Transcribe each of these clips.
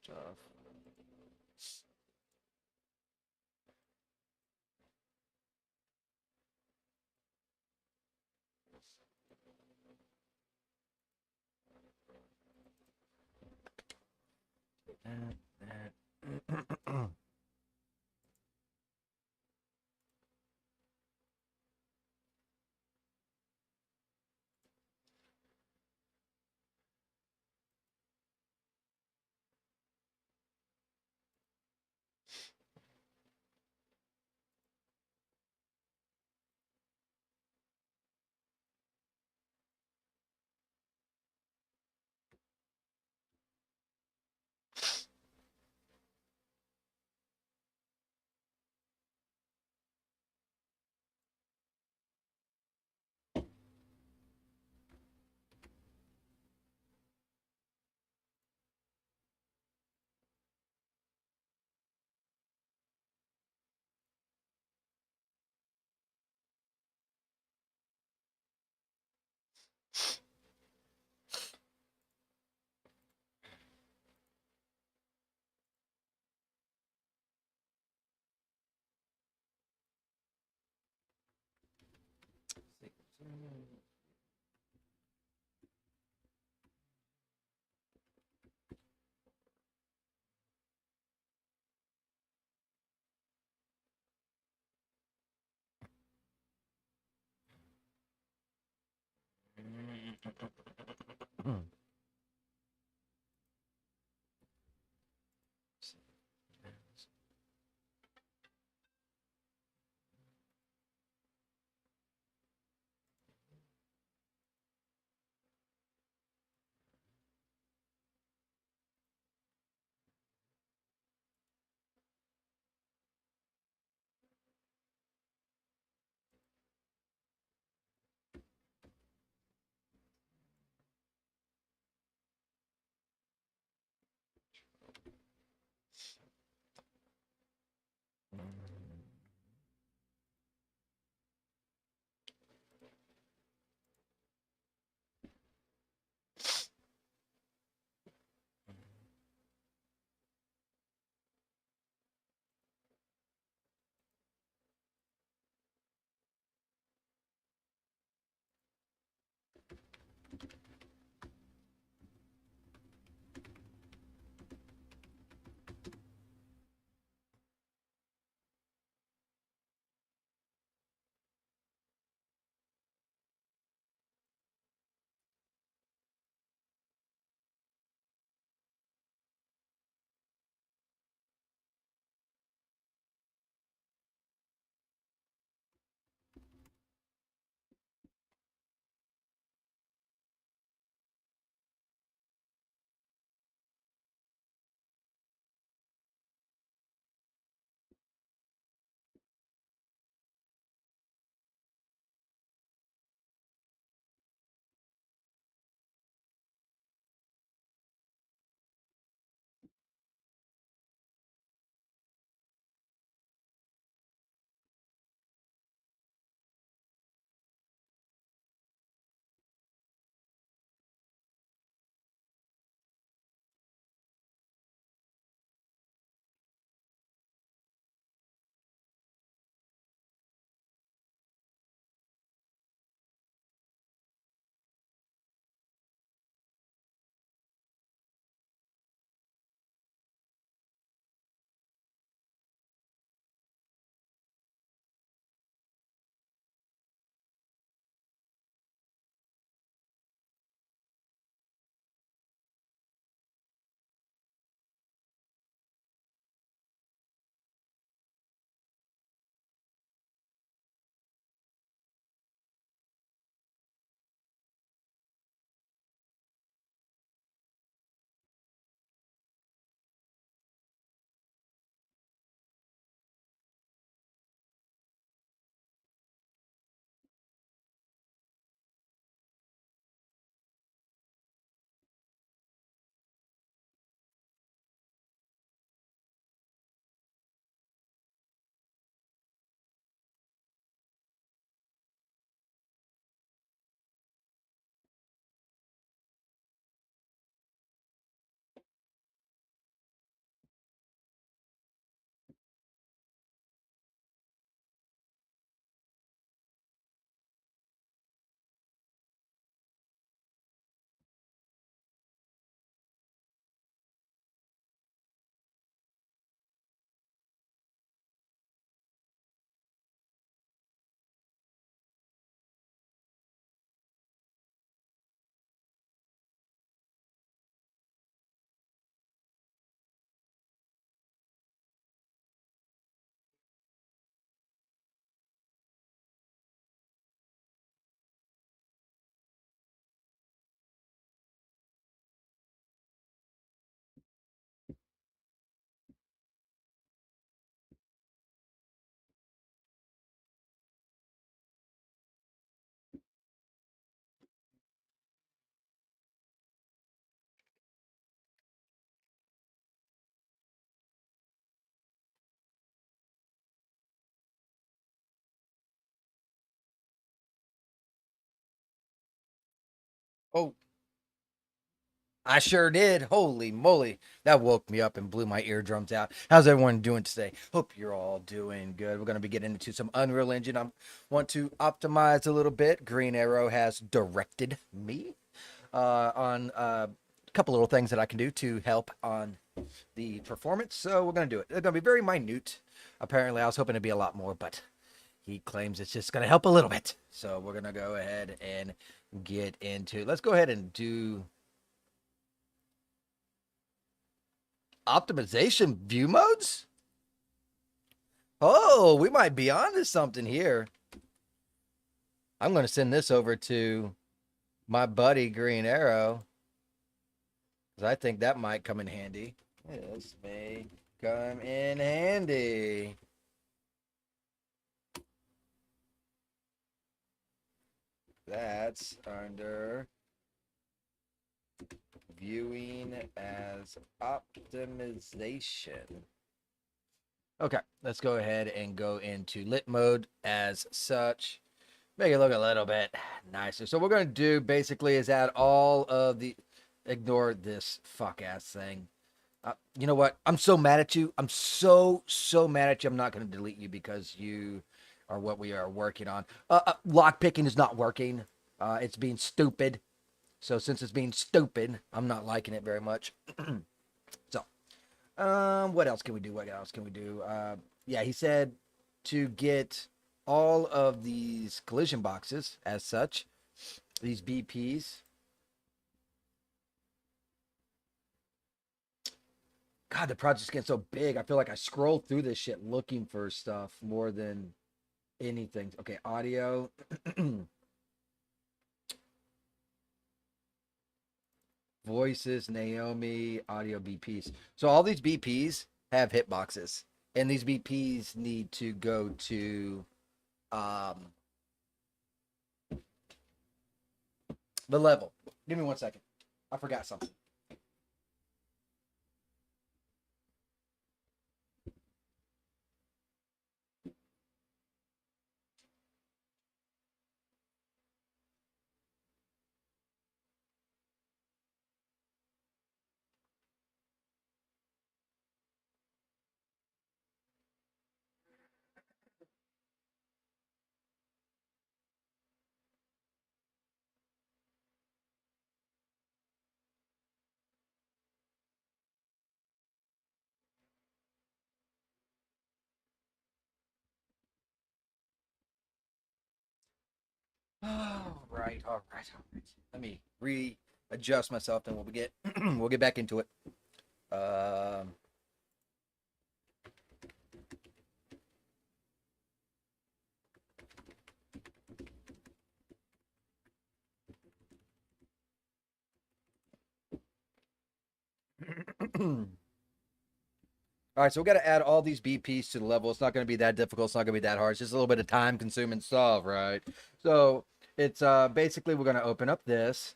Tough. That. Oh, I sure did. Holy moly. That woke me up and blew my eardrums out. How's everyone doing today? Hope you're all doing good. We're going to be getting into some Unreal Engine. I want to optimize a little bit. Green Arrow has directed me on a couple little things that I can do to help on the performance. So we're going to do it. It's going to be very minute. Apparently, I was hoping to be a lot more, but he claims it's just going to help a little bit. So we're going to go ahead and get into. Let's go ahead and do optimization view modes. Oh, we might be onto something here. I'm going to send this over to my buddy Green Arrow because I think that might come in handy. This may come in handy. That's under viewing as optimization. Okay, let's go ahead and go into lit mode as such. Make it look a little bit nicer. So what we're going to do basically is add all of the, ignore this fuck ass thing. You know what? I'm so mad at you. I'm so mad at you. I'm not going to delete you because you are what we are working on. Lock picking is not working. It's being stupid. So since it's being stupid, I'm not liking it very much. So, what else can we do? What else can we do? Yeah, he said to get all of these collision boxes as such, these BPs. God, the project's getting so big. I feel like I scroll through this shit looking for stuff more than anything. Okay, audio. Voices, Naomi, audio BPs. So all these BPs have hitboxes, and these BPs need to go to um, the level. Give me 1 second. I forgot something. All right, all right, all right. Let me readjust myself, then we'll get we'll get back into it. Um, All right, so we got to add all these BPs to the level. It's not going to be that difficult. It's not going to be that hard. It's just a little bit of time consuming stuff, right? So it's basically we're going to open up this,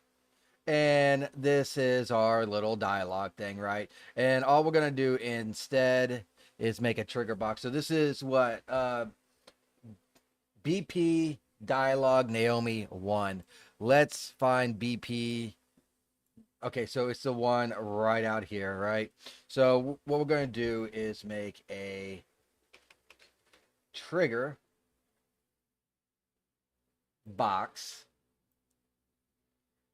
and this is our little dialogue thing, right? And all we're going to do instead is make a trigger box. So this is what BP dialogue Naomi 1. Let's find BP. Okay, so it's the one right out here, right? So what we're going to do is make a trigger box.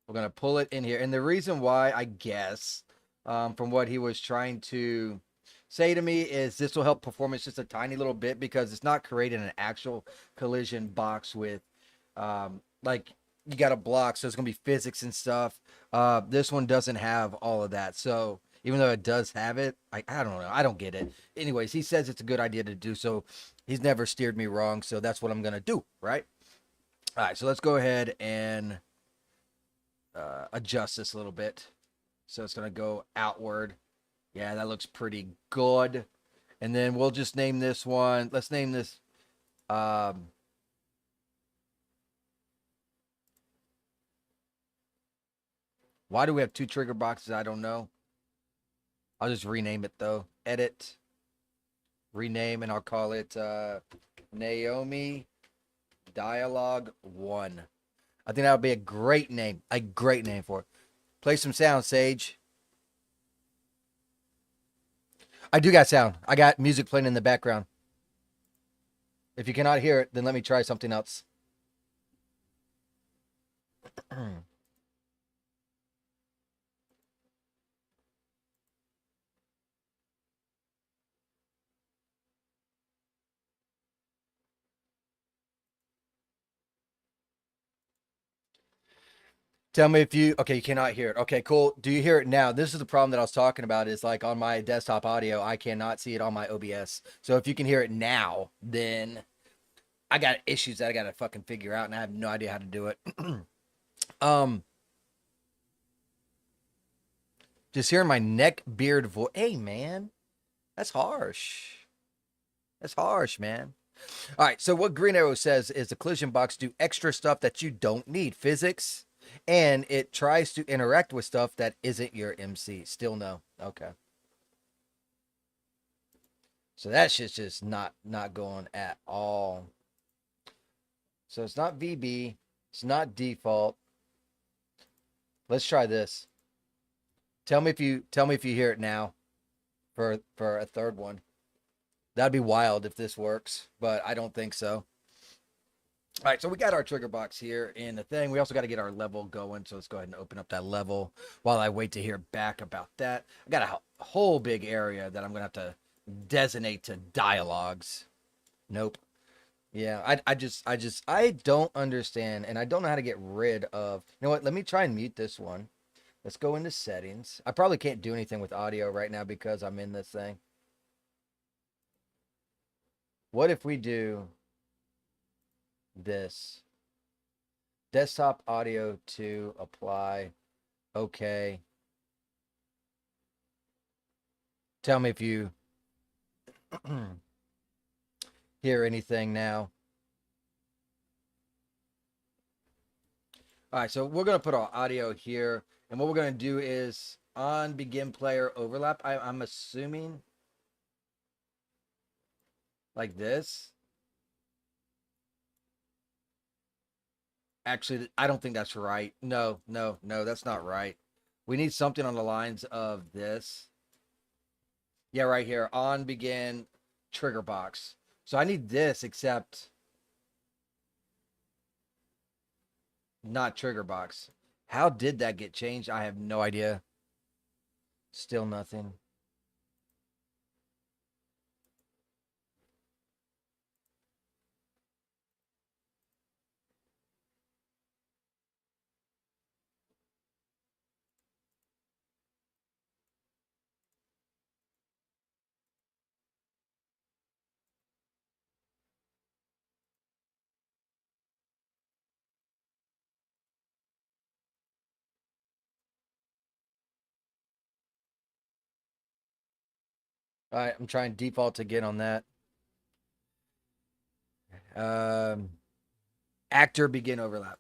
We're going to pull it in here. And the reason why, I guess, from what he was trying to say to me, is this will help performance just a tiny little bit because it's not creating an actual collision box with, like, you got a block, so it's going to be physics and stuff. This one doesn't have all of that. So even though it does have it, I don't know. I don't get it. Anyways, he says it's a good idea to do so. He's never steered me wrong. So that's what I'm going to do, right? All right, so let's go ahead and adjust this a little bit. So it's going to go outward. Yeah, that looks pretty good. And then we'll just name this one. Let's name this. Um, why do we have two trigger boxes? I don't know. I'll just rename it though. Edit, rename, and I'll call it Naomi Dialogue 1. I think that would be a great name. A great name for it. Play some sound, Sage. I do got sound. I got music playing in the background. If you cannot hear it, then let me try something else. Tell me if you okay, you cannot hear it. Okay, cool. Do you hear it now? This is the problem that I was talking about is like on my desktop audio, I cannot see it on my OBS. So if you can hear it now, then I got issues that I gotta fucking figure out and I have no idea how to do it. um just hearing my neck beard voice. Hey man, that's harsh. That's harsh, man. All right, so what Green Arrow says is the collision box do extra stuff that you don't need, physics, and it tries to interact with stuff that isn't your MC. Still no. Okay. So that shit's just not going at all. So it's not VB, it's not default. Let's try this. Tell me if you hear it now for a third one. That'd be wild if this works, but I don't think so. All right, so we got our trigger box here in the thing. We also got to get our level going, so let's go ahead and open up that level while I wait to hear back about that. I got a whole big area that I'm going to have to designate to dialogues. Nope. Yeah, I don't understand, and I don't know how to get rid of. You know what? Let me try and mute this one. Let's go into settings. I probably can't do anything with audio right now because I'm in this thing. What if we do this? Desktop audio to apply. Okay. Tell me if you hear anything now. All right, so we're going to put our audio here. And what we're going to do is on begin player overlap. I'm assuming like this. Actually, I don't think that's right. No, that's not right. We need something on the lines of this. Yeah, right here on begin trigger box. So I need this, except not trigger box. How did that get changed? I have no idea. Still nothing. All right, I'm trying default again on that. Um, actor begin overlap.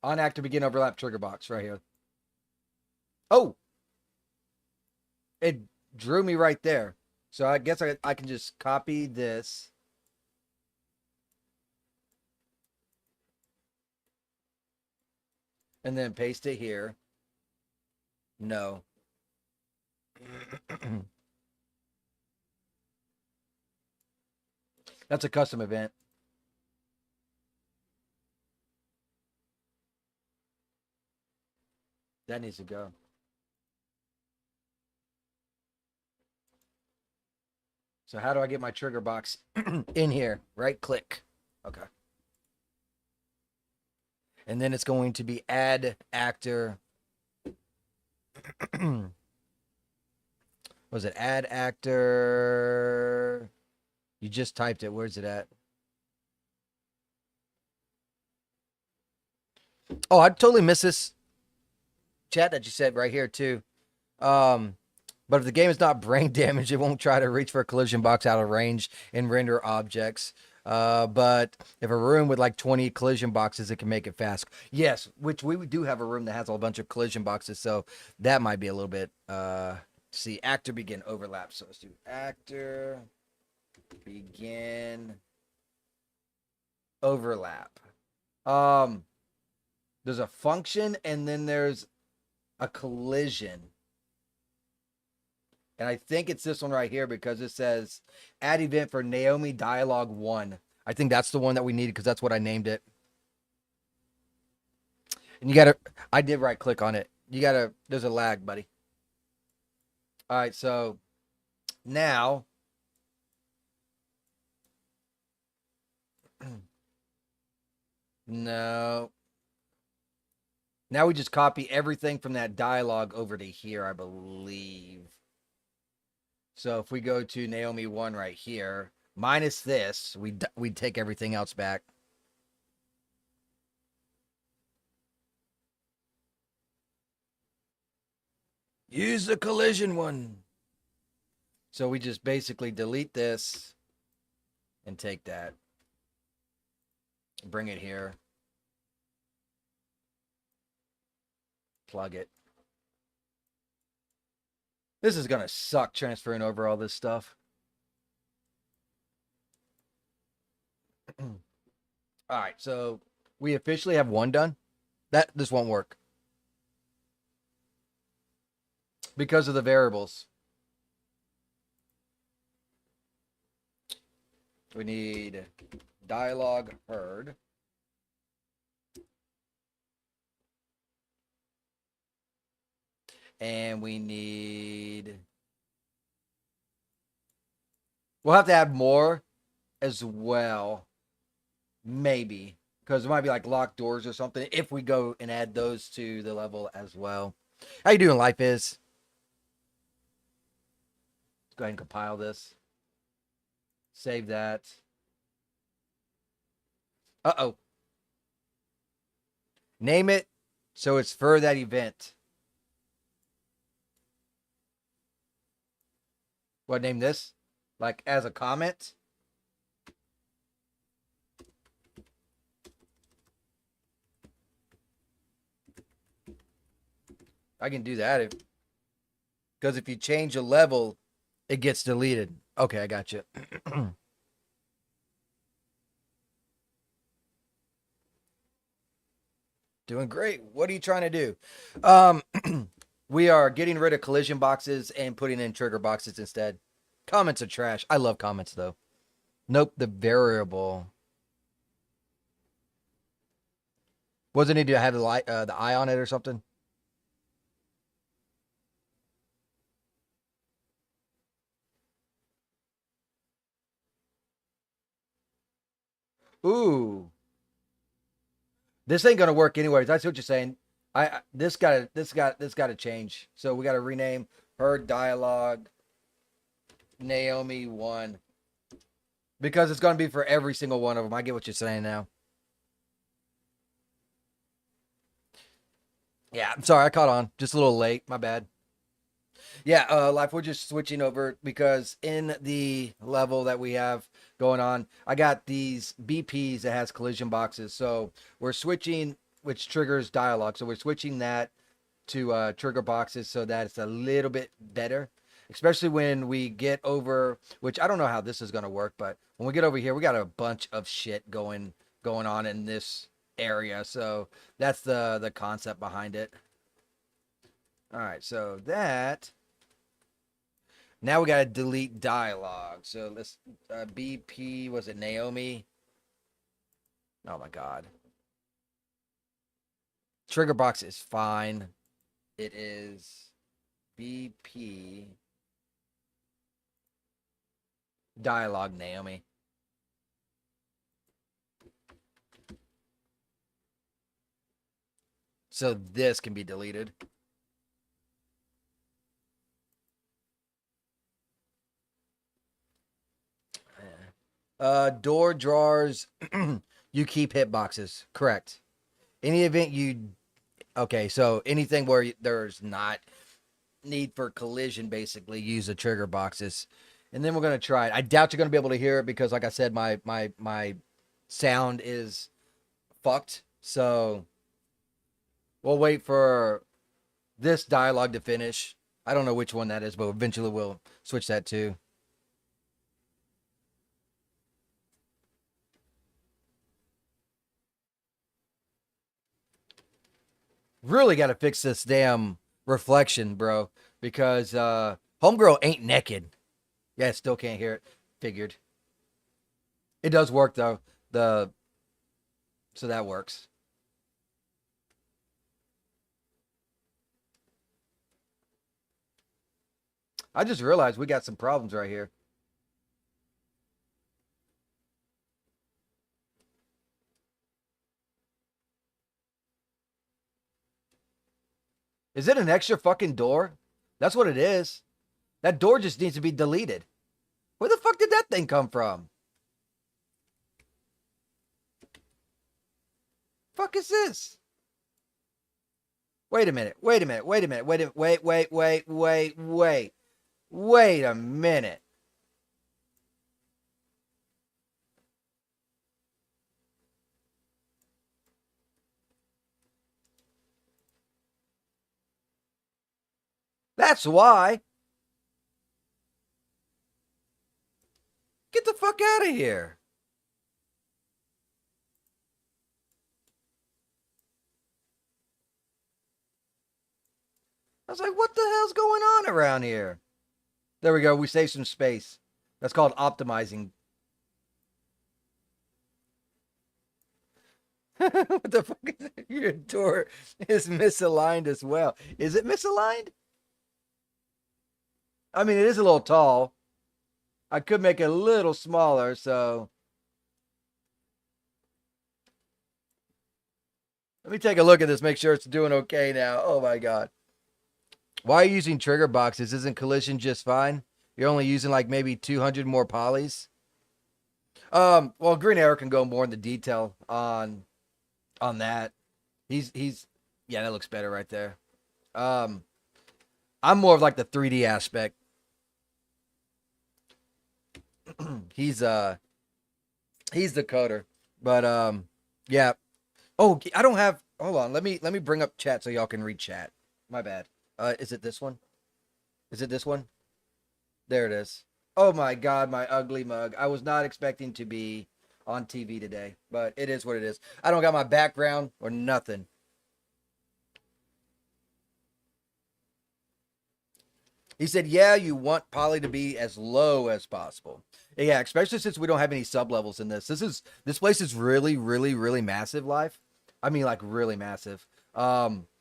On actor begin overlap trigger box right here. Oh, it drew me right there. So I guess I can just copy this. And then paste it here. No. That's a custom event. That needs to go. So how do I get my trigger box in here? Right click. Okay. And then it's going to be add actor. Was it add actor? You just typed it. Where's it at? Oh, I totally missed this chat that you said right here too. But if the game is not brain damaged, it won't try to reach for a collision box out of range and render objects. But if a room with like 20 collision boxes, it can make it fast. Yes, which we do have a room that has a bunch of collision boxes, so that might be a little bit. See, actor begin overlap. So let's do actor begin overlap. There's a function and then there's a collision. And I think it's this one right here because it says add event for Naomi Dialogue 1. I think that's the one that we needed because that's what I named it. And you got to, I did right click on it. You got to, there's a lag, buddy. All right, so now, no. Now we just copy everything from that dialogue over to here, I believe. So if we go to Naomi 1 right here, minus this, we take everything else back. Use the collision one. So we just basically delete this and take that. Bring it here. Plug it. This is going to suck transferring over all this stuff. All right, so we officially have one done. This won't work because of the variables. We need dialogue heard. And we need, we'll have to add more as well. Maybe. Because it might be like locked doors or something if we go and add those to the level as well. How you doing, Life Is? Let's go ahead and compile this. Save that. Uh-oh. Name it so it's for that event. What, name this? Like as a comment? I can do that. Because if you change a level, it gets deleted. Okay, I got you. Doing great. What are you trying to do? We are getting rid of collision boxes and putting in trigger boxes instead. Comments are trash. I love comments though. Nope, the variable. Wasn't it to have the light, the eye on it or something? Ooh, this ain't gonna work anyways. That's what you're saying. This got to change. So we got to rename her dialogue Naomi 1 because it's gonna be for every single one of them. I get what you're saying now. Yeah, I'm sorry, I caught on. Just a little late. My bad. Yeah, Life, we're just switching over because in the level that we have going on, I got these BPs that has collision boxes. So we're switching, which triggers dialogue. So we're switching that to trigger boxes so that it's a little bit better, especially when we get over, which I don't know how this is going to work, but when we get over here, we got a bunch of shit going on in this area. So that's the concept behind it. All right, so that. Now we got to delete dialogue. So let's, BP, was it Naomi? Oh my God. Trigger box is fine. It is BP dialogue Naomi. So this can be deleted. Door drawers, you keep hitboxes. Correct. Any event you, okay, so anything where there's not need for collision, basically use the trigger boxes. And then we're gonna try it. I doubt you're gonna be able to hear it because, like I said, my sound is fucked. So we'll wait for this dialogue to finish. I don't know which one that is, but eventually we'll switch that too. Really got to fix this damn reflection, bro, because homegirl ain't naked. Yeah, still can't hear it. Figured. It does work though. The So that works. I just realized we got some problems right here. Is it an extra fucking door? That's what it is. That door just needs to be deleted. Where the fuck did that thing come from? Fuck is this? Wait a minute. Wait a minute. Wait a minute. Wait a minute. That's why. Get the fuck out of here. I was like, what the hell's going on around here? There we go. We saved some space. That's called optimizing. What the fuck is it? Your door is misaligned as well. Is it misaligned? I mean, it is a little tall. I could make it a little smaller, so. Let me take a look at this, make sure it's doing okay now. Oh my God. Why are you using trigger boxes? Isn't collision just fine? You're only using like maybe 200 more polys. Well, Green Arrow can go more into detail on that. He's yeah, that looks better right there. I'm more of like the 3D aspect. he's the coder. But yeah. Oh, I don't have hold on. Let me bring up chat so y'all can read chat. My bad. Is it this one? Is it this one? There it is. Oh my God, my ugly mug. I was not expecting to be on TV today, but it is what it is. I don't got my background or nothing. He said, yeah, you want poly to be as low as possible. Yeah, especially since we don't have any sub levels in this. This place is really, really, really massive, life. I mean, like really massive.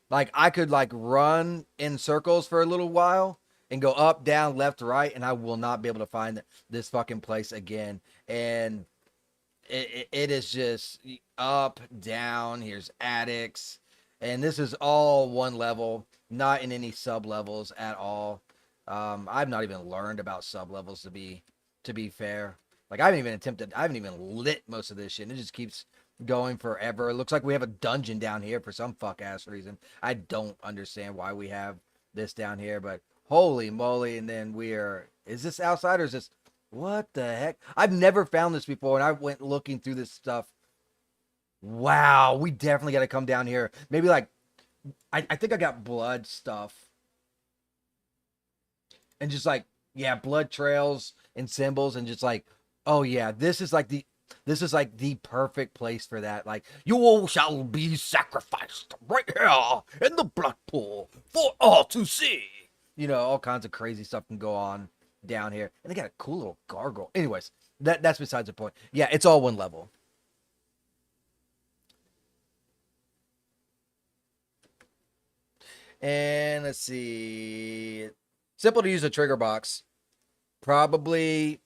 Like I could like run in circles for a little while and go up, down, left, right, and I will not be able to find this fucking place again. And it is just up, down. Here's attics, and this is all one level, not in any sub levels at all. I've not even learned about sub levels to be fair. Like I haven't even lit most of this shit. And it just keeps going forever. It looks like we have a dungeon down here for some fuck ass reason. I don't understand why we have this down here, but holy moly! And then is this outside or is this what the heck? I've never found this before, and I went looking through this stuff. Wow, we definitely got to come down here. Maybe like I think I got blood stuff and just like yeah, blood trails and symbols and just like oh yeah, this is like the perfect place for that. Like you all shall be sacrificed right here in the blood pool for all to see. You know, all kinds of crazy stuff can go on down here, and they got a cool little gargoyle. Anyways, that's besides the point. Yeah, it's all one level. And let's see. Simple to use a trigger box. Probably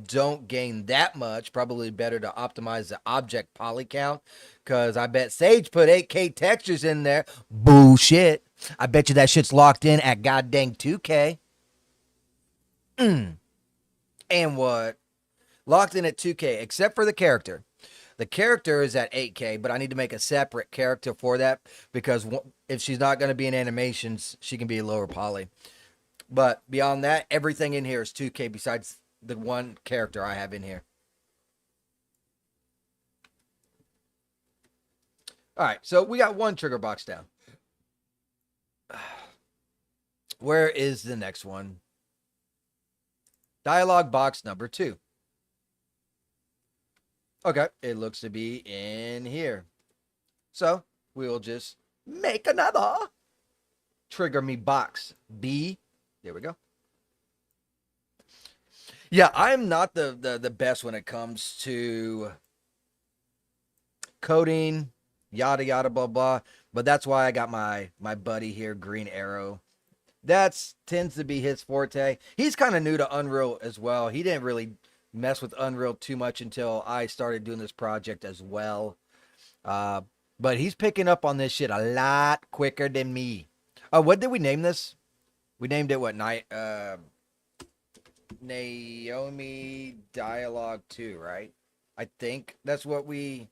don't gain that much. Probably better to optimize the object poly count. Because I bet Sage put 8K textures in there. Bullshit. I bet you that shit's locked in at goddamn 2K. And what? Locked in at 2K, except for the character. The character is at 8K, but I need to make a separate character for that because if she's not going to be in animations, she can be a lower poly. But beyond that, everything in here is 2K besides the one character I have in here. All right, so we got one trigger box down. Where is the next one? Dialogue box number 2. Okay, it looks to be in here. So we'll just Make another. Trigger me box B. There we go. Yeah, I'm not the best when it comes to coding, yada yada blah blah. But that's why I got my buddy here, Green Arrow. That's tends to be his forte. He's kind of new to Unreal as well. He didn't really mess with Unreal too much until I started doing this project as well. Uh, but he's picking up on this shit a lot quicker than me. What did we name this? We named it what night? Naomi Dialogue 2, right? I think that's what we.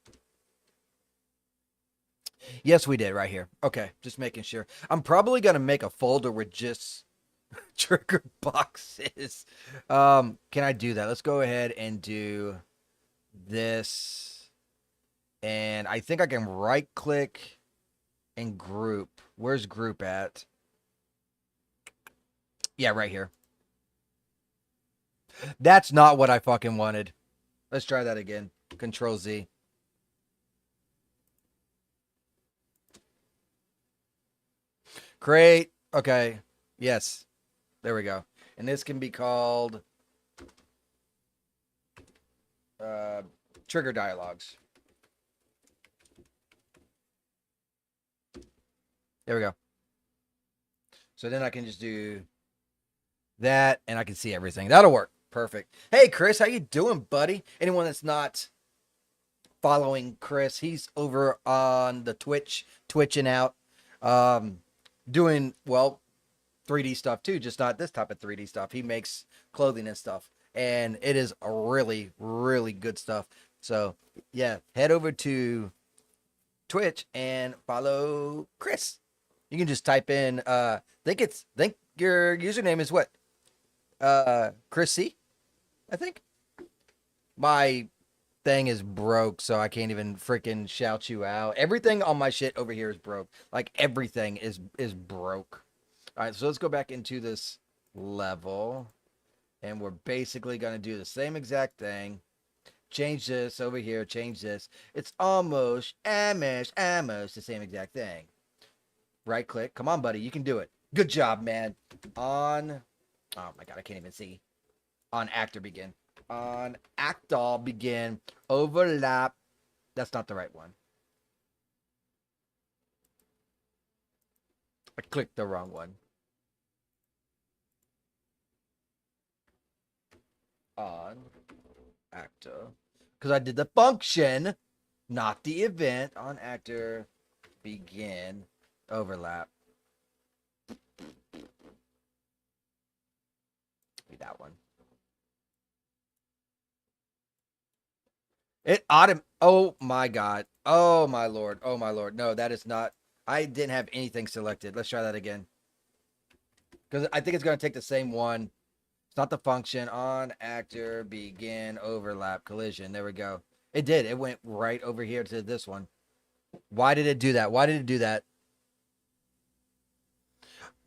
Yes, we did right here. Okay, just making sure. I'm probably gonna make a folder with just trigger boxes. Can I do that? Let's go ahead and do this. And I think I can right click and group. Where's group at? Yeah, right here. That's not what I fucking wanted. Let's try that again. Control Z. Create. Okay. Yes. There we go. And this can be called trigger dialogues. There we go. So then I can just do that and I can see everything. That'll work. Perfect. Hey, Chris, how you doing, buddy? Anyone that's not following Chris, he's over on the Twitch, twitching out, doing, well, 3D stuff too, just not this type of 3D stuff. He makes clothing and stuff, and it is a really, really good stuff. So, yeah, head over to Twitch and follow Chris. You can just type in, think your username is what? Chris C, I think. My thing is broke, so I can't even freaking shout you out. Everything on my shit over here is broke. Like everything is broke. All right, so let's go back into this level, and we're basically gonna do the same exact thing. Change this over here. Change this. It's almost the same exact thing. Right click. Come on, buddy. You can do it. Good job, man. On. Oh my god, I can't even see. On actor begin. On actor begin. Overlap. That's not the right one. I clicked the wrong one. On actor. Because I did the function, not the event. On actor begin. Overlap. Be that one. It oh my god. Oh my lord. Oh my lord. No, that is not. I didn't have anything selected. Let's try that again. Because I think it's going to take the same one. It's not the function. On actor begin overlap collision. There we go. It did. It went right over here to this one. Why did it do that? Why did it do that?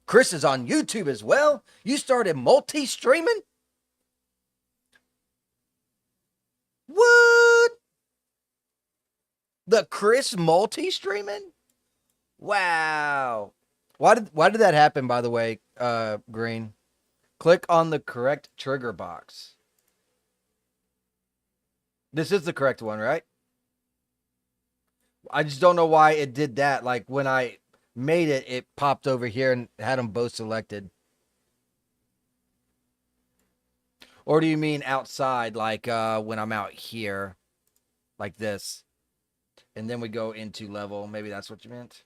Chris is on YouTube as well. You started multi-streaming? What? The Chris multi-streaming? Wow. Why did that happen, by the way, Green? Click on the correct trigger box. This is the correct one, right? I just don't know why it did that. Like when I made it, it popped over here and had them both selected. Or do you mean outside, like when I'm out here, like this, and then we go into level? Maybe that's what you meant.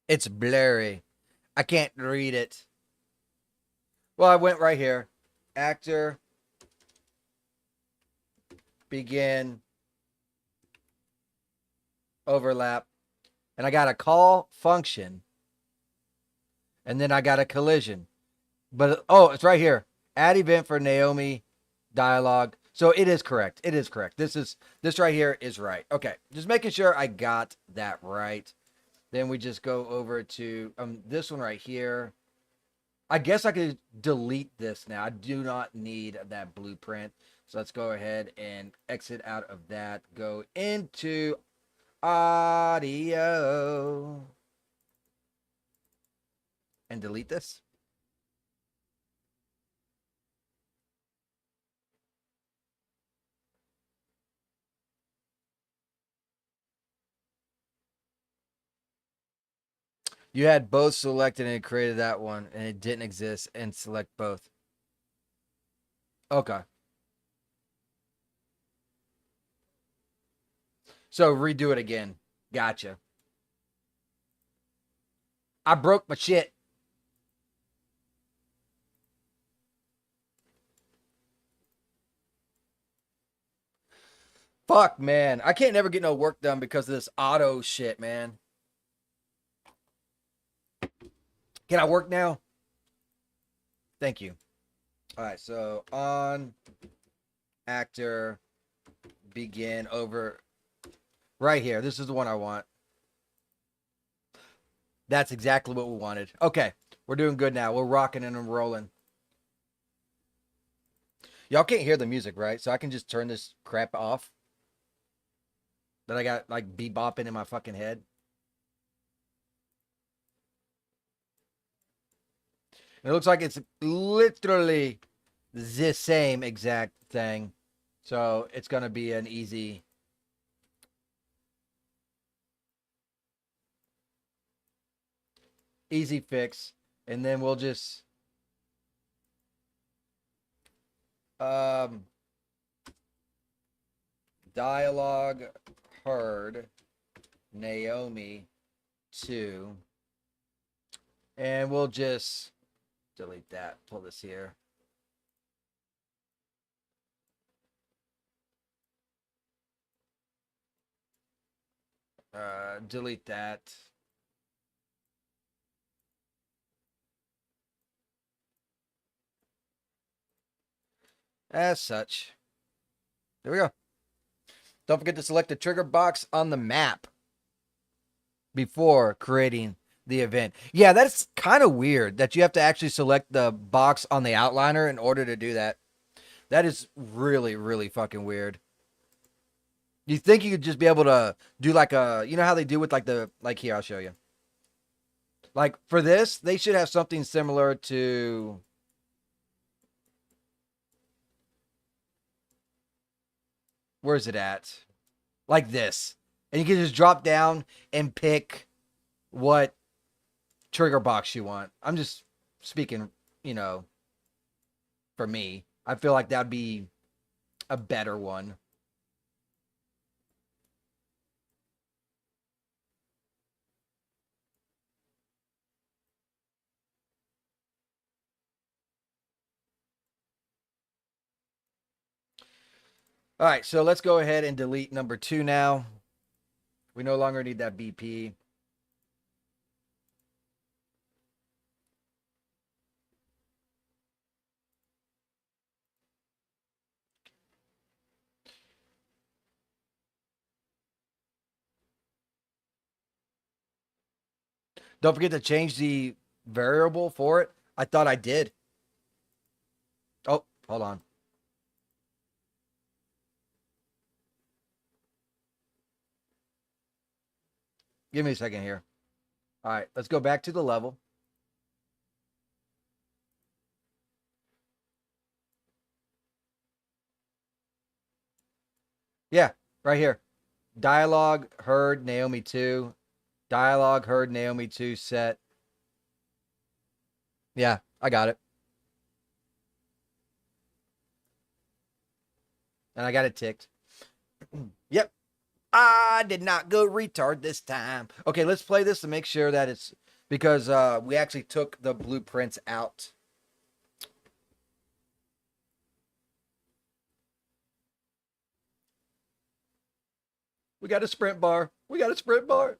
It's blurry. I can't read it. Well, I went right here. Actor. Begin. Overlap. And I got a call function. And then I got a collision. But, oh, it's right here. Add event for Naomi dialogue. So it is correct. It is correct. This right here is right. Okay. Just making sure I got that right. Then we just go over to this one right here. I guess I could delete this now. I do not need that blueprint. So let's go ahead and exit out of that. Go into audio and delete this. You had both selected and it created that one, and it didn't exist, and select both. Okay. So redo it again. Gotcha. I broke my shit. Fuck, man. I can't never get no work done because of this auto shit, man. Can I work now? Thank you. All right, so on actor begin over right here. This is the one I want. That's exactly what we wanted. Okay, we're doing good now. We're rocking and rolling. Y'all can't hear the music, right? So I can just turn this crap off that I got like bebopping in my fucking head. And it looks like it's literally the same exact thing. So it's going to be an easy fix. And then we'll just dialogue heard Naomi 2. And we'll just delete that. Pull this here. Delete that. As such. There we go. Don't forget to select the trigger box on the map before creating the event. Yeah, that's kind of weird that you have to actually select the box on the outliner in order to do that. That is really, really fucking weird. You think you could just be able to do like a, you know how they do with like like here, I'll show you. Like for this, they should have something similar to, where's it at? Like this. And you can just drop down and pick what trigger box you want. I'm just speaking, you know, for me. I feel like that'd be a better one. All right, so let's go ahead and delete number 2 now. We no longer need that BP. Don't forget to change the variable for it. I thought I did. Oh, hold on. Give me a second here. All right, let's go back to the level. Yeah, right here. Dialogue heard Naomi 2. Dialogue heard Naomi 2 set. Yeah, I got it. And I got it ticked. Yep. I did not go retard this time. Okay, let's play this to make sure that it's because we actually took the blueprints out. We got a sprint bar. We got a sprint bar.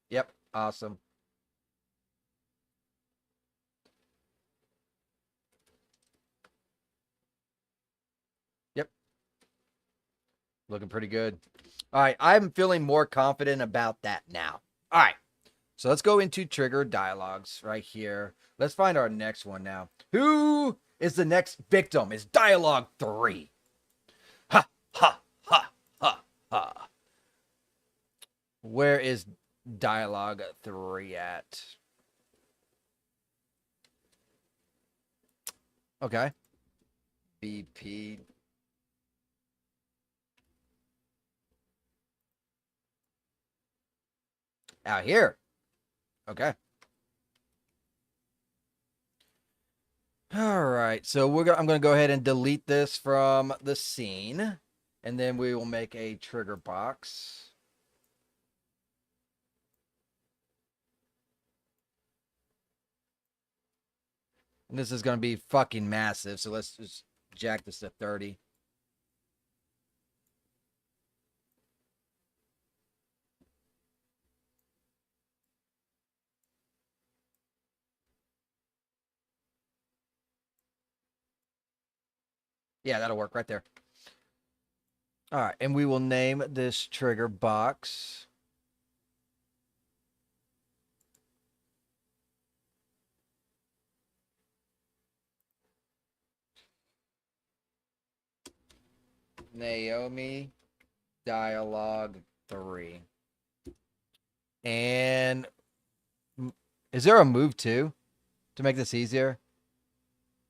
Yep, awesome. Yep. Looking pretty good. All right, I'm feeling more confident about that now. All right, so let's go into trigger dialogues right here. Let's find our next one now. Who is the next victim? Is dialogue 3. Ha, ha, ha, ha, ha. Where is dialogue 3 at? Okay. BP. Out here. Okay. All right. So I'm going to go ahead and delete this from the scene, and then we will make a trigger box. And this is going to be fucking massive. So let's just jack this to 30. Yeah, that'll work right there. All right. And we will name this trigger box Naomi Dialogue 3. And is there a move 2 to make this easier?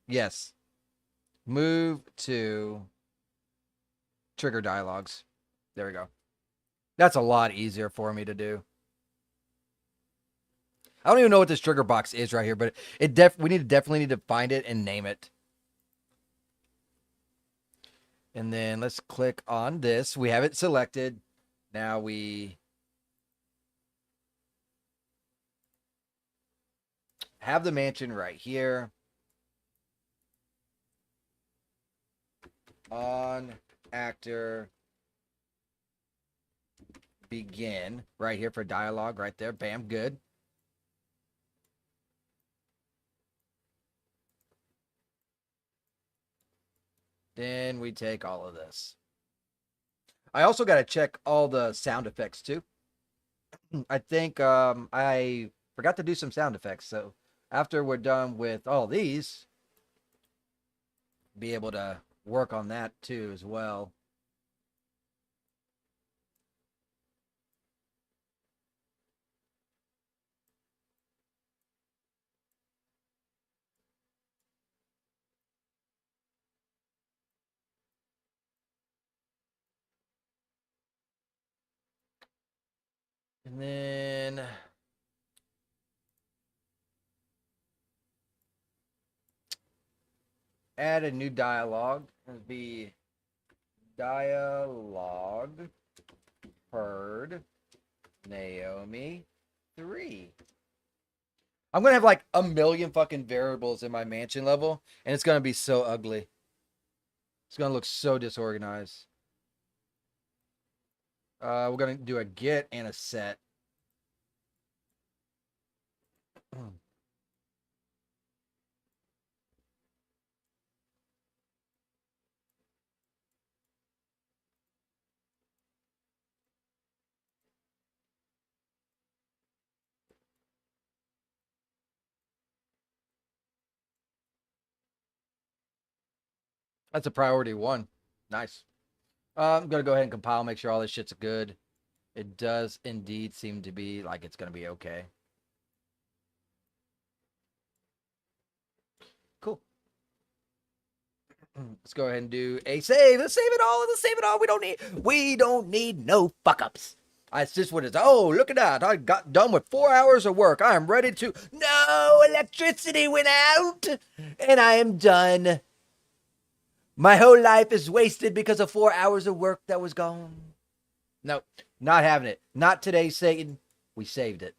Yes. Move to trigger dialogues. There we go. That's a lot easier for me to do. I don't even know what this trigger box is right here, but we definitely need to find it and name it. And then let's click on this. We have it selected. Now we have the mansion right here. On actor begin right here for dialogue right there. Bam, good. Then we take all of this. I also got to check all the sound effects too. I think I forgot to do some sound effects. So after we're done with all these, be able to work on that too as well. And then add a new dialogue. It'll be dialogue heard Naomi 3. I'm gonna have like a million fucking variables in my mansion level, and it's gonna be so ugly. It's gonna look so disorganized. We're gonna do a get and a set. That's a priority 1. Nice. I'm gonna go ahead and compile, make sure all this shit's good. It does indeed seem to be like it's gonna be okay. Cool. Let's go ahead and do a save. Let's save it all. Let's save it all. We don't need no fuck ups. That's just what it's. Oh, look at that. I got done with 4 hours of work. I am ready to. No, electricity went out. And I am done. My whole life is wasted because of 4 hours of work that was gone. No, not having it. Not today, Satan. We saved it.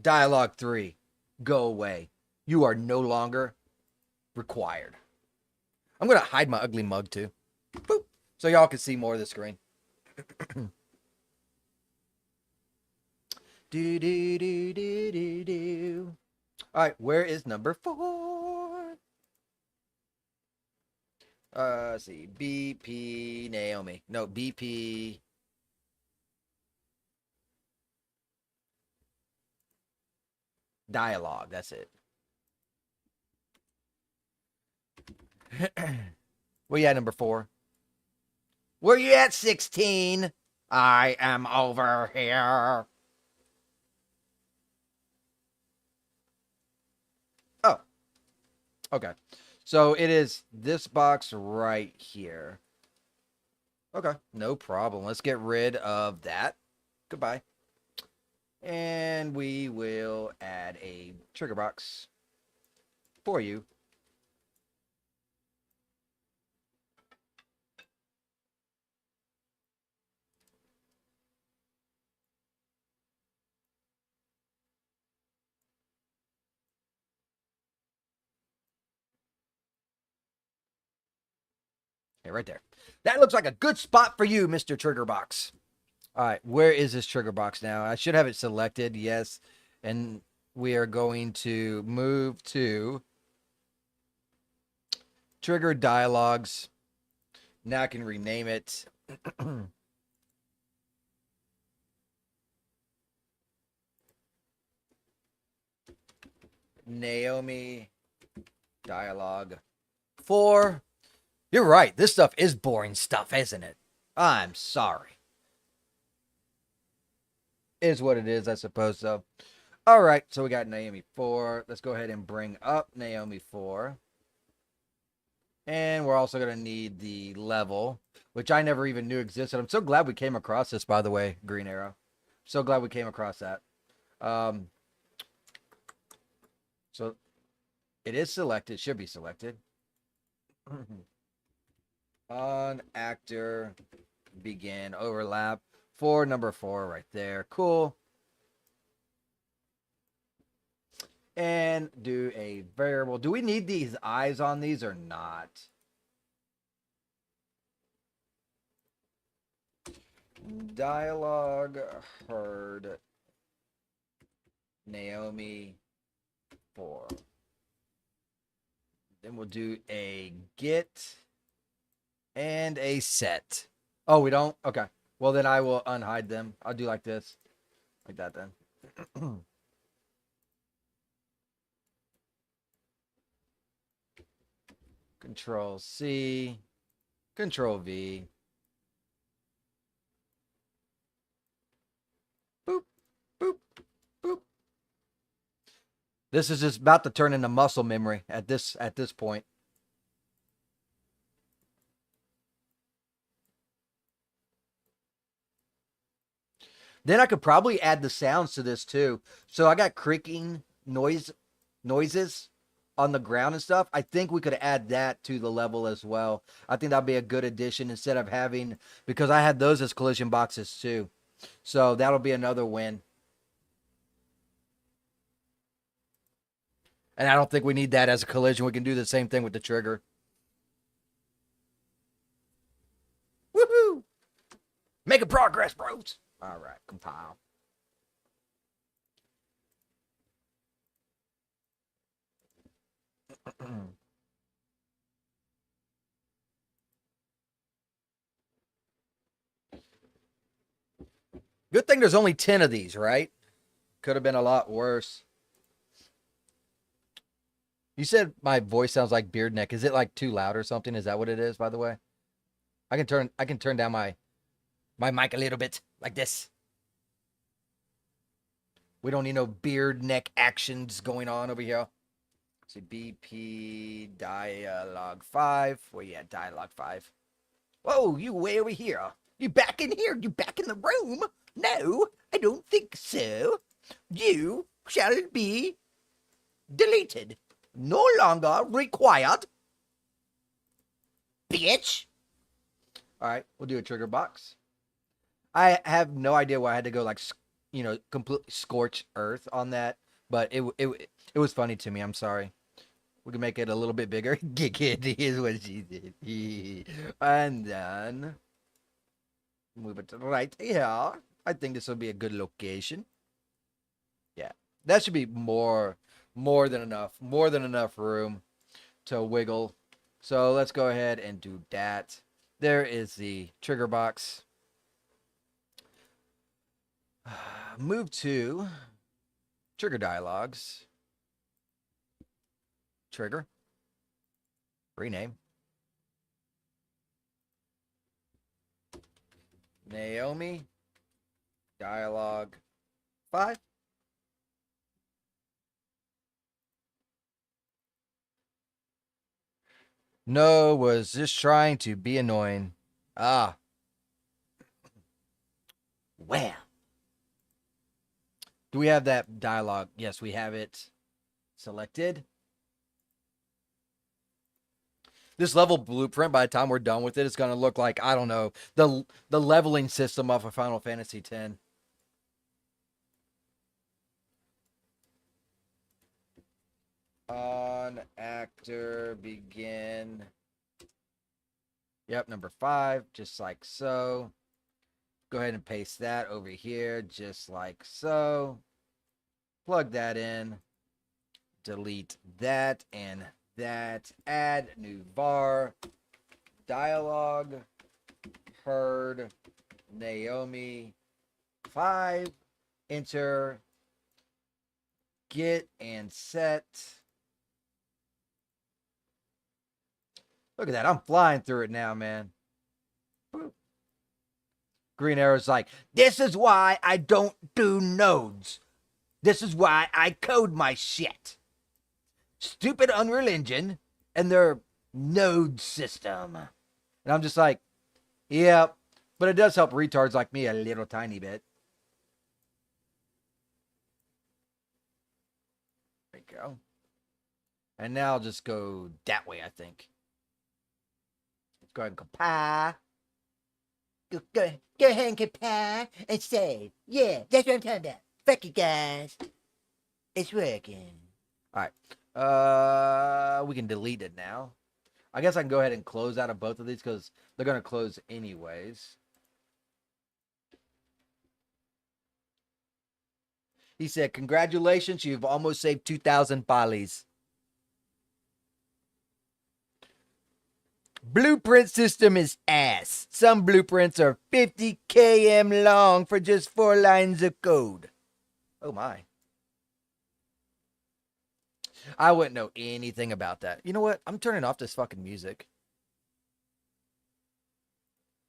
Dialogue 3. Go away. You are no longer required. I'm going to hide my ugly mug too. Boop. So y'all can see more of the screen. do, do, do, do, do, do. All right, where is number 4? Let's see. BP Naomi. No, BP. Dialogue. That's it. Where you at, number 4? Where you at, 16? I am over here. Oh, okay. So it is this box right here. Okay, no problem. Let's get rid of that. Goodbye. And we will add a trigger box for you. Okay, right there. That looks like a good spot for you, Mr. Trigger Box. All right, where is this trigger box now? I should have it selected, yes. And we are going to move to trigger dialogues. Now I can rename it. Naomi dialogue 4. You're right. This stuff is boring stuff, isn't it? I'm sorry. Is what it is, I suppose so. All right, so we got Naomi 4. Let's go ahead and bring up Naomi 4. And we're also going to need the level, which I never even knew existed. I'm so glad we came across this, by the way, Green Arrow. So glad we came across that. So it is selected, should be selected. On actor, begin, overlap. For number 4 right there. Cool. And do a variable. Do we need these eyes on these or not? Dialogue heard Naomi 4. Then we'll do a get and a set. Oh, we don't? Okay. Well, then I will unhide them. I'll do like this. Like that then. Control C. Control V. Boop. Boop. Boop. This is just about to turn into muscle memory at this point. Then I could probably add the sounds to this too. So I got creaking noises on the ground and stuff. I think we could add that to the level as well. I think that'd be a good addition instead of having, because I had those as collision boxes too. So that'll be another win. And I don't think we need that as a collision. We can do the same thing with the trigger. Woohoo! Making progress, bros. All right, compile. Good thing there's only 10 of these, right? Could have been a lot worse. You said my voice sounds like Beard Neck. Is it like too loud or something? Is that what it is, by the way? I can turn down my mic a little bit like this. We don't need no Beard Neck actions going on over here. So BP dialogue 5. Where you at? Dialogue 5. Whoa, you way over here. You back in here? You back in the room? No, I don't think so. You shall be deleted. No longer required. Bitch. All right, we'll do a trigger box. I have no idea why I had to go like, completely scorch earth on that, but it was funny to me. I'm sorry. We can make it a little bit bigger. Giggity is what she did. And then move it to the right here. I think this will be a good location. Yeah, that should be more than enough room to wiggle So let's go ahead and do that. There is the trigger box. Move to trigger dialogues. Trigger. Rename. Naomi. Dialogue 5. No, was just trying to be annoying. Ah. Well. Do we have that dialogue? Yes, we have it selected. This level blueprint, by the time we're done with it, it's going to look like, I don't know, the leveling system off of Final Fantasy X. On actor begin. Yep, number 5, just like so. Go ahead and paste that over here, just like so. Plug that in. Delete that and that. Add new var. Dialogue. Heard. Naomi. 5. Enter. Get and set. Look at that. I'm flying through it now, man. Green Arrow's like, this is why I don't do nodes. This is why I code my shit. Stupid Unreal Engine and their node system. And I'm just like, yeah, but it does help retards like me a little tiny bit. There we go. And now I'll just go that way, I think. Let's go ahead and compile. Go ahead and compile and save. Yeah, that's what I'm talking about. Fuck you guys. It's working. All right. We can delete it now. I guess I can go ahead and close out of both of these because they're going to close anyways. He said, congratulations, you've almost saved 2,000 polys. Blueprint system is ass. Some blueprints are 50 km long for just 4 lines of code. Oh my. I wouldn't know anything about that. You know what? I'm turning off this fucking music.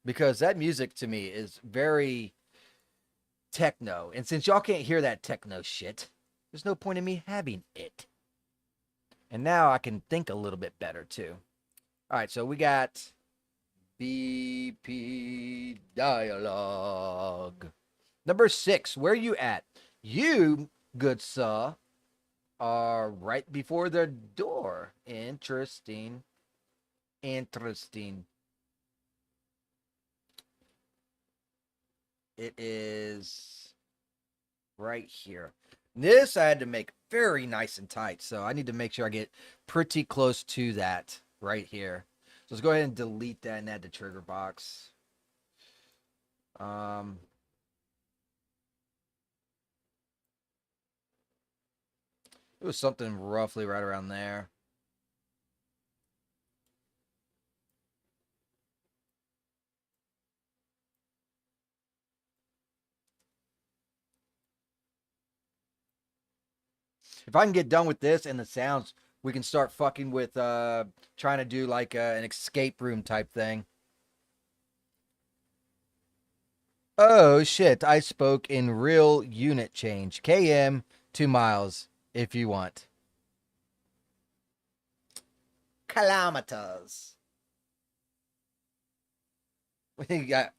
Because that music to me is very techno. And since y'all can't hear that techno shit, there's no point in me having it. And now I can think a little bit better too. All right, so we got BP dialogue. Number 6, where are you at? You, good sir, are right before the door. Interesting. Interesting. It is right here. This I had to make very nice and tight, so I need to make sure I get pretty close to that right here. So let's go ahead and delete that and add the trigger box. It was something roughly right around there. If I can get done with this and the sounds, we can start fucking with trying to do like an escape room type thing. Oh shit, I spoke in real unit change. KM 2 miles if you want. Kilometers. We got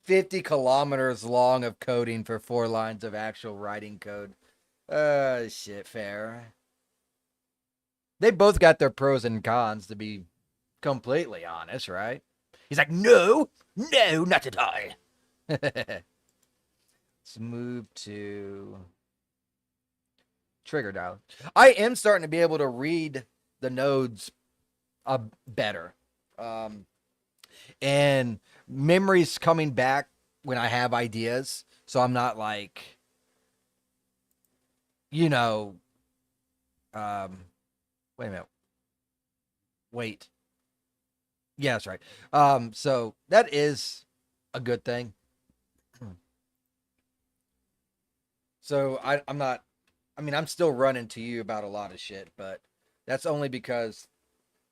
50 kilometers long of coding for 4 lines of actual writing code. Shit, fair. They both got their pros and cons, to be completely honest, right? He's like, no, not at all. Let's move to trigger dial. I am starting to be able to read the nodes better. And memory's coming back when I have ideas. So I'm not like, you know, wait a minute. Wait. Yeah, that's right. So that is a good thing. So I'm not. I mean, I'm still running to you about a lot of shit, but that's only because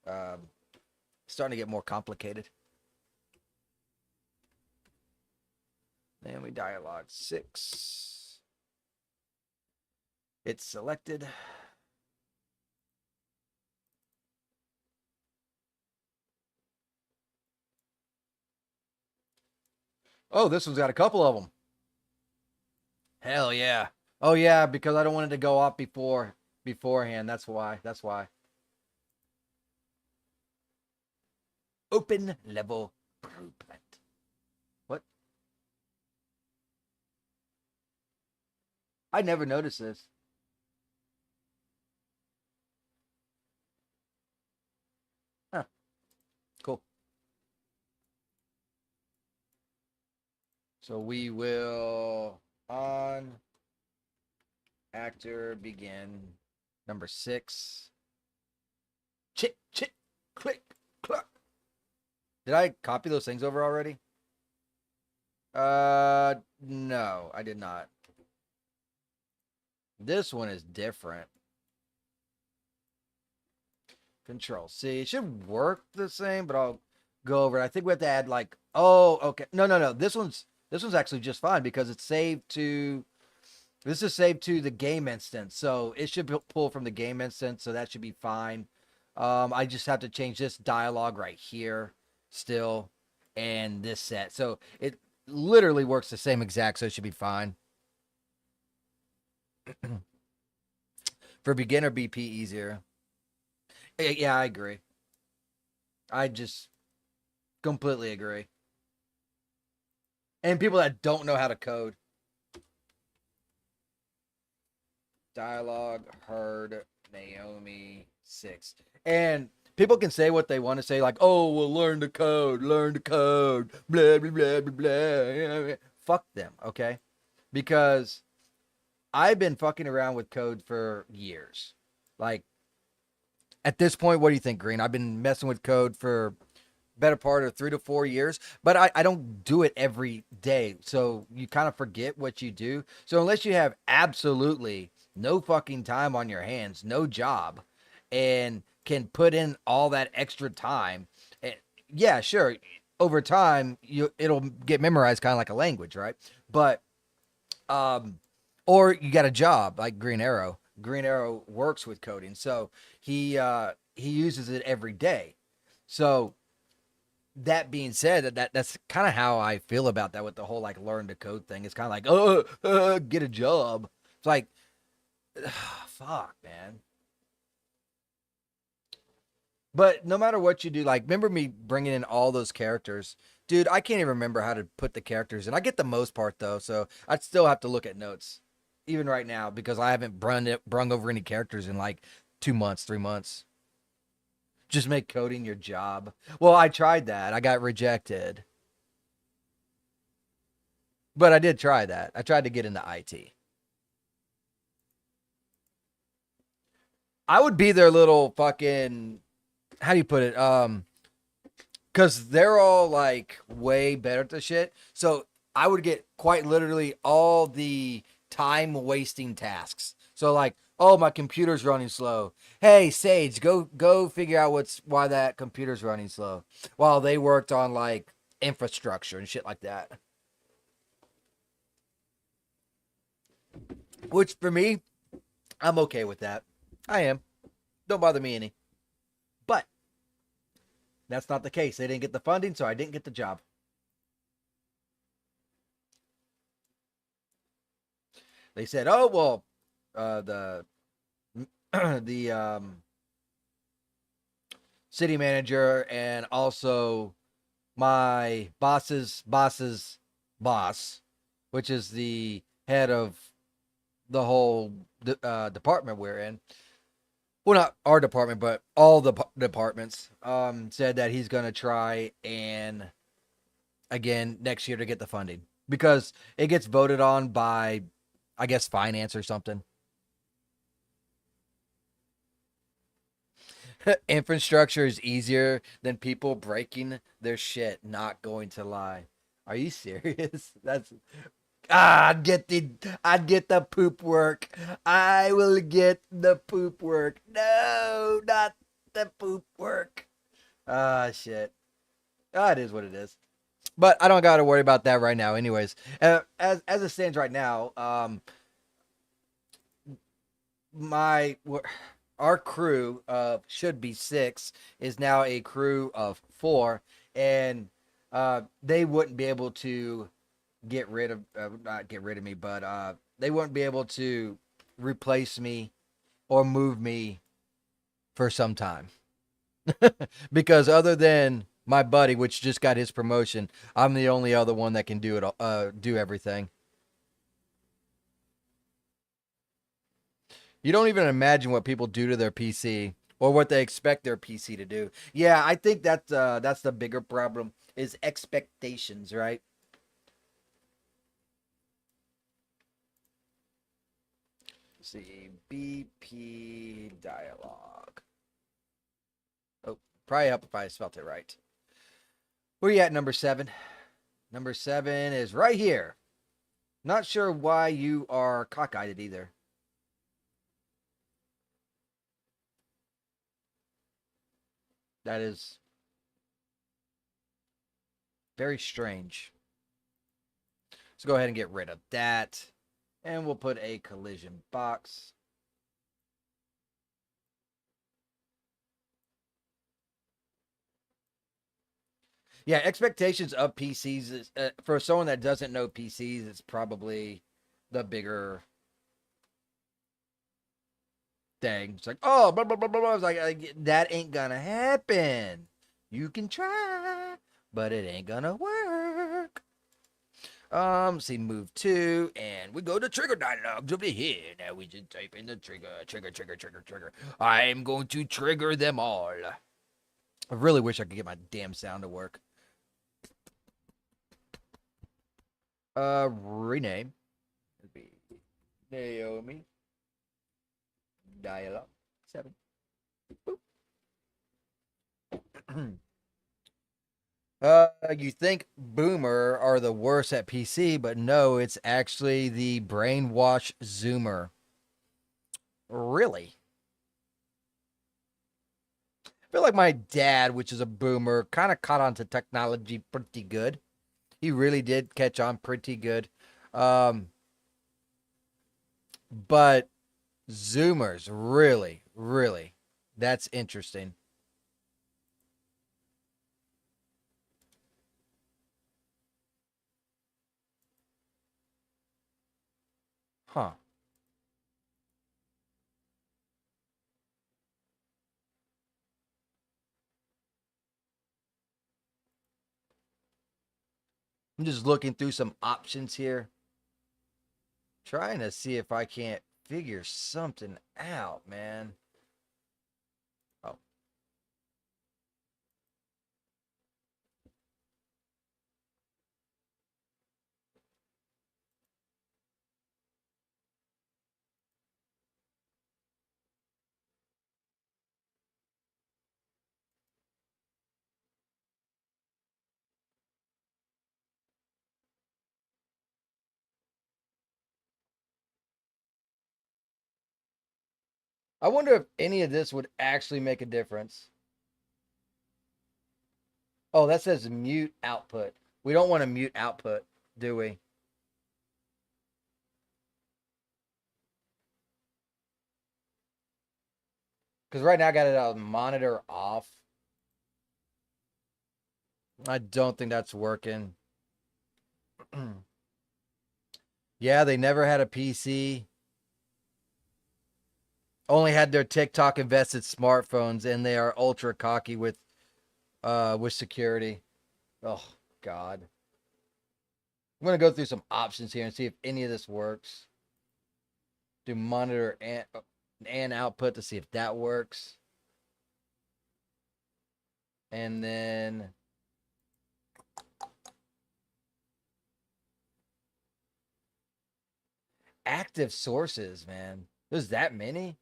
it's starting to get more complicated. And we dialogue 6. It's selected. Oh, this one's got a couple of them. Hell yeah. Oh yeah, because I don't want it to go off beforehand. That's why. That's why. Open level improvement. What? I never noticed this. Huh. Cool. So we will on actor begin number 6. Chit chit click cluck. Did I copy those things over already? No, I did not. This one is different. Control C. It should work the same, but I'll go over it. I think we have to add like, oh, okay. No. This one's actually just fine because it's saved to. This is saved to the game instance, so it should pull from the game instance, so that should be fine. I just have to change this dialogue right here, still, and this set. So it literally works the same exact, so it should be fine. For beginner BP easier. Yeah, I agree. I just completely agree. And people that don't know how to code. Dialogue heard Naomi 6. And people can say what they want to say, like, oh, well, learn the code, blah, blah, blah, blah, blah. Fuck them, okay? Because I've been fucking around with code for years. Like, at this point, what do you think, Green? I've been messing with code for better part of 3 to 4 years, but I don't do it every day. So you kind of forget what you do. So unless you have absolutely no fucking time on your hands, no job, and can put in all that extra time, eh, yeah, sure. Over time, it'll get memorized kind of like a language, right? But um, or you got a job like Green Arrow. Green Arrow works with coding, so he uses it every day. So that being said, that's kind of how I feel about that with the whole like learn to code thing. It's kind of like, get a job. It's like, fuck, man. But no matter what you do, like, remember me bringing in all those characters, dude. I can't even remember how to put the characters in. I get the most part though, so I'd still have to look at notes, even right now, because I haven't brung over any characters in like 2 months, 3 months. Just make coding your job. Well, I tried that. I got rejected. But I did try that. I tried to get into IT. I would be their little fucking, how do you put it? Because they're all like way better at the shit. So I would get quite literally all the time wasting tasks. So like, oh, my computer's running slow. Hey, Sage, go figure out why that computer's running slow. While they worked on like infrastructure and shit like that. Which for me, I'm okay with that. I am. Don't bother me any. But that's not the case. They didn't get the funding, so I didn't get the job. They said, "Oh well, the the city manager and also my boss's boss, which is the head of the whole department we're in. Well, not our department, but all the departments. Said that he's gonna try and again next year to get the funding because it gets voted on by, I guess, finance or something. Infrastructure is easier than people breaking their shit. Not going to lie. Are you serious? That's I'd get the poop work. I will get the poop work. No, not the poop work. Ah, shit. Ah, it is what it is. But I don't got to worry about that right now. Anyways, as it stands right now, my our crew of should be six is now a crew of four, and they wouldn't be able to get rid of not get rid of me, but they wouldn't be able to replace me or move me for some time because other than my buddy, which just got his promotion, I'm the only other one that can do it. Do everything. You don't even imagine what people do to their PC or what they expect their PC to do. Yeah, I think that's the bigger problem is expectations, right? Let's see, BP dialogue. Oh, probably help if I spelled it right. Where you at, number seven? Number seven is right here. Not sure why you are cockeyed either. That is very strange. Let's go ahead and get rid of that. And we'll put a collision box. Yeah, expectations of PCs is, for someone that doesn't know PCs, it's probably the bigger thing. It's like, oh, blah blah blah blah blah. It's like that ain't gonna happen. You can try, but it ain't gonna work. See, move two, and we go to trigger dialogues over here. Now we just type in the trigger. I am going to trigger them all. I really wish I could get my damn sound to work. Rename. It'd be Naomi. Dialogue 7. You think Boomer are the worst at PC, but no, it's actually the brainwash Zoomer. Really? I feel like my dad, which is a Boomer, kind of caught on to technology pretty good. He really did catch on pretty good. Um, but Zoomers, really, really, that's interesting. Huh. I'm just looking through some options here, trying to see if I can't figure something out, man. Oh, I wonder if any of this would actually make a difference. Oh, that says mute output. We don't want to mute output, do we? Because right now I got it on monitor off. I don't think that's working. Yeah, they never had a PC. Only had their TikTok invested smartphones, and they are ultra cocky with security. Oh God. I'm gonna go through some options here and see if any of this works. Do monitor and output to see if that works. And then active sources, man. There's that many?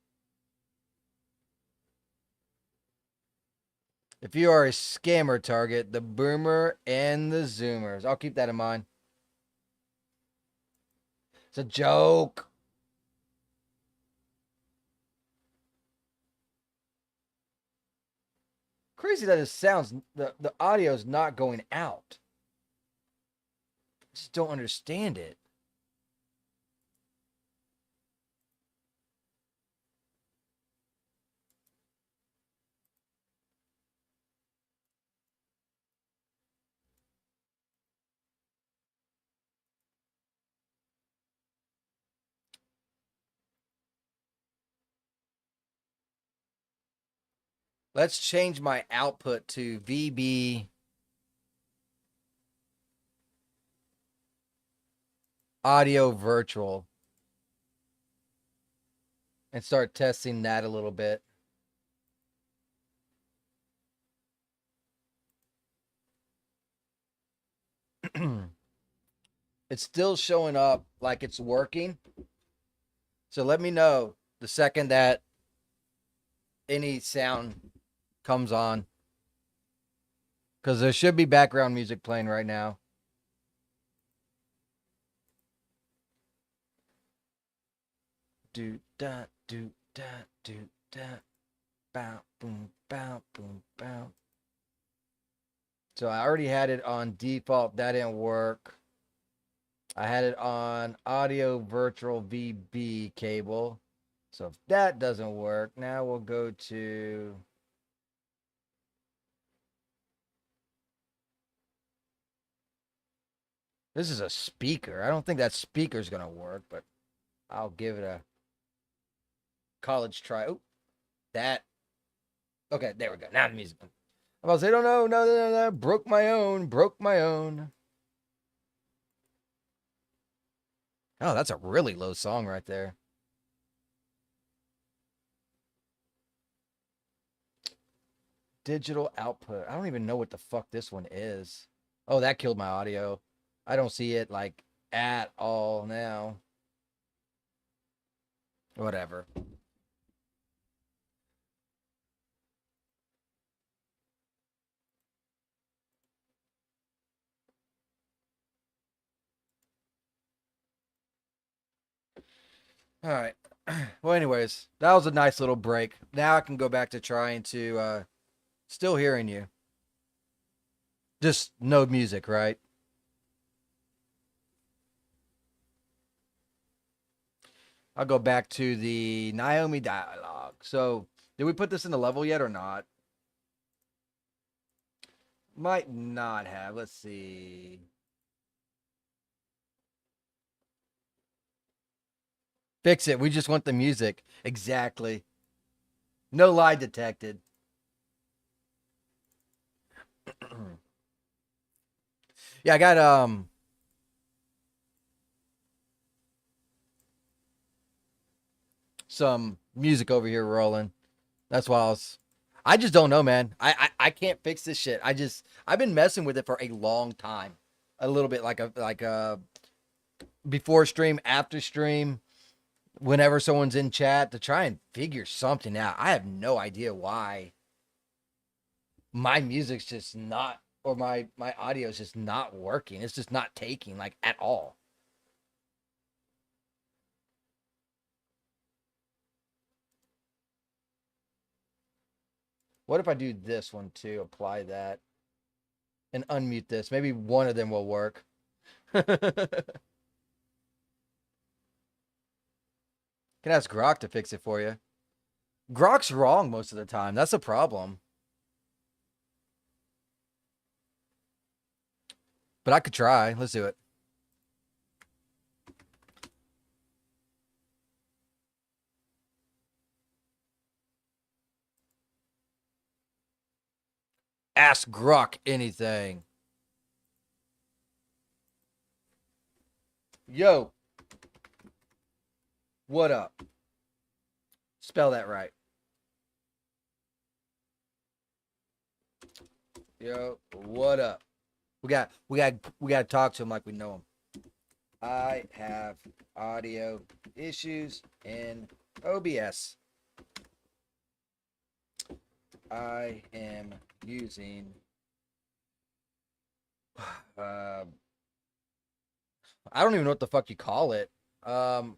If you are a scammer target, the boomer and the zoomers. I'll keep that in mind. It's a joke. Crazy that it sounds, the audio is not going out. I just don't understand it. Let's change my output to VB audio virtual and start testing that a little bit. It's still showing up like it's working. So let me know the second that any sound comes on. Because there should be background music playing right now. Do da do da do da bow boom bow boom bow. So I already had it on default. That didn't work. I had it on audio virtual VB cable. So if that doesn't work, now we'll go to this is a speaker. I don't think that speaker's gonna work, but I'll give it a college try. Oh, that okay, there we go. Now the music. I'm about to say, no. Broke my own. Oh, that's a really low song right there. Digital output. I don't even know what the fuck this one is. Oh, that killed my audio. I don't see it like at all now. Whatever. All right. Well, anyways, that was a nice little break. Now I can go back to trying to still hearing you. Just no music, right? I'll go back to the Naomi dialogue. So, did we put this in the level yet or not? Might not have. Let's see. Fix it. We just want the music. Exactly. No lie detected. Yeah, I got some music over here rolling. That's why I just don't know, man. I can't fix this shit. I've been messing with it for a long time. A little bit like a before stream, after stream, whenever someone's in chat to try and figure something out. I have no idea why my music's just not or my audio is just not working. It's just not taking like at all. What if I do this one too? Apply that and unmute this. Maybe one of them will work. Can ask Grok to fix it for you. Grok's wrong most of the time. That's a problem. But I could try. Let's do it. Ask Grok anything. Yo. What up? Spell that right. Yo, what up? We got to talk to him like we know him. I have audio issues in OBS. I am using uh, I don't even know what the fuck you call it. Um,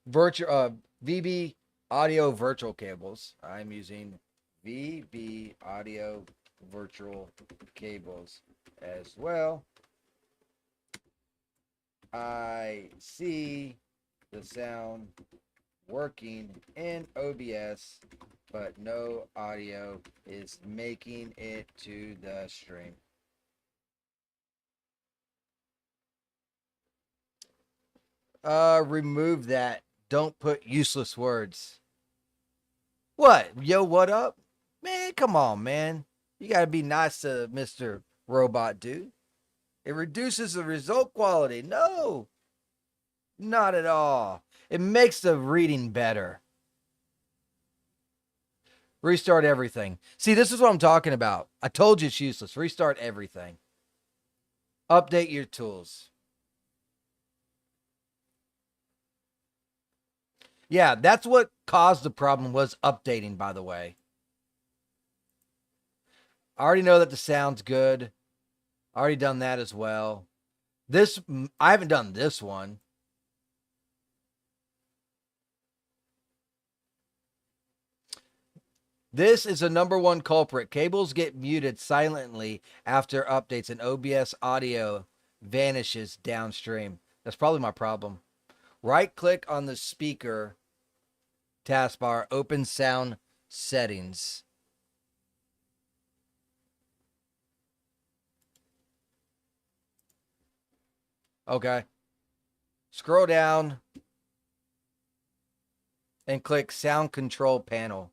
virtual VB audio virtual cables. I'm using VB audio virtual cables as well. I see the sound working in OBS, but no audio is making it to the stream. Remove that. Don't put useless words. What? Yo, what up? Man, come on, man. You gotta be nice to Mr. Robot Dude. It reduces the result quality. No, not at all. It makes the reading better. Restart everything. See, this is what I'm talking about. I told you it's useless. Restart everything. Update your tools. Yeah, that's what caused the problem was updating, by the way. I already know that the sound's good. I already done that as well. This, I haven't done this one. This is the number one culprit. Cables get muted silently after updates and OBS audio vanishes downstream. That's probably my problem. Right click on the speaker taskbar, open sound settings. Okay. Scroll down and click sound control panel.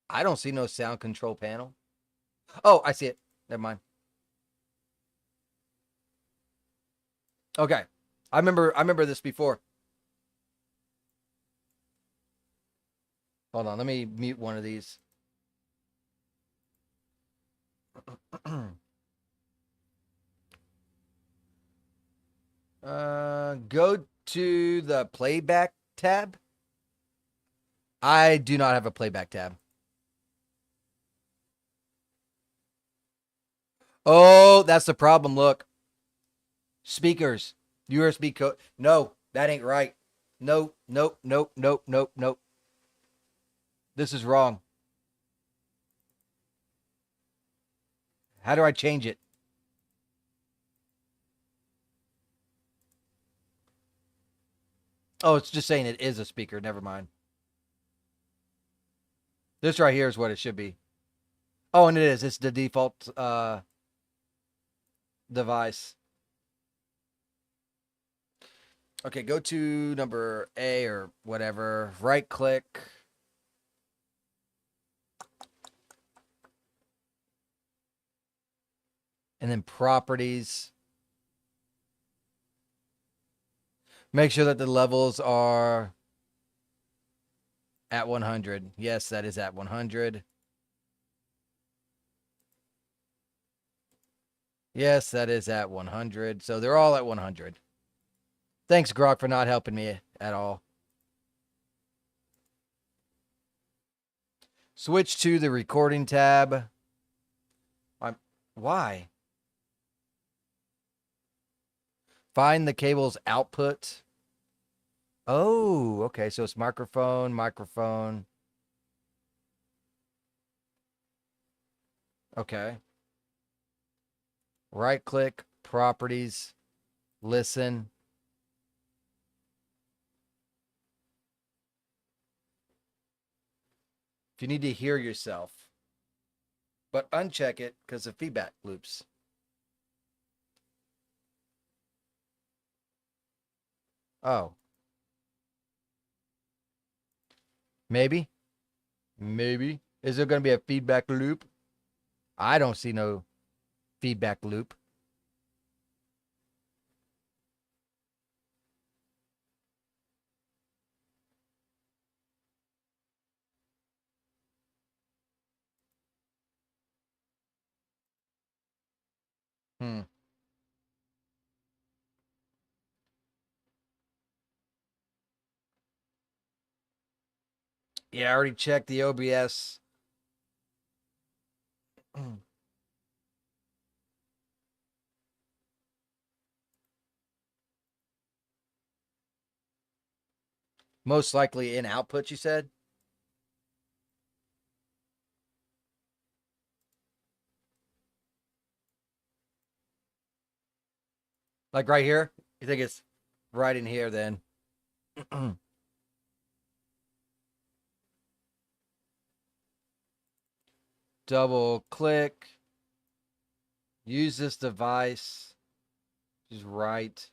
I don't see no sound control panel. Oh, I see it. Never mind. Okay. I remember this before. Hold on, let me mute one of these. Go to the playback tab. I do not have a playback tab. Oh, that's the problem. Look. Speakers. USB code. No, that ain't right. No, nope, nope, nope, nope, nope. This is wrong. How do I change it? Oh, it's just saying it is a speaker. Never mind. This right here is what it should be. Oh, and it is. It's the default device. Okay, go to number A or whatever. Right click. And then properties. Make sure that the levels are at 100. Yes, that is at 100. Yes, that is at 100. So they're all at 100. Thanks, Grok, for not helping me at all. Switch to the recording tab. Why? Find the cable's output. Oh, okay. So it's microphone, microphone. Okay. Right click, properties, listen. If you need to hear yourself, but uncheck it because of feedback loops. Oh. Maybe. Maybe. Is there going to be a feedback loop? I don't see no feedback loop. Hmm. Yeah, I already checked the OBS. Most likely in output, you said? Like right here? You think it's right in here then? Double click. Use this device. Just right.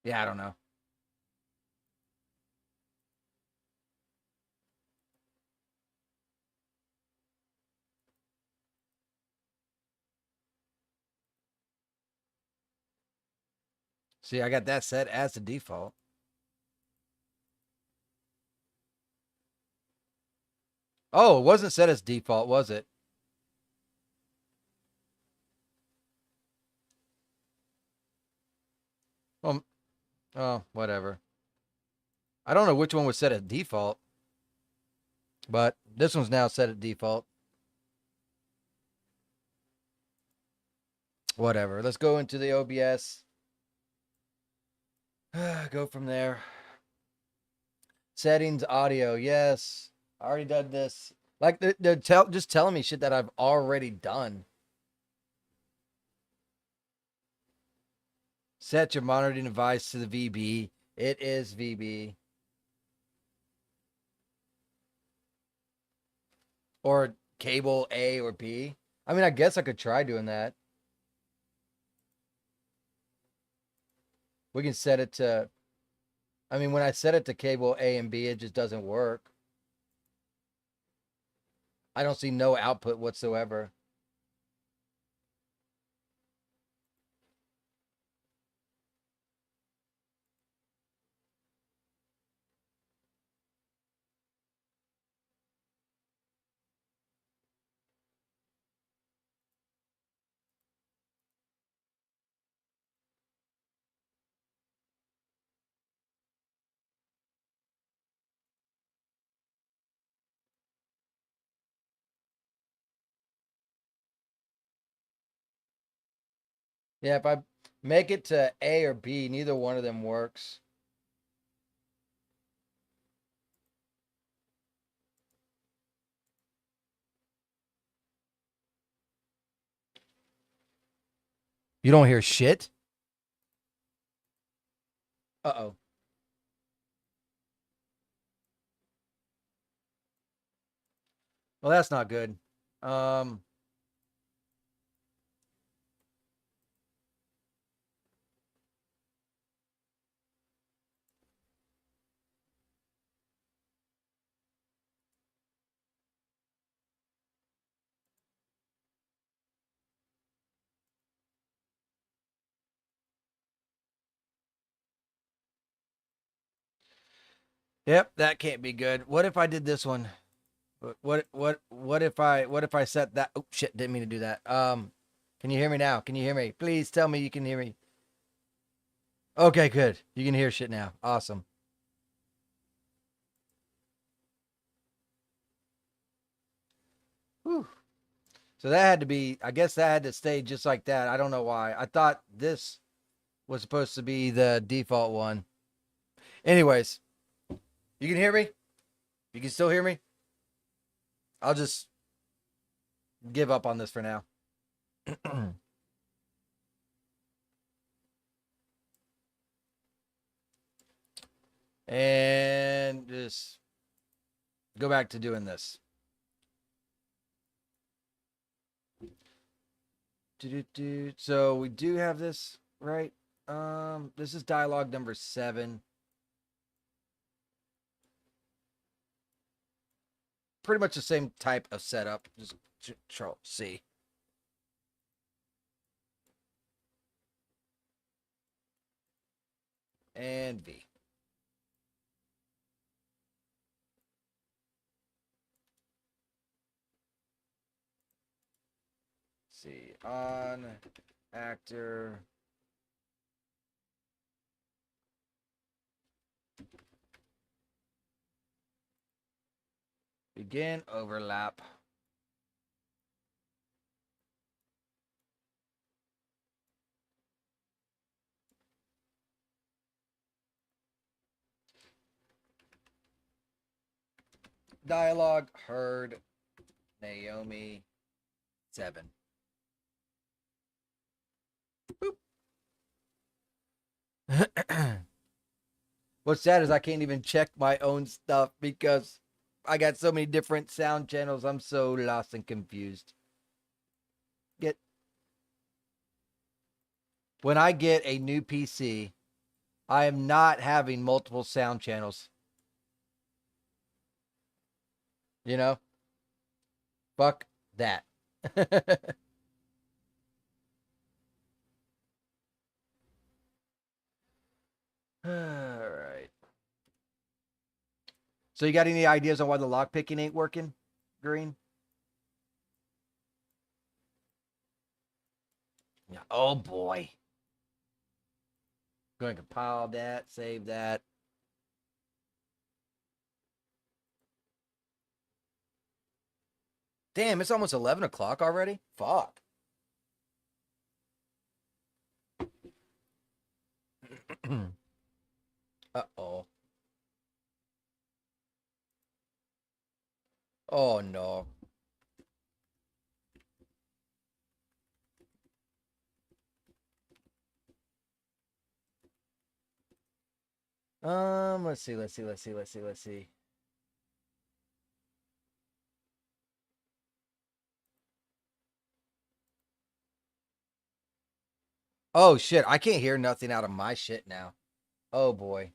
Yeah, I don't know. See, I got that set as the default. Oh, it wasn't set as default, was it? Well, oh, whatever. I don't know which one was set at default, but this one's now set at default. Whatever. Let's go into the OBS. Go from there. Settings, audio. Yes, I already done this. Like they're just telling me shit that I've already done. Set your monitoring device to the VB. It is VB. Or cable A or B. I mean, I guess I could try doing that. We can set it to. I mean, when I set it to cable A and B, it just doesn't work. I don't see no output whatsoever. Yeah, if I make it to A or B, neither one of them works. You don't hear shit? Uh-oh. Well, that's not good. Um, yep, that can't be good. What if I did this one? What if I set that? Oh shit, didn't mean to do that. Can you hear me now? Can you hear me? Please tell me you can hear me. Okay, good. You can hear shit now. Awesome. Whew. So that had to be. I guess that had to stay just like that. I don't know why. I thought this was supposed to be the default one. Anyways, you can hear me. You can still hear me. I'll just give up on this for now. And just go back to doing this. So we do have this, right? This is dialogue number 7. Pretty much the same type of setup. Just Control C. And V. see. On actor. Begin overlap. Dialogue heard. Naomi 7. What's sad is I can't even check my own stuff because I got so many different sound channels. I'm so lost and confused. When I get a new PC, I am not having multiple sound channels. You know? Fuck that. All right. So you got any ideas on why the lock picking ain't working, Green? Yeah. Oh boy. Going to compile that, save that. Damn, it's almost 11 o'clock already? Fuck. Uh-oh. Oh no. Let's see. Oh shit, I can't hear nothing out of my shit now. Oh boy.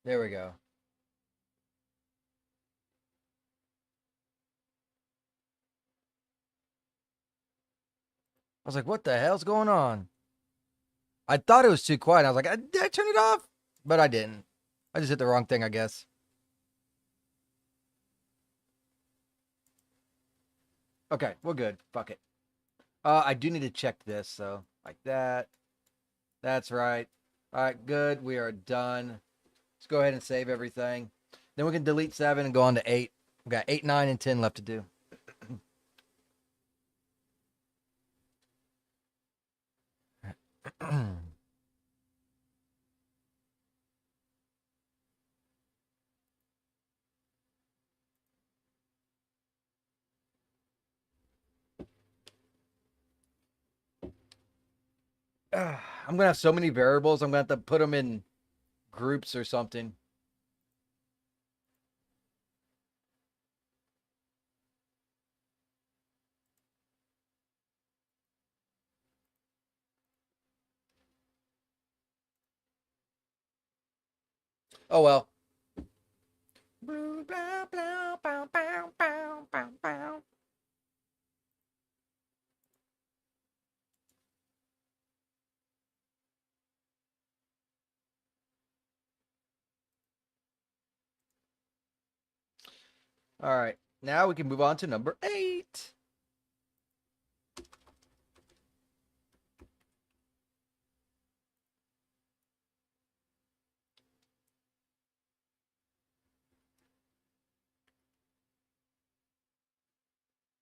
There we go. I was like, what the hell's going on? I thought it was too quiet. I was like, did I turn it off? But I didn't. I just hit the wrong thing, I guess. Okay, we're good. Fuck it. I do need to check this, so like that. That's right. All right, good. We are done. Let's go ahead and save everything. Then we can delete 7 and go on to 8. We got 8, 9, and 10 left to do. I'm gonna have so many variables. I'm gonna have to put them in groups or something. Oh well. All right. Now we can move on to number 8.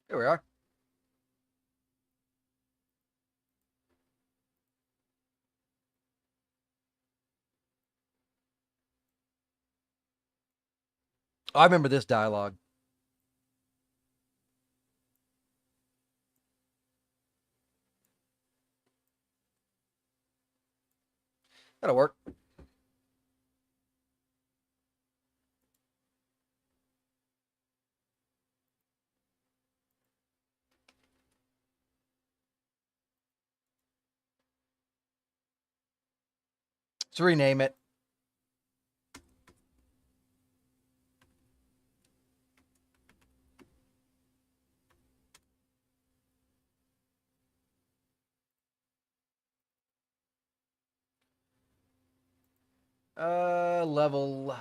Here we are. Oh, I remember this dialogue. That'll work. Let's rename it. Level.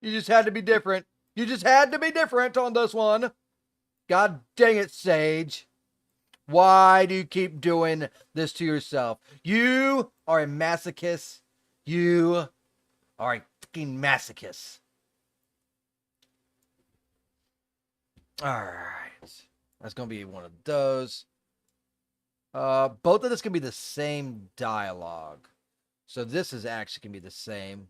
You just had to be different. You just had to be different on this one. God dang it, Sage. Why do you keep doing this to yourself? You are a masochist. You are a fucking masochist. Alright. That's going to be one of those. Both of this can be the same dialogue. So this is actually going to be the same.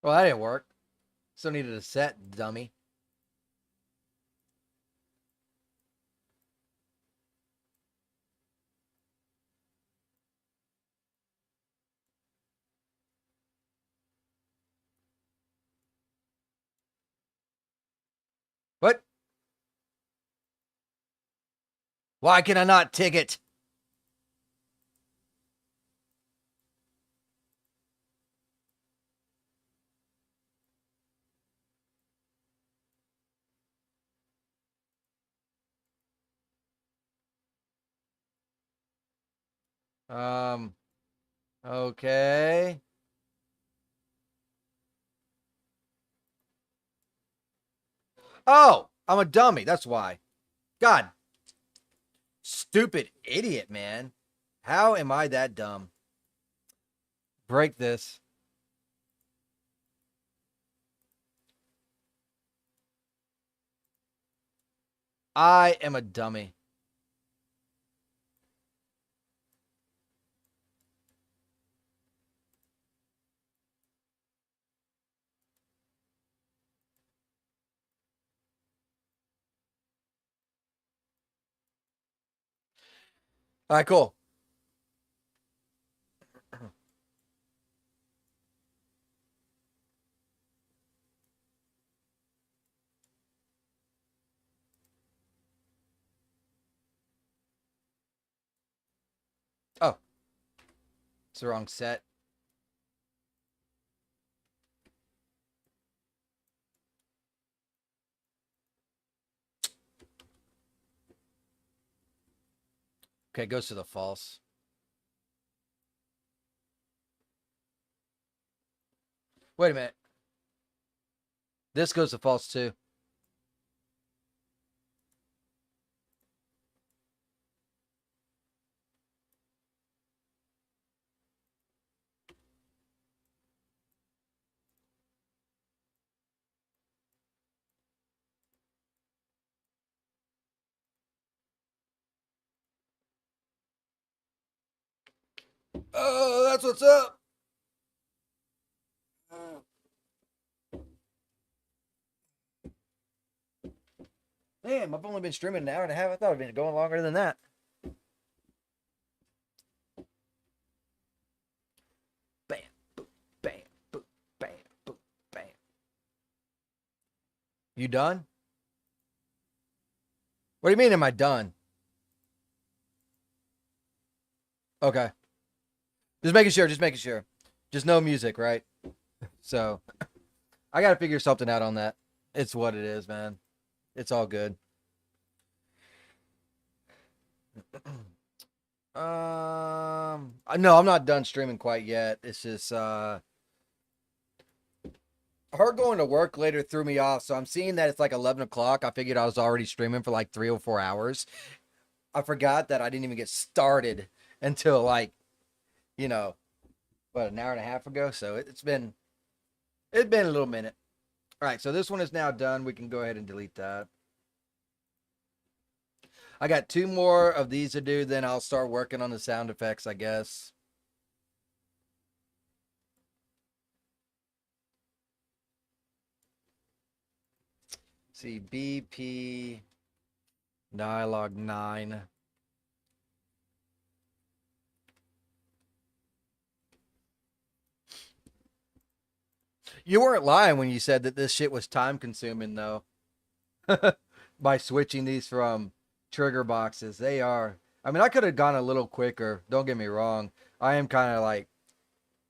Well, that didn't work. Still needed a set, dummy. What? Why can I not ticket? Okay. Oh, I'm a dummy. That's why. God. Stupid idiot, man. How am I that dumb? Break this. I am a dummy. All right, cool. Oh, it's the wrong set. Okay, it goes to the false. Wait a minute. This goes to false too. Oh, that's what's up. Damn, I've only been streaming an hour and a half. I thought it'd been going longer than that. Bam, boom, bam, boom, bam, boom, bam. You done? What do you mean, am I done? Okay. Just making sure, just making sure. Just no music, right? So I gotta figure something out on that. It's what it is, man. It's all good. No, I'm not done streaming quite yet. It's just her going to work later threw me off. So I'm seeing that it's like 11 o'clock. I figured I was already streaming for like 3 or 4 hours. I forgot that I didn't even get started until like, you know, what, an hour and a half ago. So it's been a little minute. All right, so this one is now done. We can go ahead and delete that. I got 2 more of these to do, then I'll start working on the sound effects, I guess. See, BP dialogue 9. You weren't lying when you said that this shit was time consuming, though. by switching these from trigger boxes. They are, I mean, I could have gone a little quicker. Don't get me wrong. I am kind of like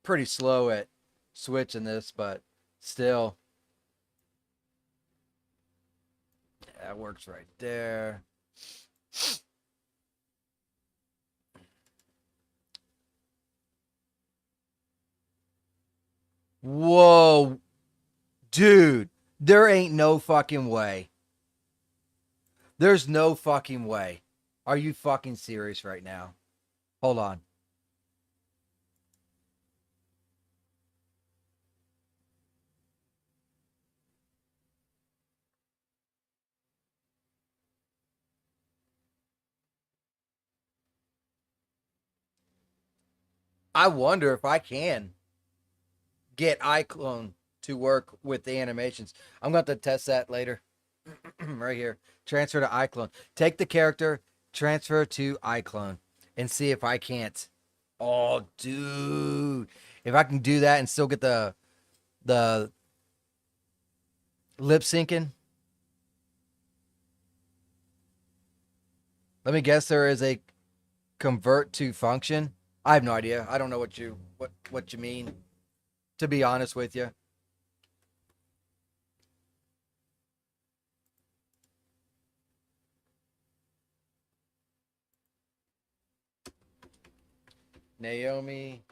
pretty slow at switching this, but still, that works right there. Whoa, dude, there ain't no fucking way. There's no fucking way. Are you fucking serious right now? Hold on. I wonder if I can get iClone to work with the animations. I'm going to have to test that later. Right here. Transfer to iClone. Take the character, transfer to iClone, and see if I can't. Oh, dude. If I can do that and still get the lip syncing. Let me guess there is a convert to function. I have no idea. I don't know what you mean, to be honest with you. Naomi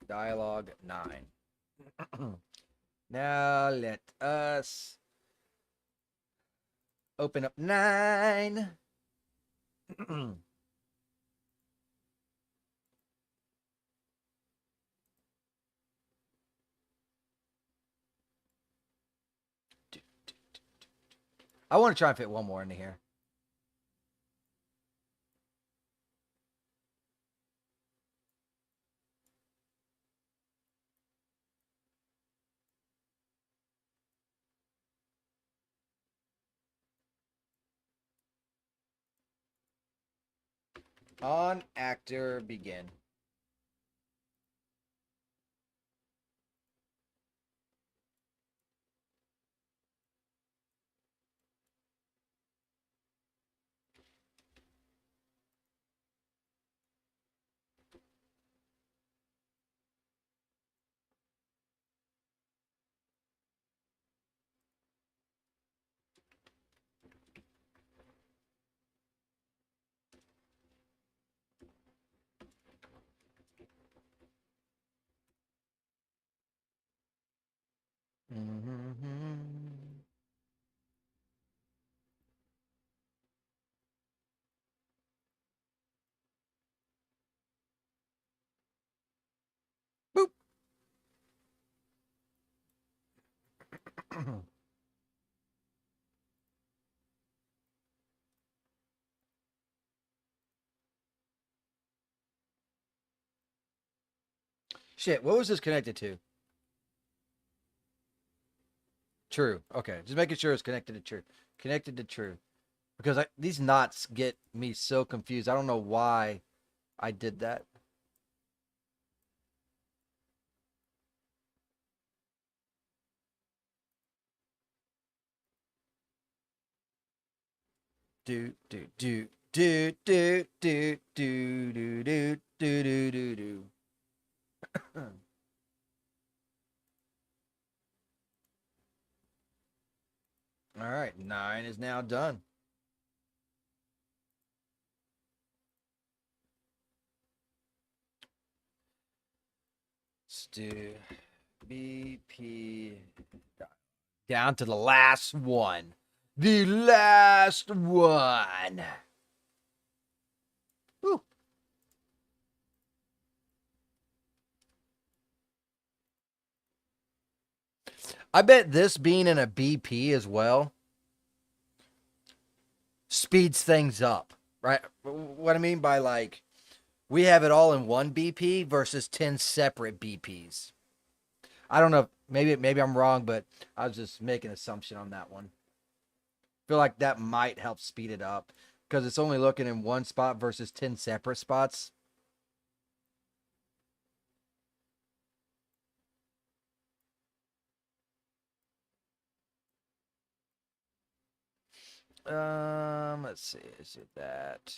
dialogue 9. Now let us open up 9. I want to try and fit one more into here. On actor begin. Mm-hmm. Boop. Shit, what was this connected to? True. Okay, just making sure it's connected to true. Connected to true. Because these knots get me so confused. I don't know why I did that. Do do do do do do do do do do do do do. All right, 9 is now done. Let's do BP down to the last one. The last one. Whew. I bet this being in a BP as well speeds things up, right? What I mean by like we have it all in one BP versus 10 separate BPs. I don't know. Maybe I'm wrong, but I was just making an assumption on that one. Feel like that might help speed it up because it's only looking in one spot versus 10 separate spots. Let's see. Is it that?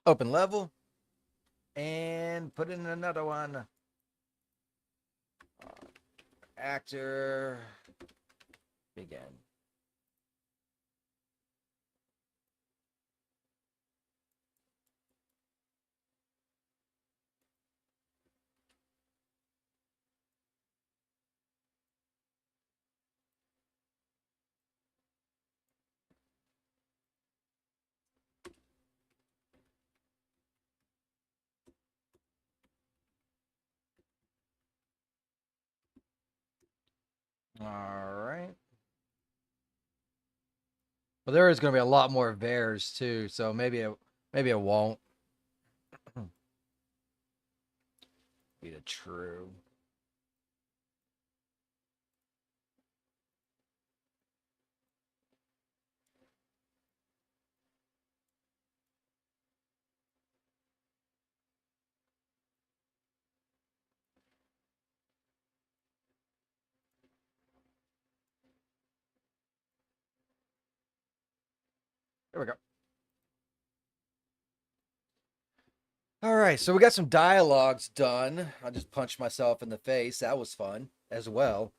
Open level and put in another one. Actor begin. All right. Well, there is going to be a lot more Vares too, so maybe it won't be the true. There we go. All right, so we got some dialogues done. I just punched myself in the face. That was fun as well.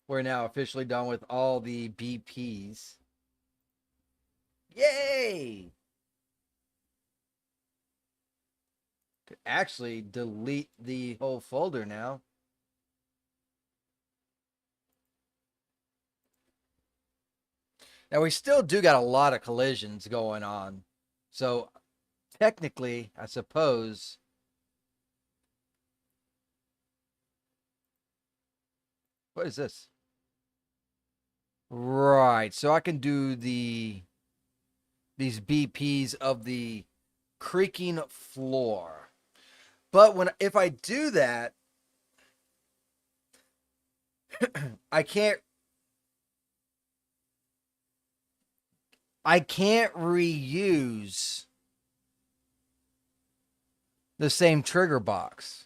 We're now officially done with all the BPs. Yay! Could actually delete the whole folder now. Now we still do got a lot of collisions going on. So technically, I suppose what is this? Right. So I can do these BPs of the creaking floor. But if I do that, I can't reuse the same trigger box.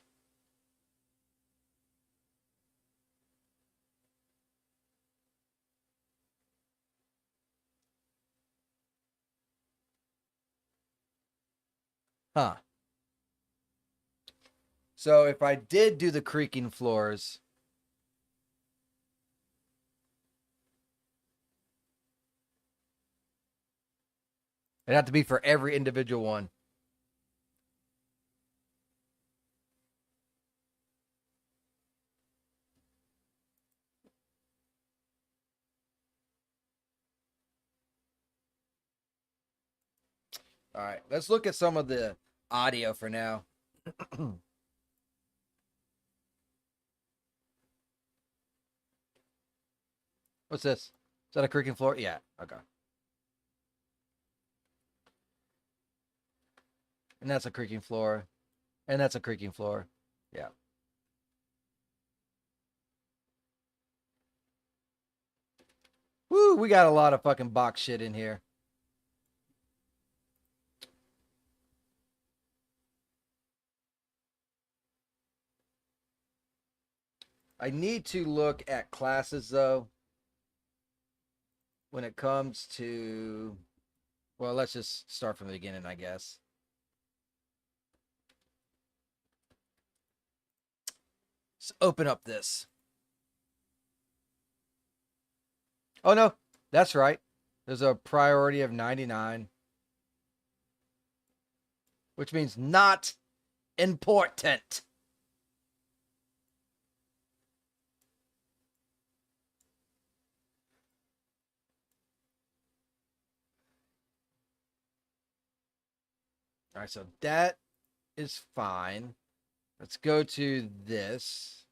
Huh. So if I did do the creaking floors, it'd have to be for every individual one. All right, let's look at some of the audio for now. What's this? Is that a creaking floor? Yeah. Okay. And that's a creaking floor. And that's a creaking floor. Yeah. Woo, we got a lot of fucking box shit in here. I need to look at classes though. When it comes to, well, let's just start from the beginning, I guess. Let's open up this. Oh no, that's right. There's a priority of 99, which means not important. All right, so that is fine. Let's go to this.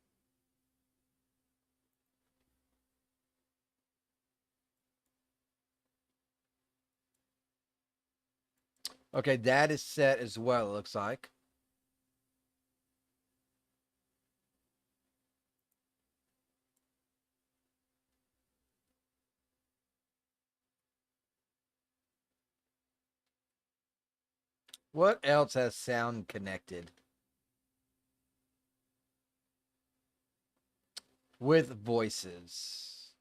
Okay, that is set as well, it looks like. What else has sound connected? With voices.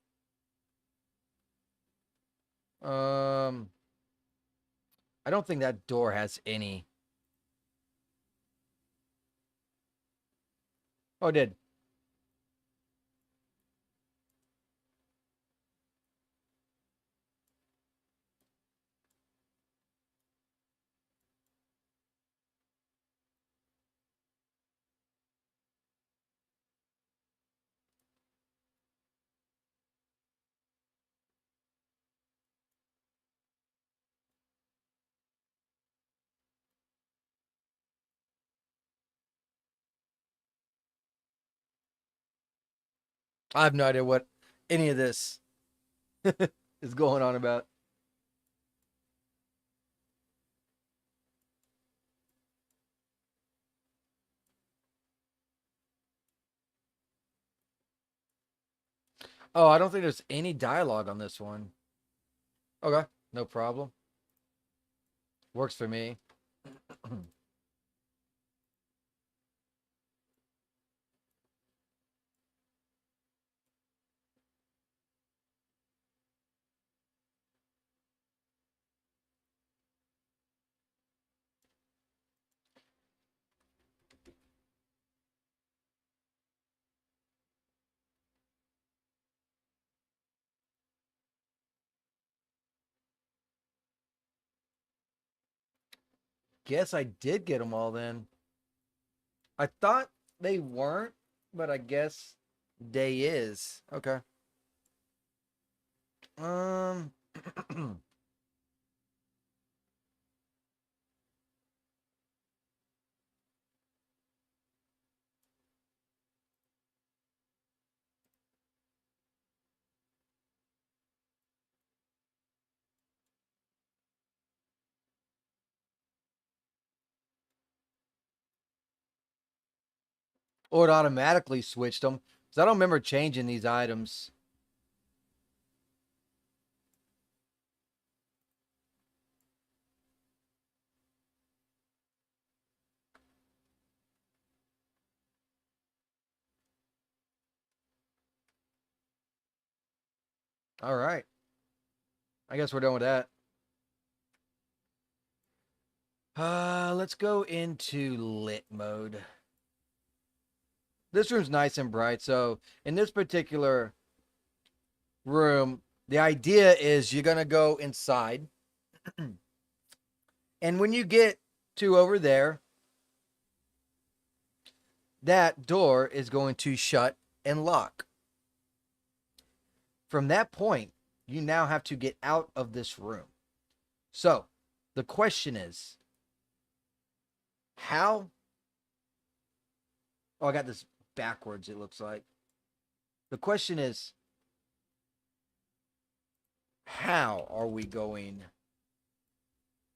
Um, I don't think that door has any. Oh, it did. I have no idea what any of this is going on about. Oh, I don't think there's any dialogue on this one. Okay, no problem. Works for me. Guess I did get them all then. I thought they weren't, but I guess they is. Okay. Um or it automatically switched them. Cuz I don't remember changing these items. All right. I guess we're done with that. Let's go into lit mode. This room's nice and bright. So, in this particular room, the idea is you're going to go inside. And when you get to over there, that door is going to shut and lock. From that point, you now have to get out of this room. So, the question is, how? Oh, I got this backwards, it looks like. The question is, how are we going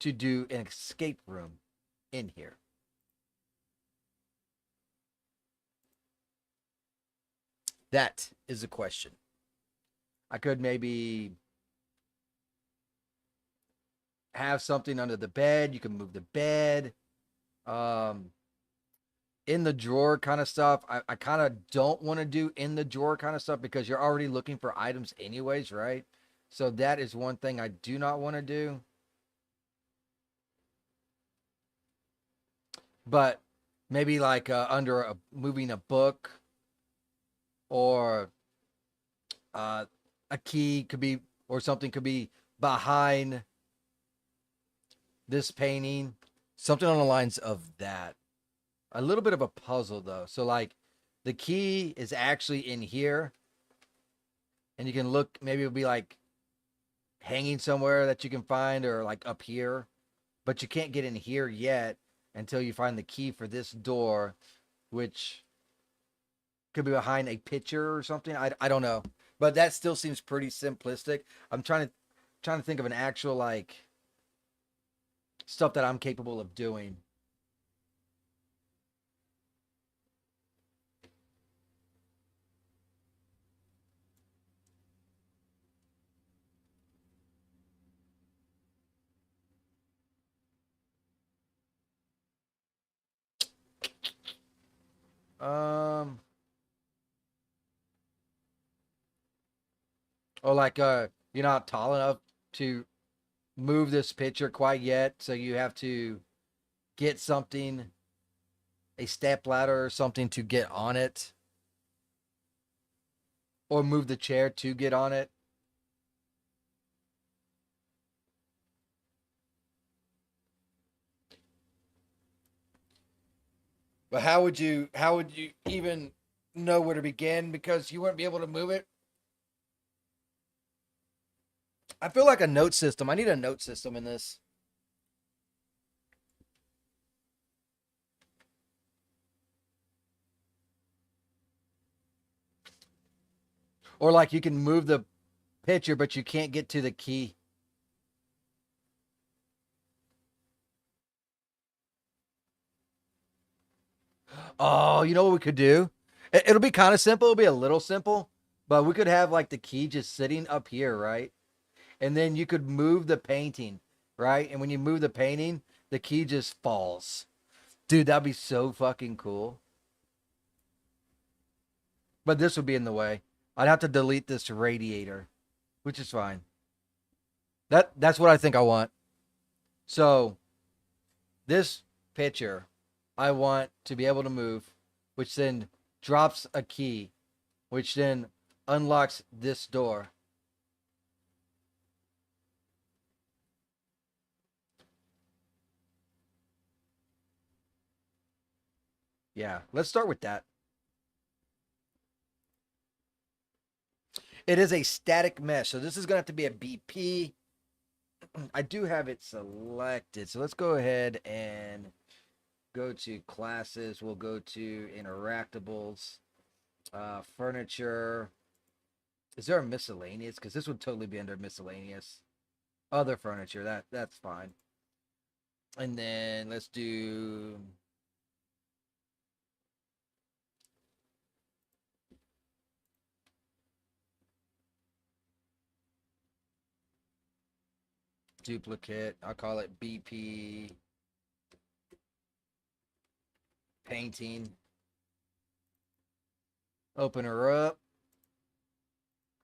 to do an escape room in here? That is the question. I could maybe have something under the bed. You can move the bed. Um, in the drawer kind of stuff. I kind of don't want to do in the drawer kind of stuff because you're already looking for items anyways, right? So that is one thing I do not want to do. But maybe like under a moving a book or uh, a key could be or something could be behind this painting. Something on the lines of that. A little bit of a puzzle though. So like the key is actually in here and you can look maybe it'll be like hanging somewhere that you can find or like up here, but you can't get in here yet until you find the key for this door, which could be behind a picture or something. I don't know, but that still seems pretty simplistic. I'm trying to think of an actual like stuff that I'm capable of doing. Um, or like you're not tall enough to move this picture quite yet, so you have to get something, a step ladder or something to get on it, or move the chair to get on it. But how would you even know where to begin because you wouldn't be able to move it? I feel like a note system. I need a note system in this. Or like you can move the picture but you can't get to the key. Oh, you know what we could do? It'll be kind of simple. It'll be a little simple, but we could have like the key just sitting up here, right? And then you could move the painting, right? And when you move the painting, the key just falls. Dude, that'd be so fucking cool. But this would be in the way. I'd have to delete this radiator, which is fine. That's what I think I want. So this picture, I want to be able to move, which then drops a key, which then unlocks this door. Yeah, let's start with that. It is a static mesh, so this is gonna have to be a BP. I do have it selected, so let's go ahead and go to classes. We'll go to interactables, furniture. Is there a miscellaneous? Because this would totally be under miscellaneous. Other furniture, that's fine. And then let's do duplicate. I'll call it BP painting. Open her up.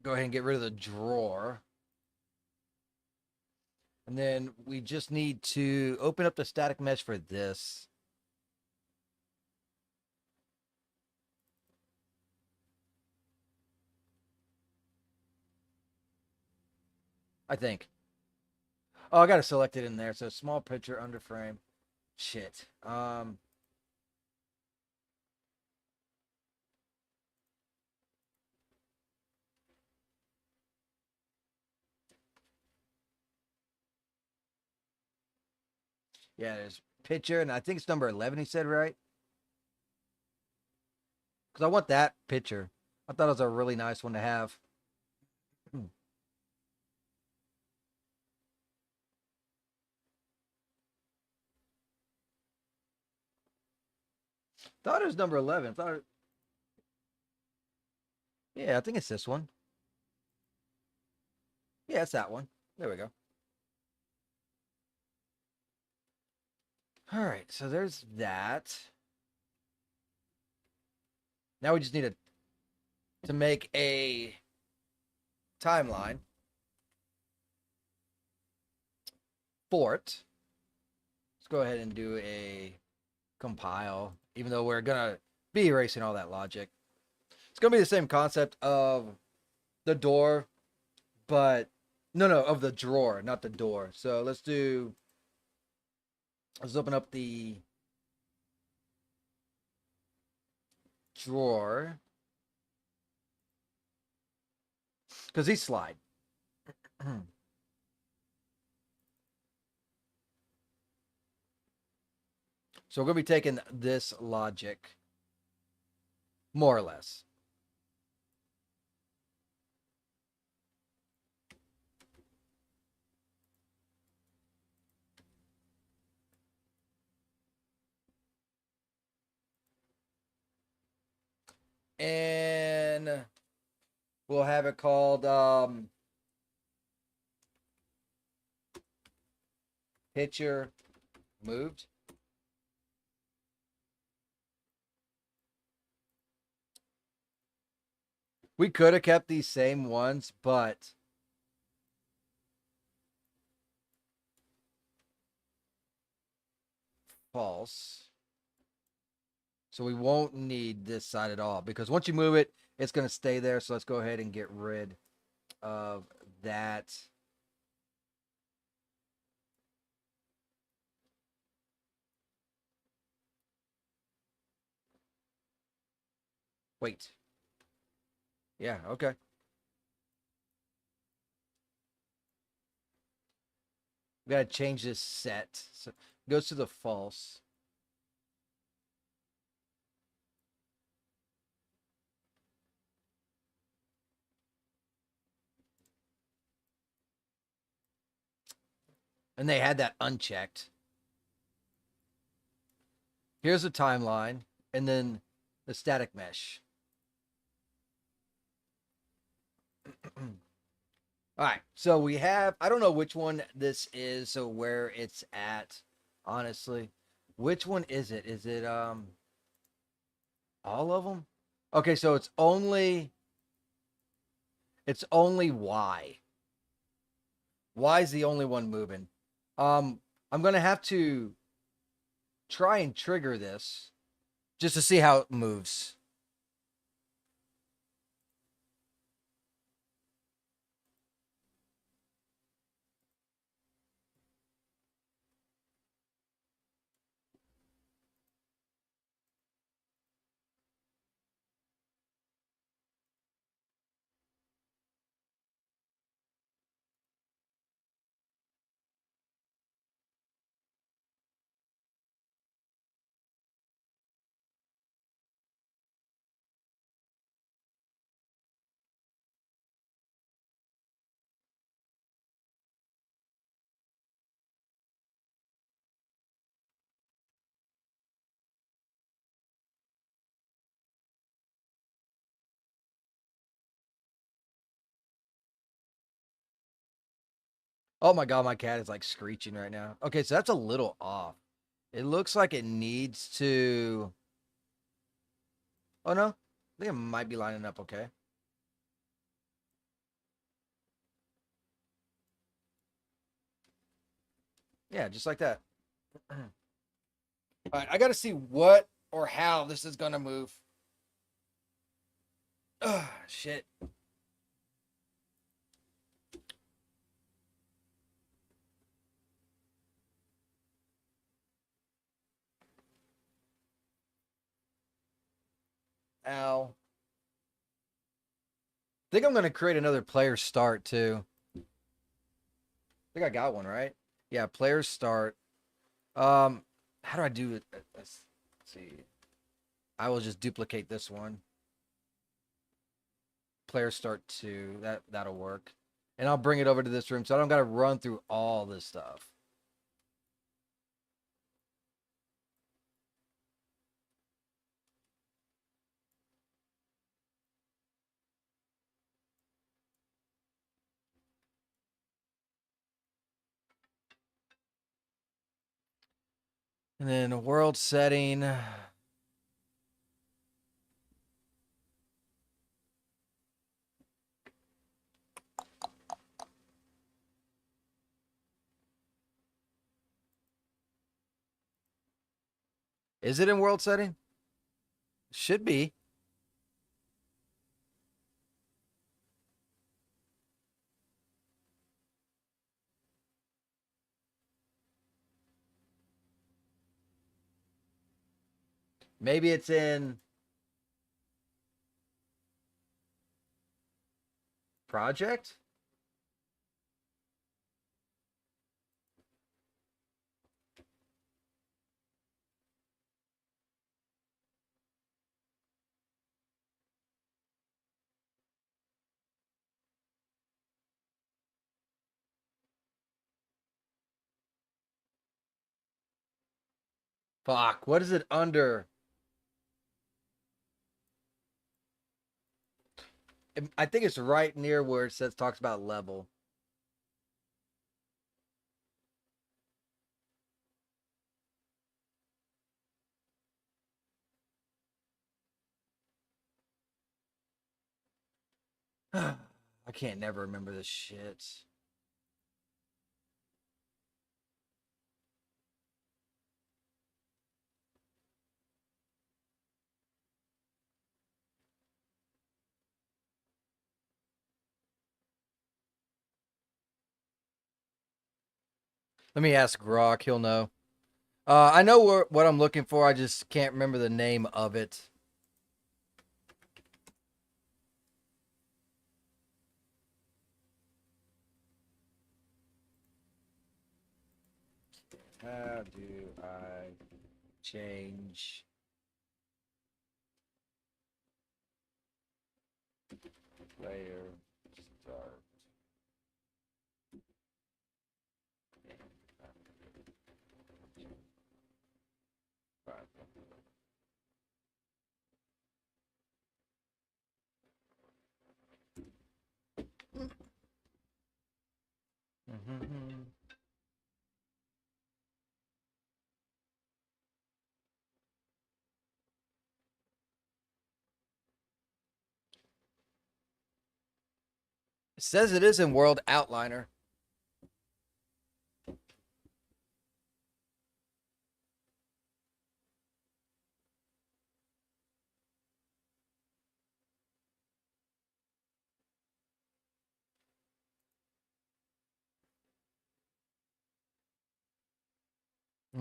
Go ahead and get rid of the drawer. And then we just need to open up the static mesh for this. I think. Oh, I got to select it in there. So small picture under frame. Shit. Yeah, there's picture, and I think it's number 11. He said right because I want that picture. I thought it was a really nice one to have. Thought it was number 11. Yeah, I think it's this one. Yeah, it's that one. There we go. All right, so there's that. Now we just need to make a timeline for it. Let's go ahead and do a compile, even though we're gonna be erasing all that logic. It's gonna be the same concept of the door, but no, of the drawer, not the door. So let's open up the drawer because these slide. So we're going to be taking this logic, more or less. And we'll have it called pitcher moved. We could have kept these same ones, but false. So we won't need this side at all because once you move it, it's going to stay there. So let's go ahead and get rid of that. Wait. Yeah, okay. We got to change this set. So it goes to the false. And they had that unchecked. Here's a timeline and then the static mesh. All right, so we have, I don't know which one this is, so where it's at, honestly. Which one is it? Is it all of them? Okay, so it's only Y. Y is the only one moving. I'm gonna have to try and trigger this just to see how it moves. Oh my god, my cat is like screeching right now. Okay, so that's a little off. It looks like it needs to. Oh no, I think it might be lining up okay. Yeah, just like that. All right, I got to see what or how this is gonna move. Ugh, shit. Ow. I think I'm gonna create another player start too. I think I got one right. Yeah, player start. How do I do it? Let's see. I will just duplicate this one. Player start two. That'll work. And I'll bring it over to this room so I don't got to run through all this stuff. And then world setting. Is it in world setting? Should be. Maybe it's in project. Fuck. What is it under? I think it's right near where it says talks about level. I can't never remember this shit. Let me ask Grok. He'll know. I know what I'm looking for. I just can't remember the name of it. How do I change player start? Mm-hmm. It says it is in World Outliner.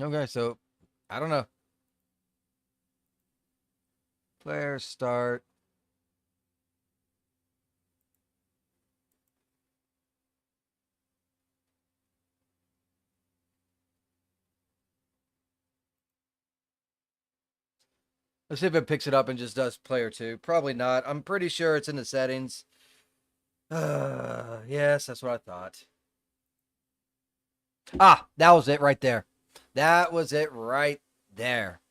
Okay, so I don't know. Player start. Let's see if it picks it up and just does player two. Probably not. I'm pretty sure it's in the settings. Yes, that's what I thought. Ah, that was it right there. That was it right there.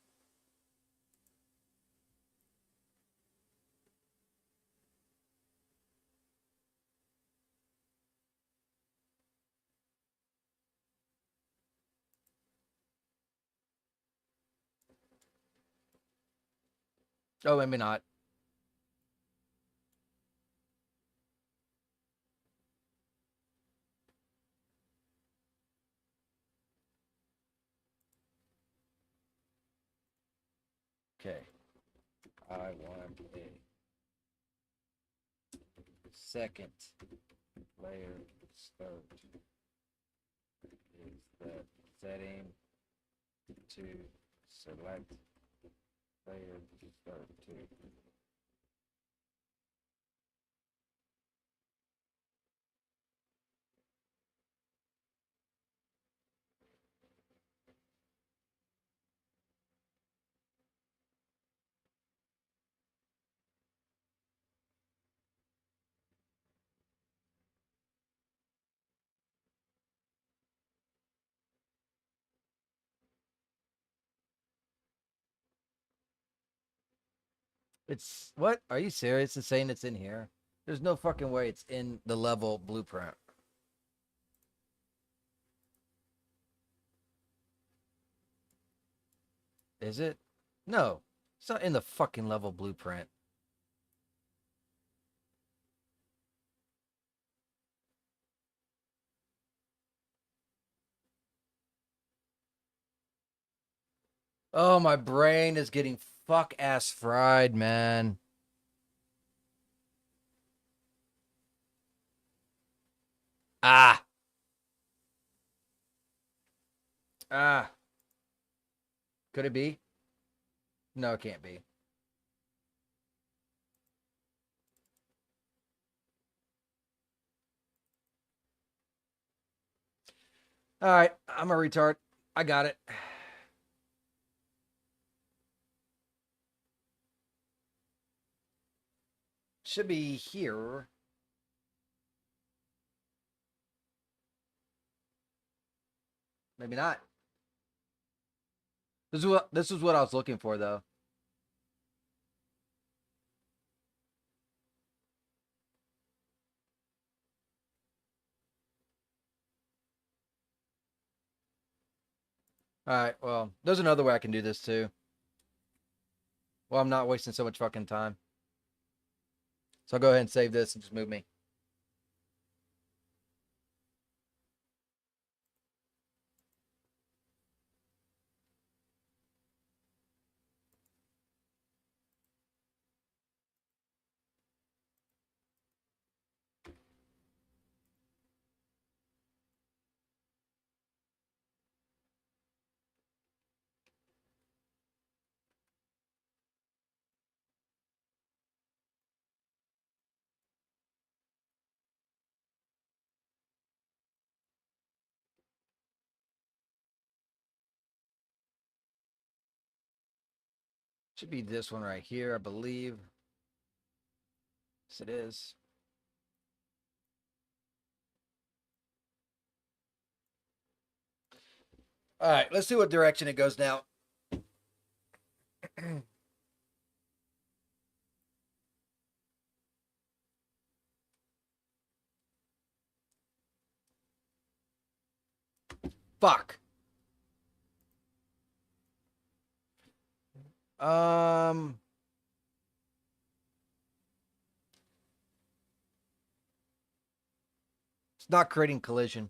Oh, maybe not. Okay. I want a second player start. Is that setting to select player start to? It's what? Are you serious? It's saying it's in here. There's no fucking way it's in the level blueprint. Is it? No. It's not in the fucking level blueprint. Oh, my brain is getting fuck ass fried, man. Ah. Ah. Could it be? No, it can't be. All right, I'm a retard. I got it. Should be here. Maybe not. This is what I was looking for though. All right, well, there's another way I can do this too. Well, I'm not wasting so much fucking time. So I'll go ahead and save this and just move me. Should be this one right here, I believe. Yes, it is. All right, let's see what direction it goes now. Fuck. Um, it's not creating collision.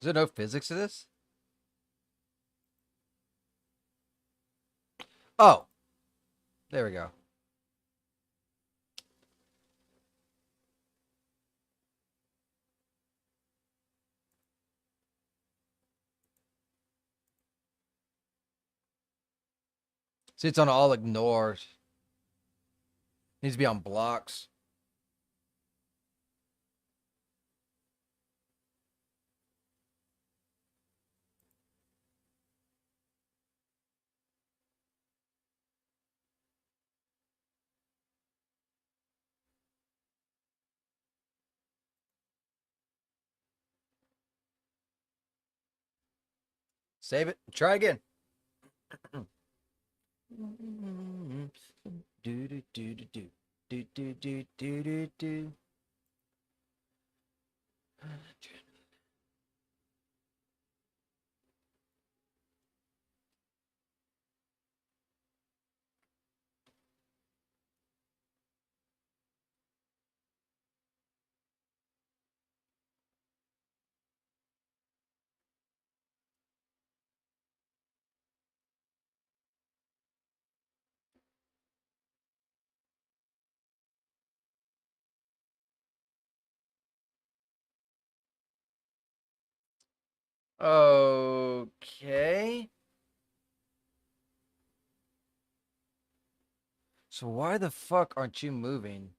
Is there no physics to this? Oh, there we go. See, it's on all ignores. Needs to be on blocks. Save it. Try again. Do do do do do do do do do do do. Okay. So why the fuck aren't you moving?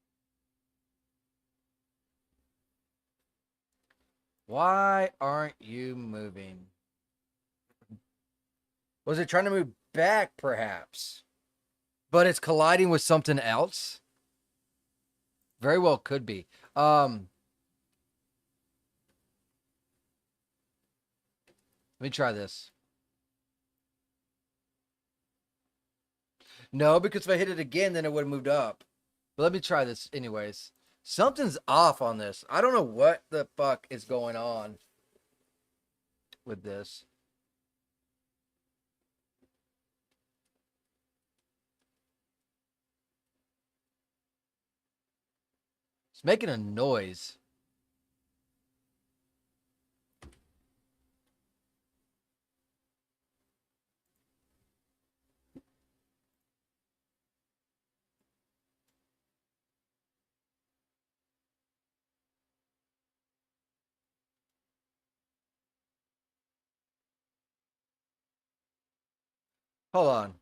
Why aren't you moving? Was it trying to move back, perhaps? But it's colliding with something else? Very well could be. Let me try this. No, because if I hit it again, then it would have moved up. But let me try this anyways. Something's off on this. I don't know what the fuck is going on with this. It's making a noise. Hold on.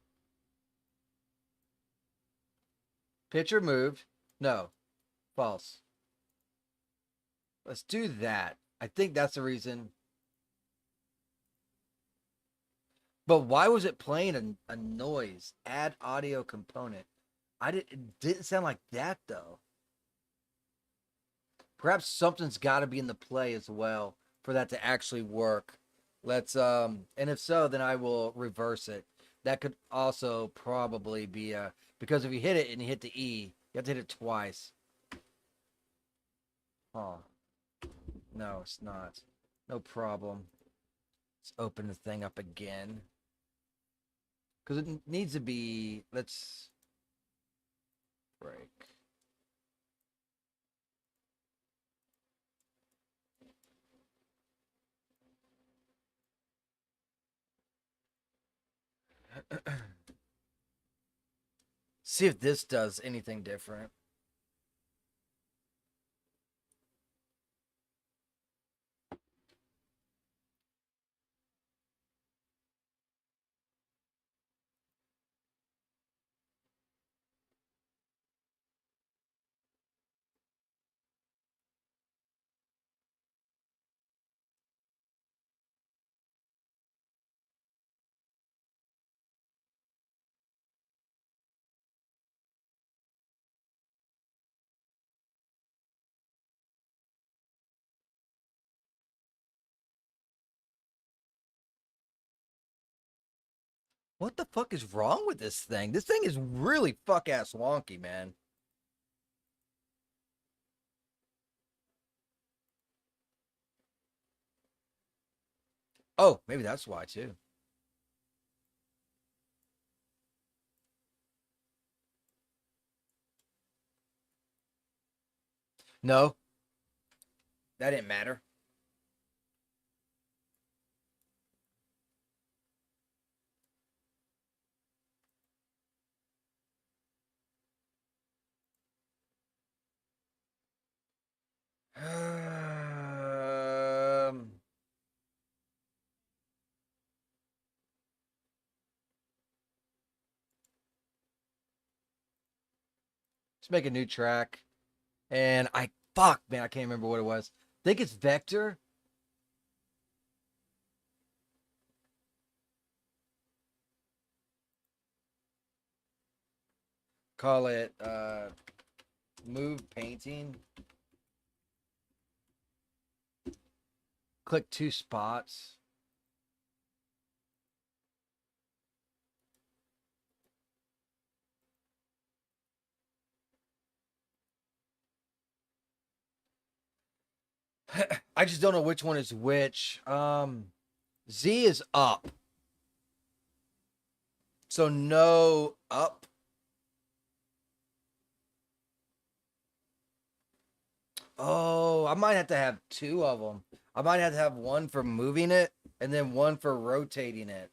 Pitcher moved. No. False. Let's do that. I think that's the reason. But why was it playing a noise? Add audio component. It didn't sound like that though. Perhaps something's got to be in the play as well for that to actually work. Let's and if so, then I will reverse it. That could also probably be a because if you hit it and you hit the E, you have to hit it twice. Oh. No, it's not. No problem. Let's open the thing up again. Because it needs to be. Let's break. See if this does anything different. What the fuck is wrong with this thing? This thing is really fuck ass wonky, man. Oh, maybe that's why too. No, that didn't matter. Let's make a new track. And fuck, man, I can't remember what it was. I think it's Vector. Call it move painting. Click two spots. I just don't know which one is which. Z is up. So no up. Oh, I might have to have two of them. I might have to have one for moving it and then one for rotating it.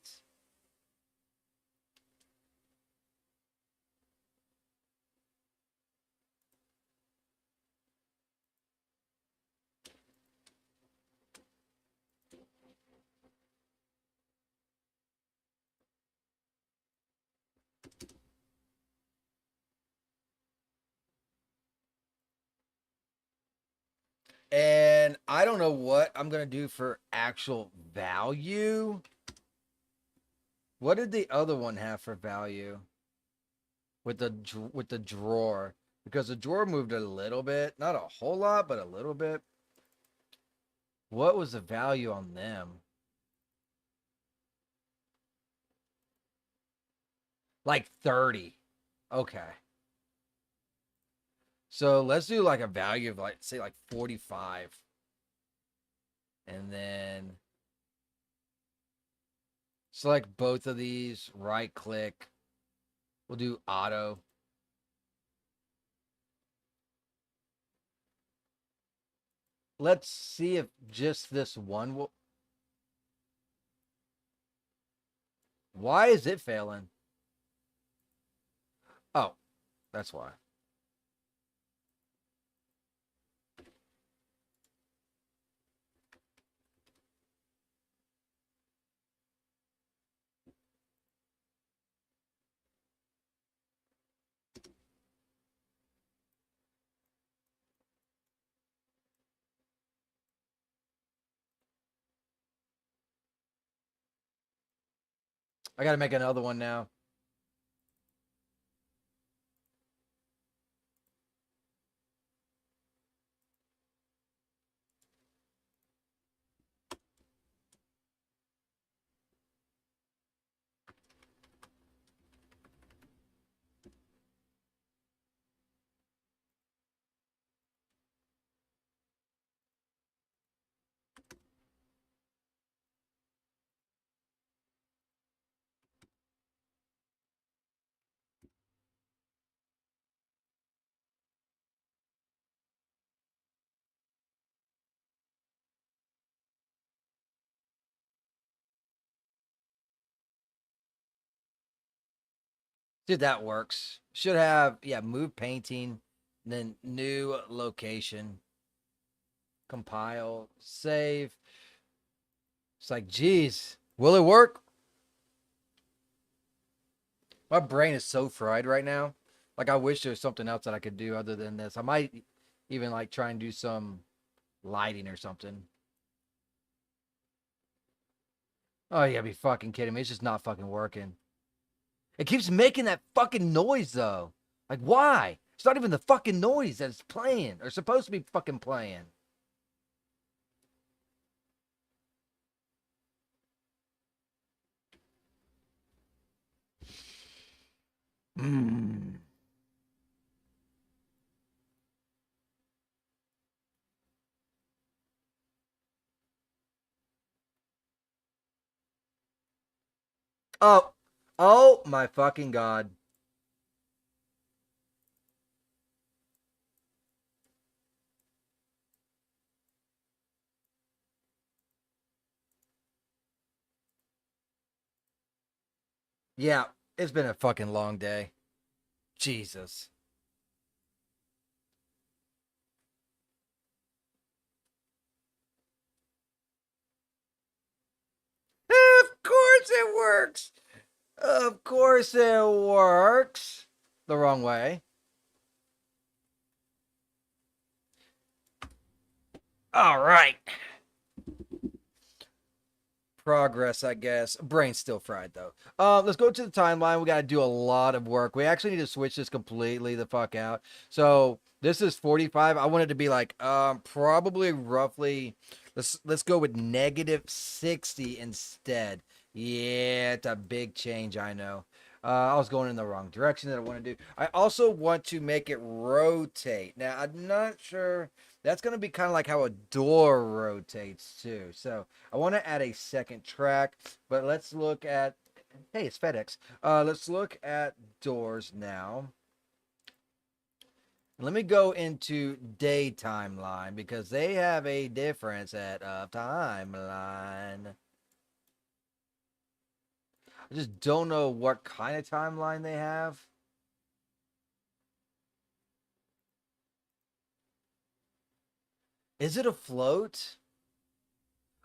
And I don't know what I'm going to do for actual value. What did the other one have for value? With the drawer, because the drawer moved a little bit, not a whole lot, but a little bit. What was the value on them? Like 30. Okay. So let's do like a value of like say like 45. And then select both of these, right click. We'll do auto. Let's see if just this one will. Why is it failing? Oh, that's why. I gotta make another one now. Dude, that works. Should have, yeah, move painting, then new location, compile, save. It's like, geez, will it work? My brain is so fried right now. Like, I wish there was something else that I could do other than this. I might even like try and do some lighting or something. Oh, you gotta be fucking kidding me. It's just not fucking working. It keeps making that fucking noise though. Like, why? It's not even the fucking noise that it's playing or supposed to be fucking playing. Mm. Oh, oh my fucking god. Yeah, it's been a fucking long day. Jesus. Of course it works. Of course it works. The wrong way. All right. Progress, I guess. Brain's still fried though. Let's go to the timeline. We got to do a lot of work. We actually need to switch this completely the fuck out. So this is 45. I want it to be like probably roughly. Let's go with negative 60 instead. Yeah, it's a big change. I know. I was going in the wrong direction that I want to do. I also want to make it rotate. Now I'm not sure. That's gonna be kind of like how a door rotates too. So I want to add a second track, but let's look at. Hey, it's FedEx. Let's look at doors now. Let me go into day timeline because they have a different set of timeline. I just don't know what kind of timeline they have. Is it a float?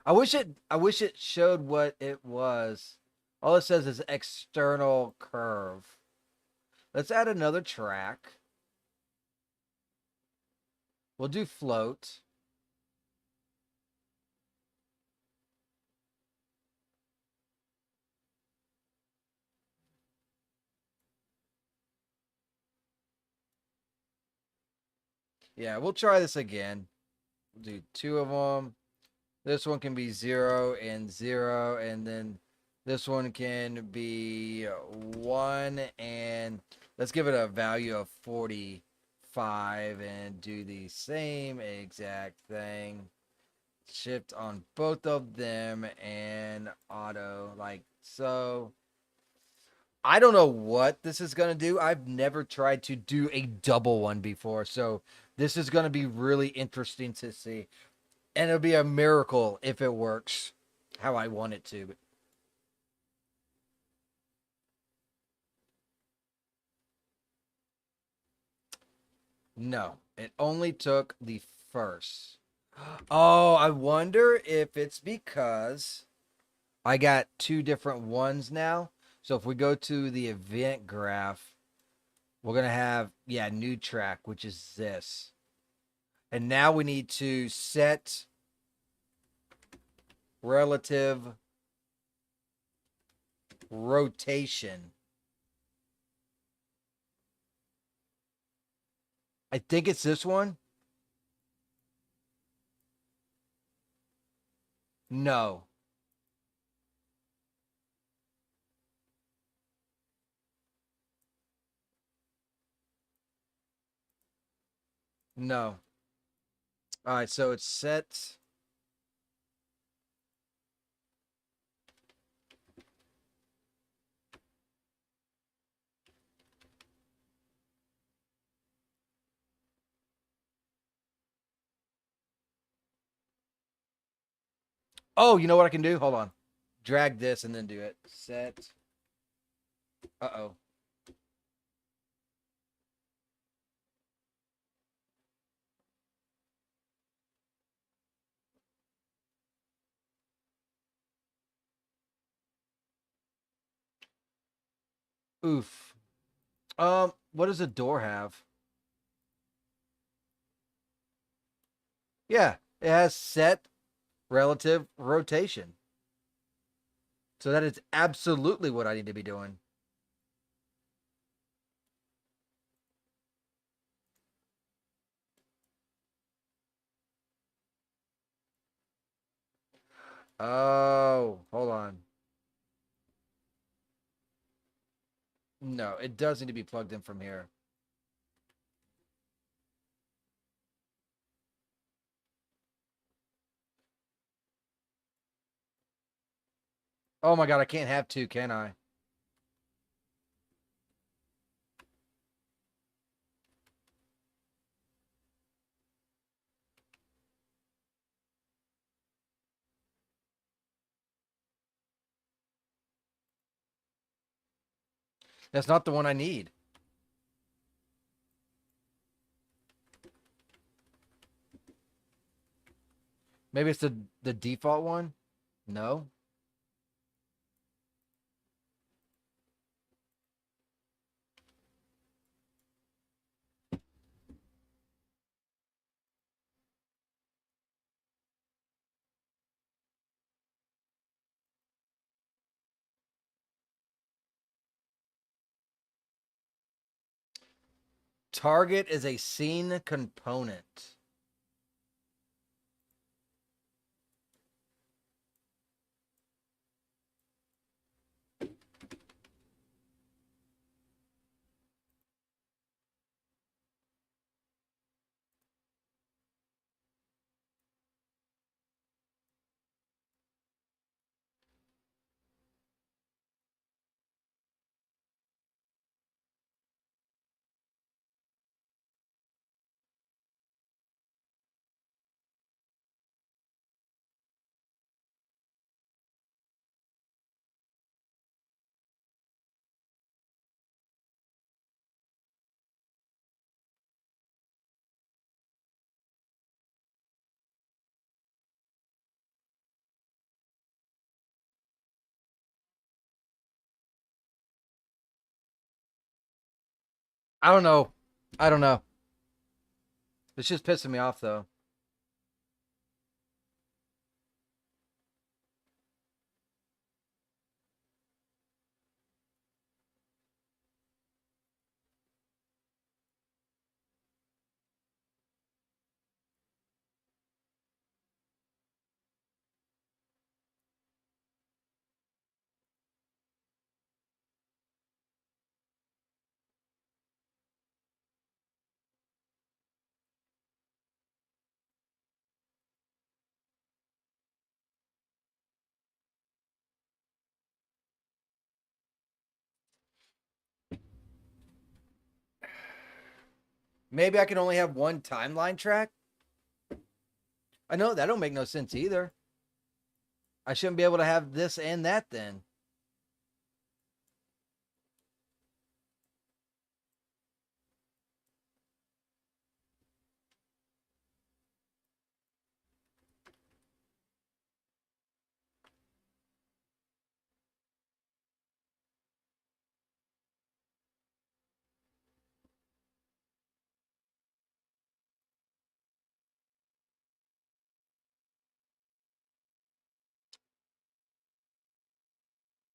I wish it showed what it was. All it says is external curve. Let's add another track. We'll do float. Yeah, we'll try this again. We'll do two of them. This one can be 0 and 0, and then this one can be 1, and let's give it a value of 45 and do the same exact thing. Shift on both of them and auto like so. I don't know what this is going to do. I've never tried to do a double one before. So this is going to be really interesting to see. And it'll be a miracle if it works how I want it to. No, it only took the first. Oh, I wonder if it's because I got two different ones now. So if we go to the event graph, we're going to have, yeah, new track, which is this. And now we need to set relative rotation. I think it's this one. No. No. All right, so it's set. Oh, you know what I can do? Hold on. Drag this and then do it. Set. Uh-oh. Oof. What does a door have? Yeah, it has set relative rotation. So that is absolutely what I need to be doing. Oh, hold on. No, it does need to be plugged in from here. Oh my God, I can't have two, can I? That's not the one I need. Maybe it's the default one? No. Target is a scene component. I don't know. I don't know. It's just pissing me off though. Maybe I can only have one timeline track. I know that don't make no sense either. I shouldn't be able to have this and that then.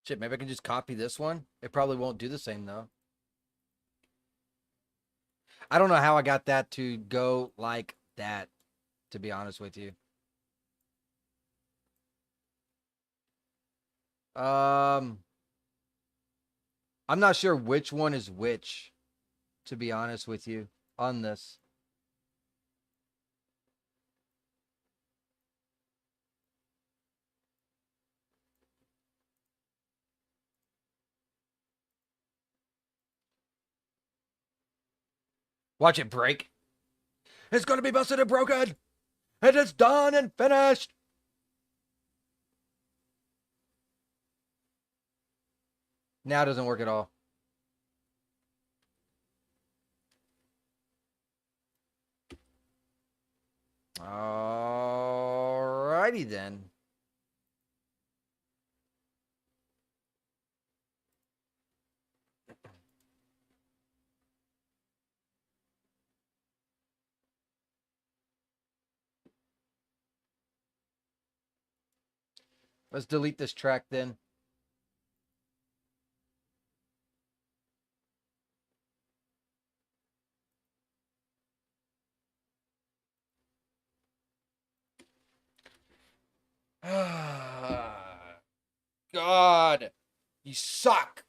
Shit, maybe I can just copy this one. It probably won't do the same though. I don't know how I got that to go like that, to be honest with you. Um, I'm not sure which one is which, to be honest with you, on this. Watch it break. It's gonna be busted and broken. It is done and finished. Now it doesn't work at all. Alrighty then. Let's delete this track then. God, you suck.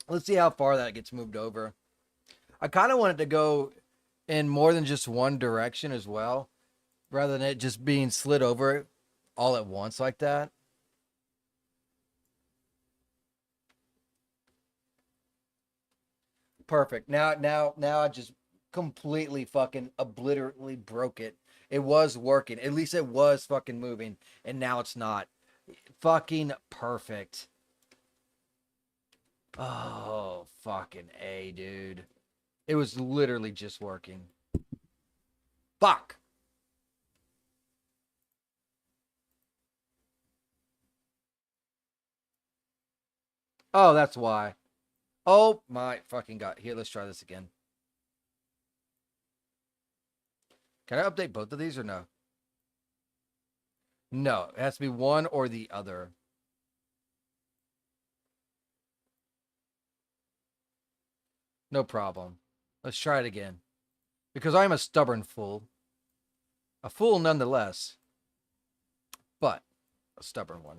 Let's see how far that gets moved over. I kind of wanted to go in more than just one direction as well, rather than it just being slid over all at once like that. Perfect. Now I just completely fucking obliterately broke it. It was working. At least it was fucking moving, and now it's not. Fucking perfect. Oh, fucking A, dude. It was literally just working. Fuck. Oh, that's why. Oh my fucking god. Here, let's try this again. Can I update both of these or no? No, it has to be one or the other. No problem. Let's try it again. Because I'm a stubborn fool. A fool nonetheless. But a stubborn one.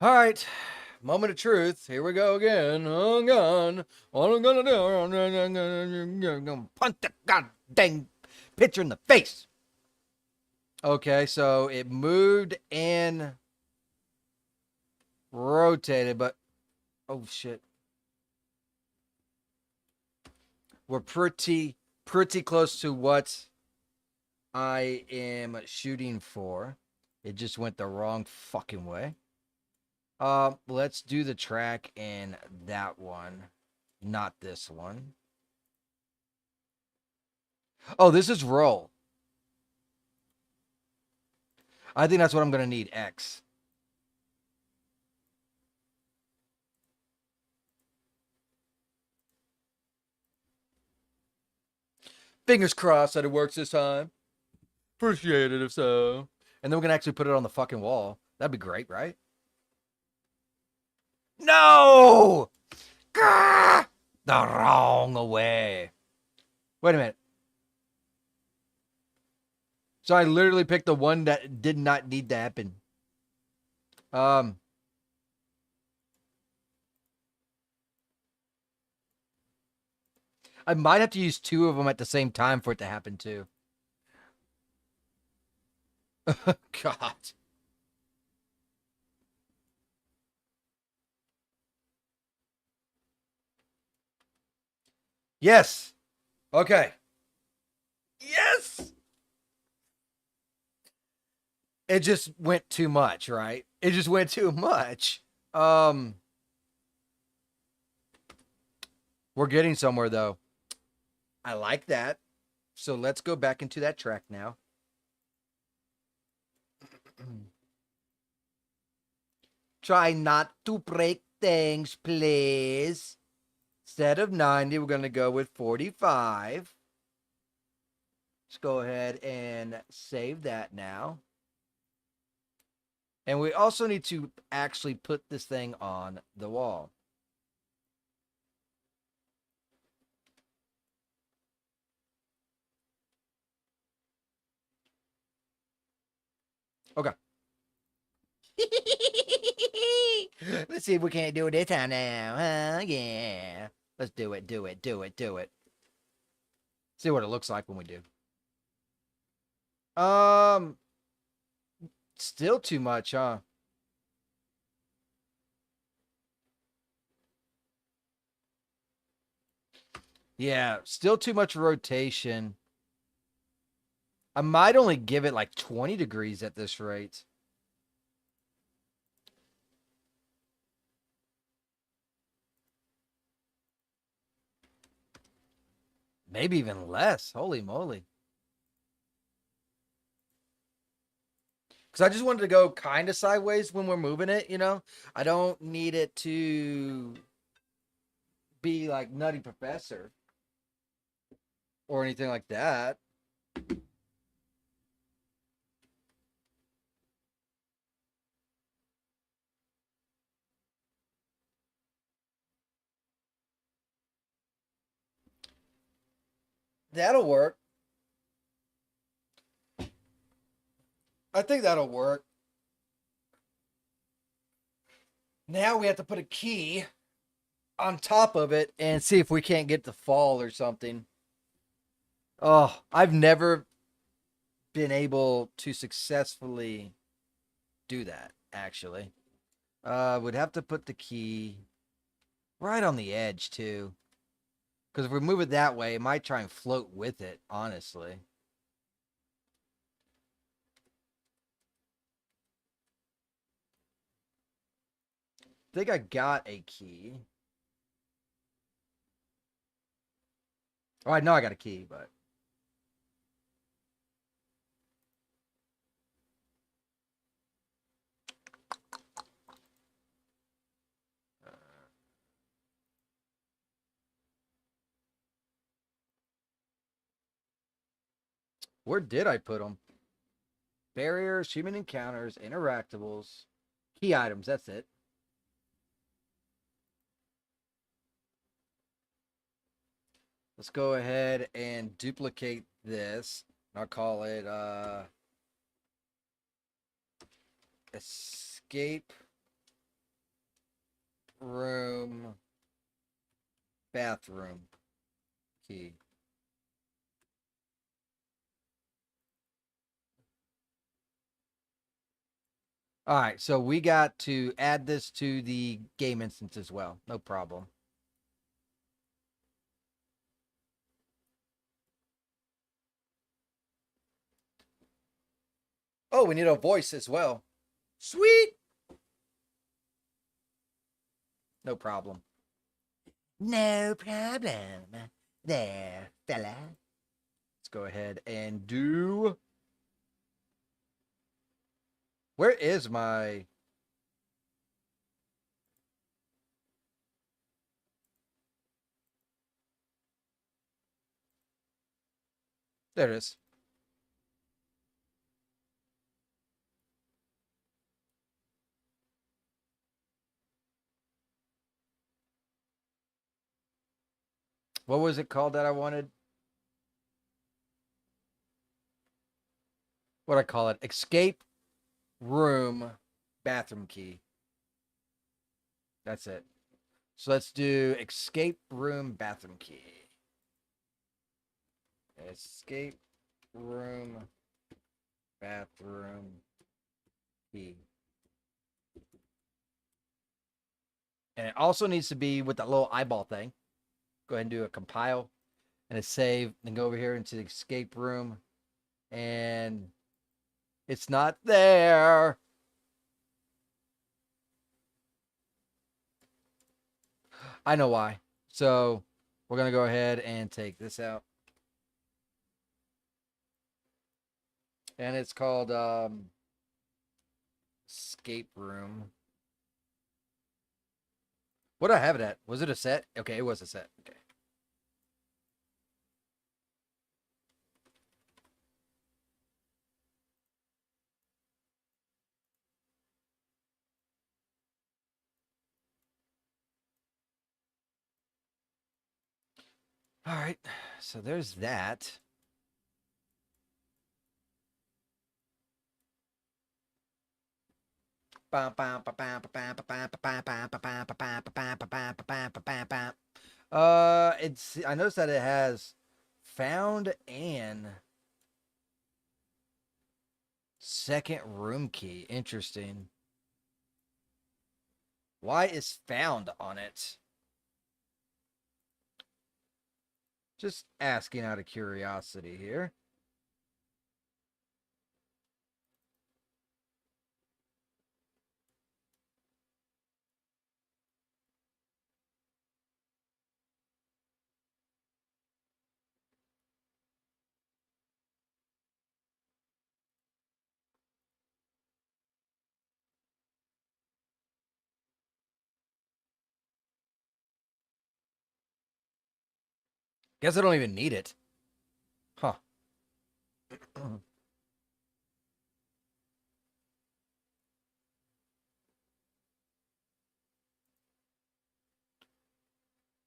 All right. Moment of truth. Here we go again. Oh, God. What I'm going to do, I'm going to punch the goddamn picture in the face. Okay, so it moved and rotated, but oh shit. We're pretty close to what I am shooting for. It just went the wrong fucking way. Let's do the track in that one, not this one. Oh, this is roll. I think that's what I'm gonna need. X. Fingers crossed that it works this time. Appreciate it if so. And then we're gonna actually put it on the fucking wall. That'd be great, right? No! Gah! The wrong way. Wait a minute. So I literally picked the one that did not need to happen. Um, I might have to use two of them at the same time for it to happen too. God. Yes. Okay. Yes. It just went too much, right? It just went too much. Um, we're getting somewhere though. I like that. So let's go back into that track now. Try not to break things, please. Instead of 90, we're going to go with 45. Let's go ahead and save that now. And we also need to actually put this thing on the wall. Okay. Let's see if we can't do it this time now. Yeah. Let's do it, do it, do it, do it. See what it looks like when we do. Um, Still too much, huh? Yeah, still too much rotation. I might only give it like 20 degrees at this rate. Maybe even less. Holy moly. Because I just wanted to go kind of sideways when we're moving it, you know? I don't need it to be like Nutty Professor or anything like that. That'll work. I think that'll work. Now we have to put a key on top of it and see if we can't get the fall or something. Oh, I've never been able to successfully do that, actually. Would have to put the key right on the edge, too. Because if we move it that way, it might try and float with it, honestly. I think I got a key. Oh, I know I got a key, but where did I put them? Barriers, human encounters, interactables, key items. That's it. Let's go ahead and duplicate this. I'll call it escape room bathroom key. All right, so we got to add this to the game instance as well. No problem. Oh, we need a voice as well. Sweet. No problem. No problem. There, fella. Let's go ahead and do. Where is my. There it is. What was it called that I wanted? what I call it, escape room bathroom key. That's it. So let's do escape room bathroom key. Escape room bathroom key. And it also needs to be with that little eyeball thing. Go ahead and do a compile and a save. Then go over here into the escape room. And it's not there. I know why. So we're going to go ahead and take this out. And it's called escape room. What did I have it at? Was it a set? Okay, it was a set. Okay. All right. So there's that. It's I noticed that it has found and second room key. Interesting. Why is found on it? Just asking out of curiosity here. Guess I don't even need it. Huh.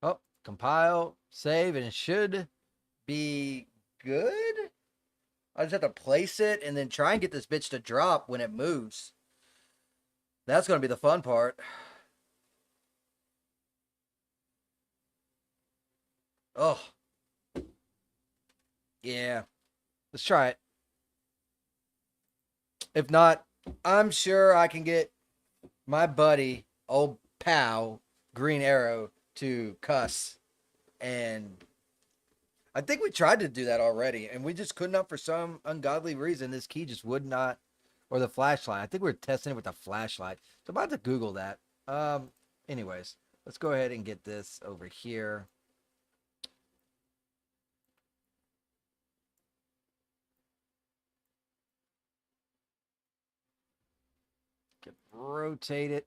Oh, compile, save, and it should be good. I just have to place it and then try and get this bitch to drop when it moves. That's going to be the fun part. Oh, yeah. Let's try it. If not, I'm sure I can get my buddy, old pal, Green Arrow, to cuss. And I think we tried to do that already, and we just could not, for some ungodly reason, this key just would not, or the flashlight. I think we were testing it with the flashlight. So I'm about to Google that. Anyways, let's go ahead and get this over here. Rotate it.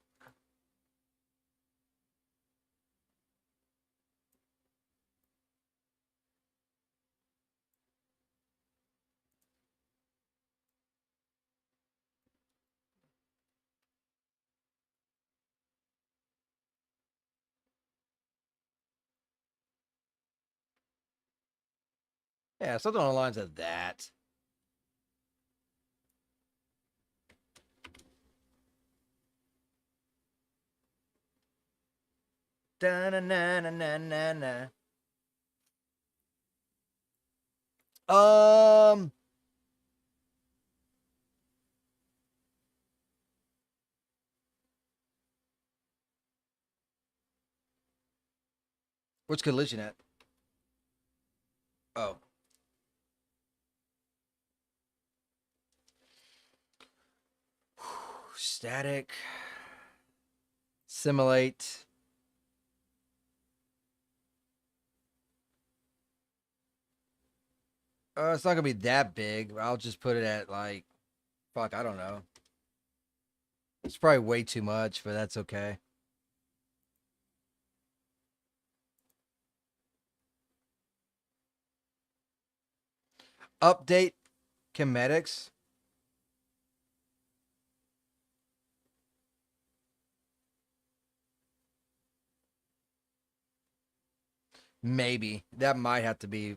Yeah, something along the lines of that. Da-na-na-na-na-na. Um, Which collision at? Oh, static. Simulate. It's not gonna be that big. I'll just put it at like, fuck, I don't know. It's probably way too much, but that's okay. Update Chemetics. Maybe that might have to be.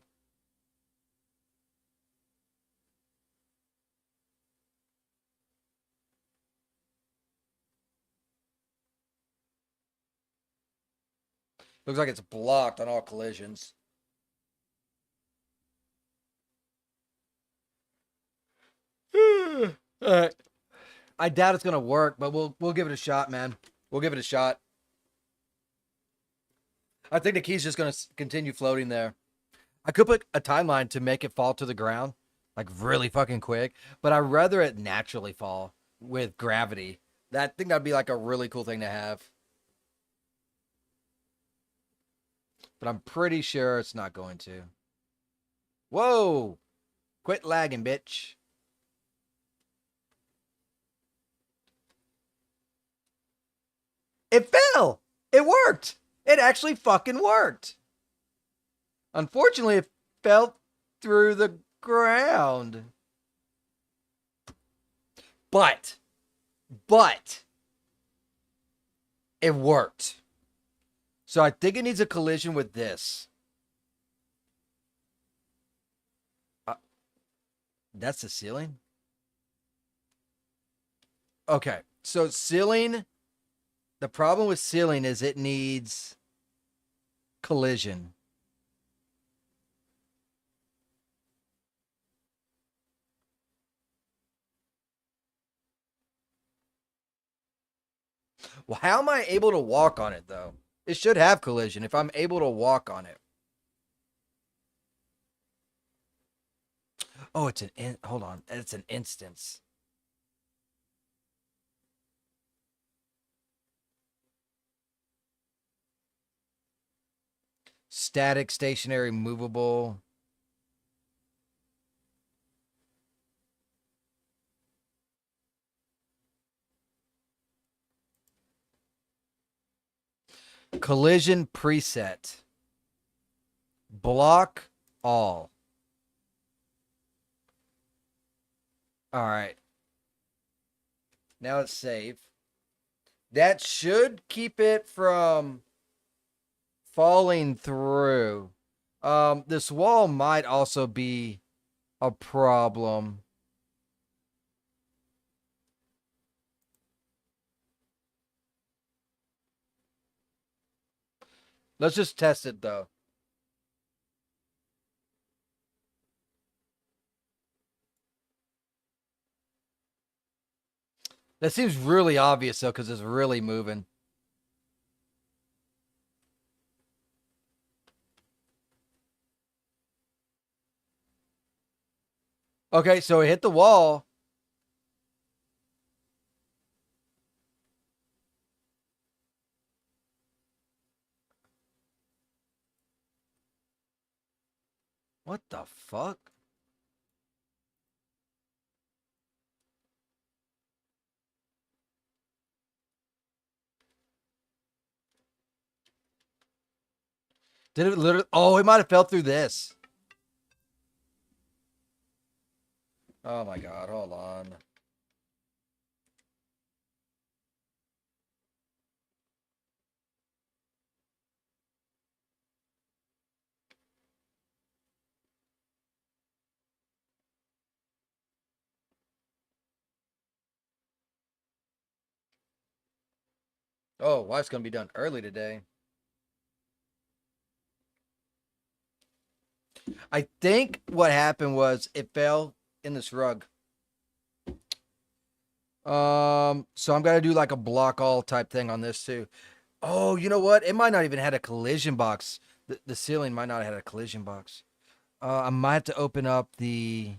Looks like it's blocked on all collisions. All right. I doubt it's gonna work, but we'll give it a shot, man. We'll give it a shot. I think the key's just gonna continue floating there. I could put a timeline to make it fall to the ground, like really fucking quick, but I'd rather it naturally fall with gravity. That I think that'd be like a really cool thing to have. But I'm pretty sure it's not going to. Whoa! Quit lagging, bitch. It fell! It worked! It actually fucking worked! Unfortunately, it fell through the ground. But it worked. So I think it needs a collision with this. That's the ceiling? Okay. So ceiling, the problem with ceiling is it needs collision. Well, how am I able to walk on it though? It should have collision if I'm able to walk on it. Oh, it's hold on. It's an instance. Static, stationary, movable. Collision preset. Block all. All right. Now it's save. That should keep it from falling through. This wall might also be a problem. Let's just test it though. That seems really obvious though, because it's really moving. Okay, so it hit the wall. What the fuck? Did it literally? Oh, it might have fell through this. Oh my god, hold on. Oh, wife's gonna be done early today. I think what happened was it fell in this rug. So I'm gonna do like a block all type thing on this too. Oh, you know what? It might not even had a collision box. The ceiling might not have had a collision box. I might have to open up the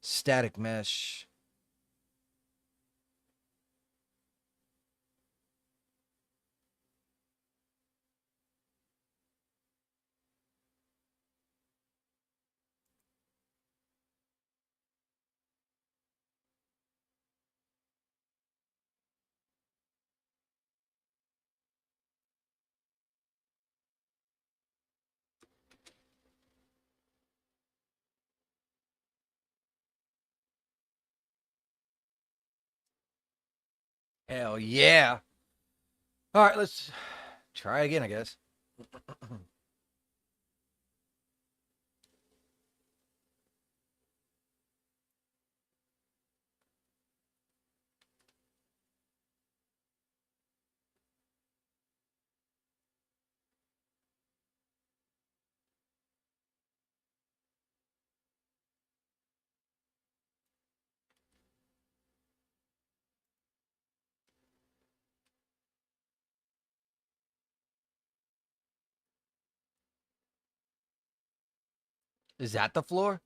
static mesh. Hell yeah. All right, let's try again, I guess. Is that the floor?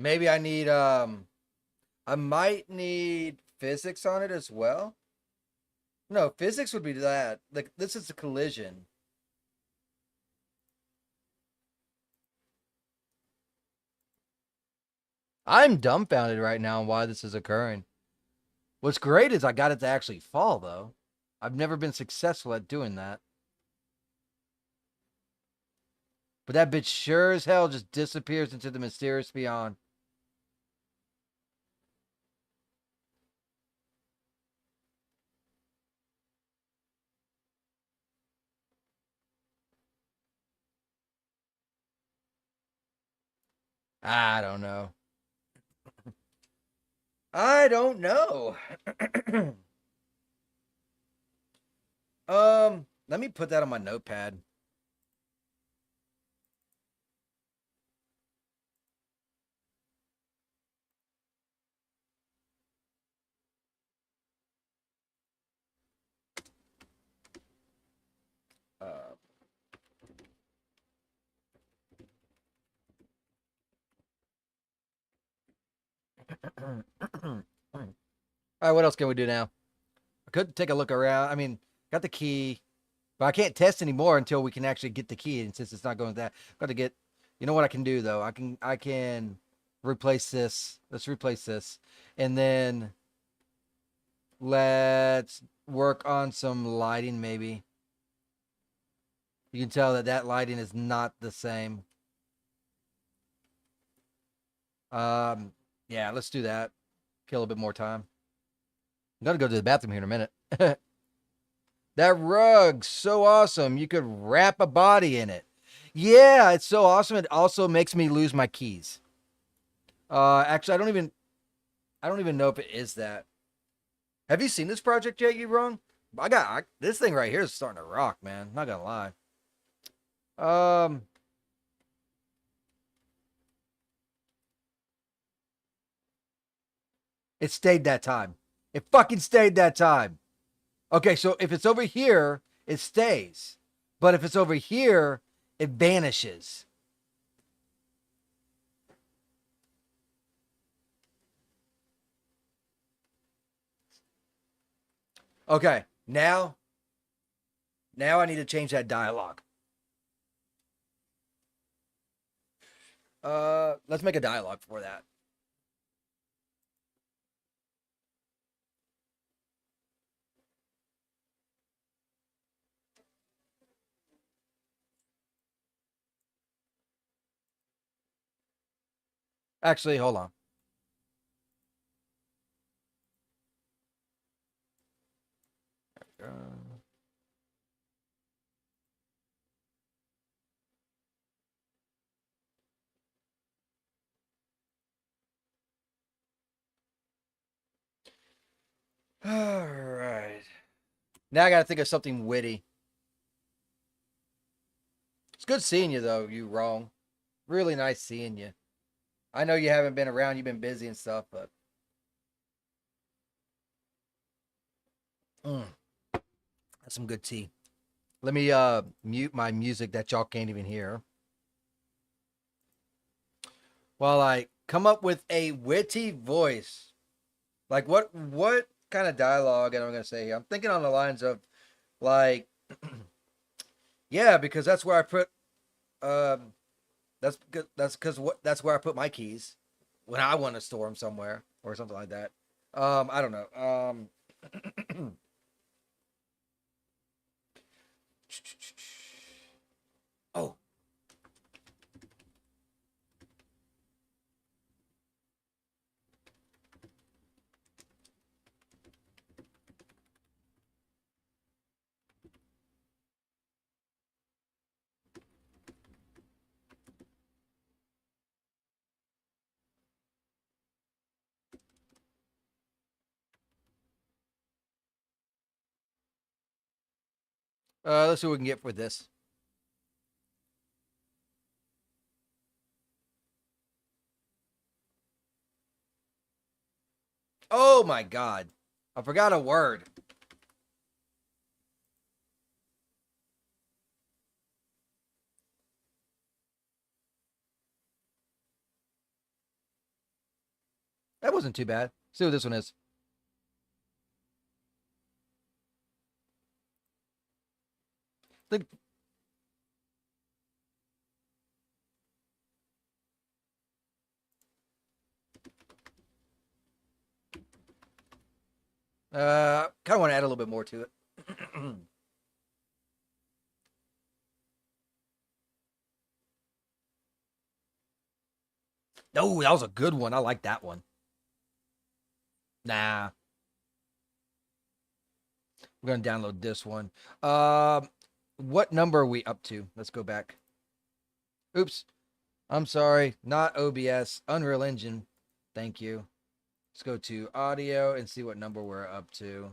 Maybe I need I might need physics on it as well. No, physics would be that. Like this is a collision. I'm dumbfounded right now on why this is occurring. What's great is I got it to actually fall though. I've never been successful at doing that. But that bitch sure as hell just disappears into the mysterious beyond. I don't know. I don't know. Let me put that on my notepad. Uh, all right, what else can we do now? I could take a look around. I mean, got the key, but I can't test anymore until we can actually get the key. And since it's not going with that, I've got to get. You know what I can do though? I can replace this. Let's replace this, and then let's work on some lighting. Maybe you can tell that that lighting is not the same. Um, yeah, let's do that. Kill a bit more time. I'm gonna go to the bathroom here in a minute. That rug, so awesome. You could wrap a body in it. Yeah, it's so awesome. It also makes me lose my keys. Actually, I don't even know if it is that. Have you seen this project yet, you wrong? This thing right here is starting to rock, man. Not gonna lie. Um, it stayed that time. It fucking stayed that time. Okay, so if it's over here, it stays. But if it's over here, it vanishes. Okay, now I need to change that dialogue. Let's make a dialogue for that. Actually, hold on. All right. Now I got to think of something witty. It's good seeing you, though. You wrong. Really nice seeing you. I know you haven't been around. You've been busy and stuff, but mm, that's some good tea. Let me mute my music that y'all can't even hear while I come up with a witty voice. Like what kind of dialogue am I gonna say here? I'm thinking on the lines of like, yeah, because that's where I put um that's where I put my keys when I want to store them somewhere or something like that. I don't know. Oh, Let's see what we can get with this. Oh my God. I forgot a word. That wasn't too bad. See what this one is. The, kind of want to add a little bit more to it. Oh, that was a good one. I like that one. Nah, we're gonna download this one. What number are we up to? Let's go back. Oops. I'm sorry. Not OBS. Unreal Engine. Thank you. Let's go to audio and see what number we're up to.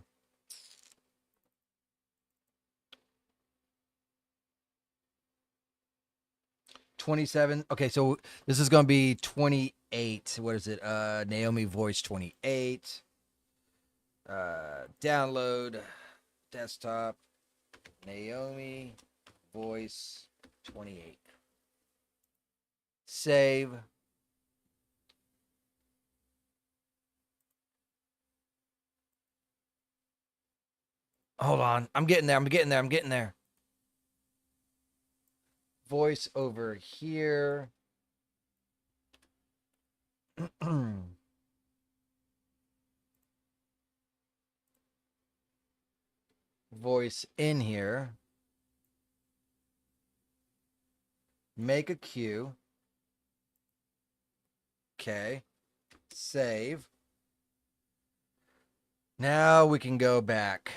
$27. Okay, so this is gonna be 28. What is it? Naomi Voice 28. Download desktop. Naomi Voice 28. Save. Hold on. I'm getting there. I'm getting there. I'm getting there. Voice over here. Voice in here. Make a queue. Okay. Save. Now we can go back.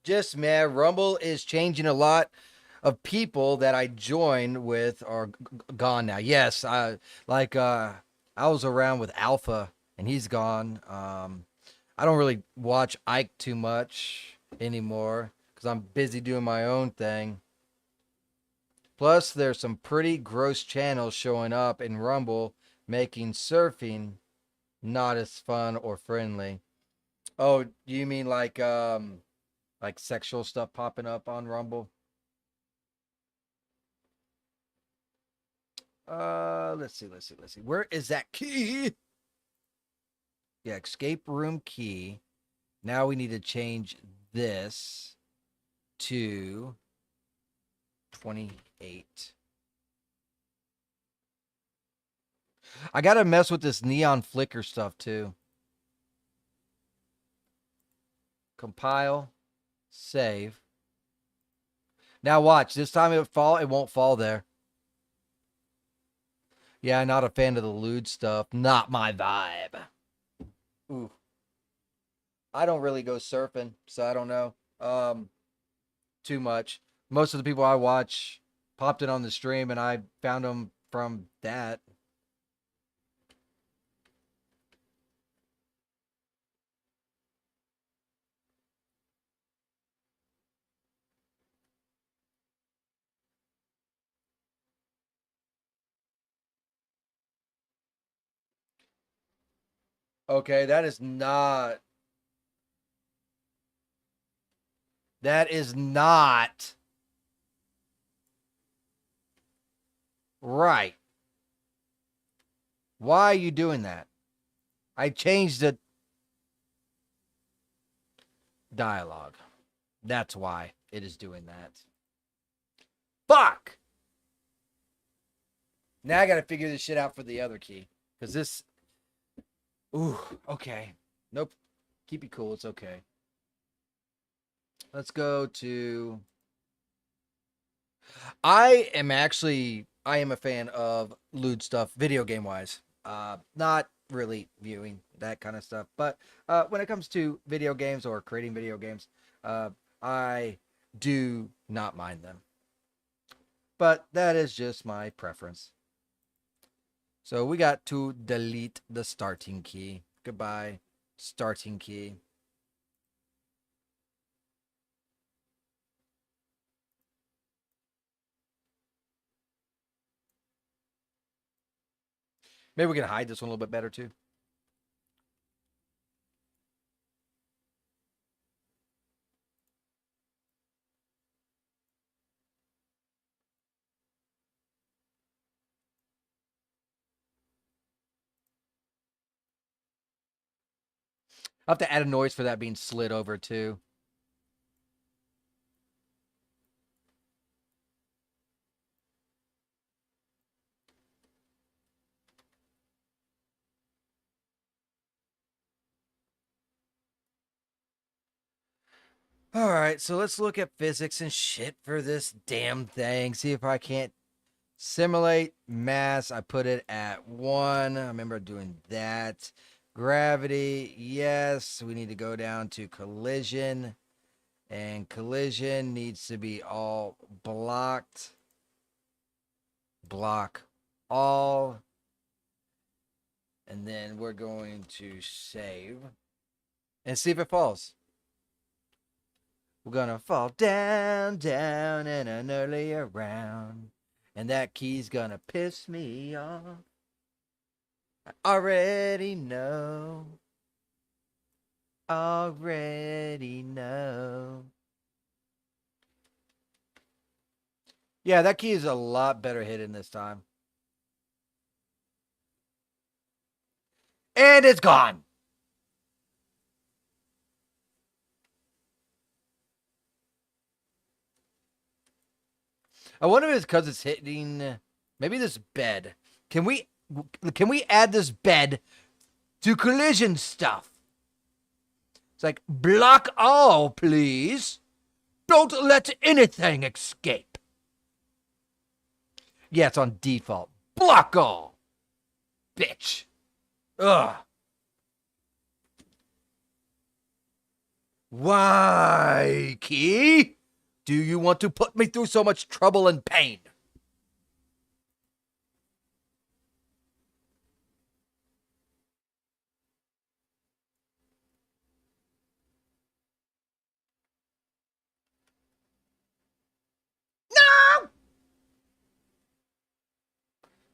Just man, Rumble is changing a lot of people that I joined with are gone now. Yes, I was around with Alpha and he's gone. I don't really watch Ike too much anymore because I'm busy doing my own thing. Plus, there's some pretty gross channels showing up in Rumble making surfing not as fun or friendly. Oh, you mean like sexual stuff popping up on Rumble? Let's see. Where is that key? Yeah, escape room key. Now we need to change this to 28. I gotta mess with this neon flicker stuff too. Compile, save. Now watch. This time it won't fall there. Yeah, not a fan of the lewd stuff. Not my vibe. Ooh. I don't really go surfing, so I don't know. Too much. Most of the people I watch popped it on the stream and I found them from that. Okay, that is not right. Why are you doing that? I changed the dialogue. That's why it is doing that. Fuck! Now I gotta figure this shit out for the other key. Because this. Ooh, okay. Nope. Keep it cool. It's okay. Let's go to. I am a fan of lewd stuff, video game wise. Not really viewing that kind of stuff, but when it comes to video games or creating video games, I do not mind them. But that is just my preference. So we got to delete the starting key. Goodbye, starting key. Maybe we can hide this one a little bit better too. I'll have to add a noise for that being slid over too. All right, so let's look at physics and shit for this damn thing. See if I can't simulate mass. I put it at 1. I remember doing that. Gravity, yes. We need to go down to collision. And collision needs to be all blocked. Block all. And then we're going to save. And see if it falls. We're gonna fall down, down, in an earlier round. And that key's gonna piss me off. I already know. Already know. Yeah, that key is a lot better hidden this time. And it's gone. I wonder if it's because it's hitting maybe this bed. Can we add this bed to collision stuff? It's like block all, please. Don't let anything escape. Yeah, it's on default. Block all. Bitch. Ugh. Why, Key? Do you want to put me through so much trouble and pain? No!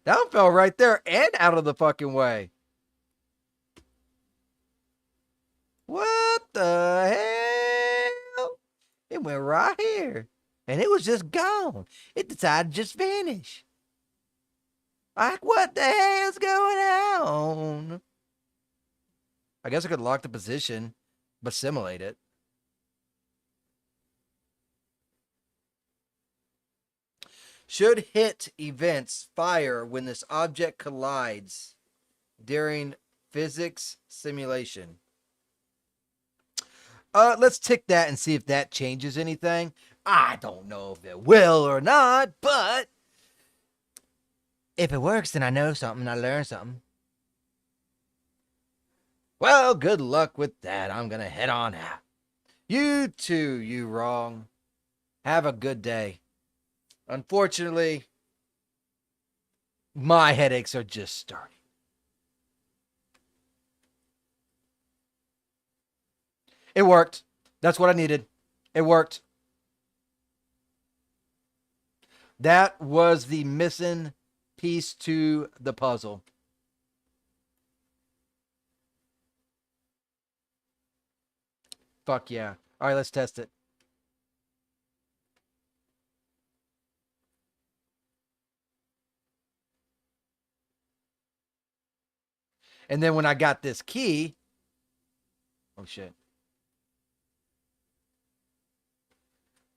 That one fell right there and out of the fucking way. What the hell? It went right here. And it was just gone. It decided to just vanish. Like, what the hell's going on? I guess I could lock the position, but simulate it. Should hit events fire when this object collides during physics simulation? Let's tick that and see if that changes anything. I don't know if it will or not, but if it works, then I know something. I learned something. Well, good luck with that. I'm going to head on out. You too, you wrong. Have a good day. Unfortunately, my headaches are just starting. It worked. That's what I needed. It worked. That was the missing piece to the puzzle. Fuck yeah. All right, let's test it. And then when I got this key, oh shit.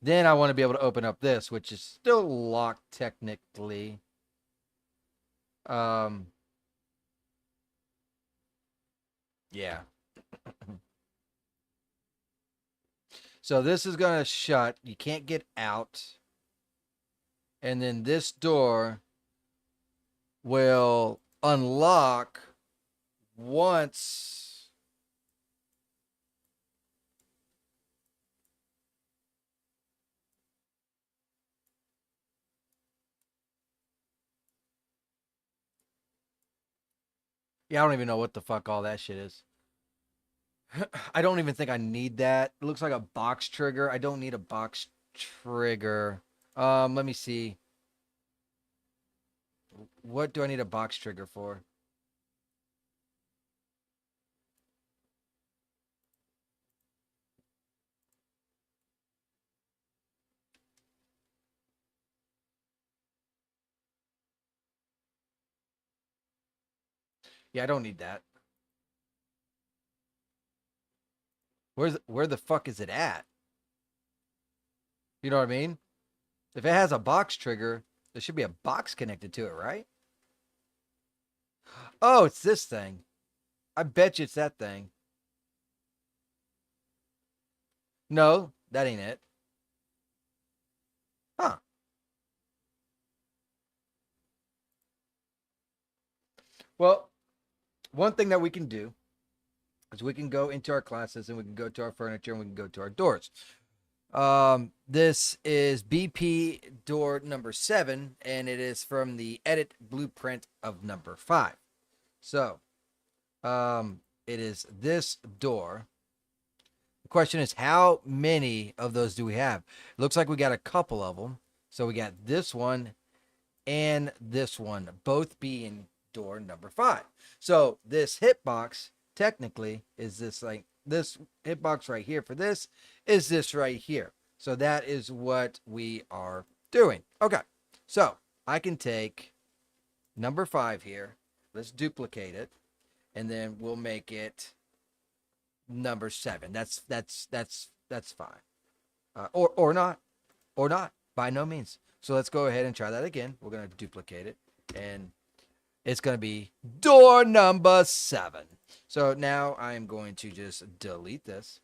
Then I want to be able to open up this, which is still locked technically. Yeah. So this is going to shut. You can't get out. And then this door will unlock once yeah, I don't even know what the fuck all that shit is. I don't even think I need that. It looks like a box trigger. I don't need a box trigger. Let me see. What do I need a box trigger for? Yeah, I don't need that. Where the fuck is it at? You know what I mean? If it has a box trigger, there should be a box connected to it, right? Oh, it's this thing. I bet you it's that thing. No, that ain't it. Huh. Well, one thing that we can do is we can go into our classes and we can go to our furniture and we can go to our doors. This is BP door number 7, and it is from the edit blueprint of number 5. So, it is this door. The question is, how many of those do we have? It looks like we got a couple of them. So we got this one and this one, both being door number 5. So this hitbox technically is this, like this hitbox right here for this is this right here. So that is what we are doing. Okay. So I can take number 5 here. Let's duplicate it, and then we'll make it number 7. That's fine. Or not, or not, by no means. So let's go ahead and try that again. We're gonna duplicate it, and it's gonna be door number 7. So now I'm going to just delete this,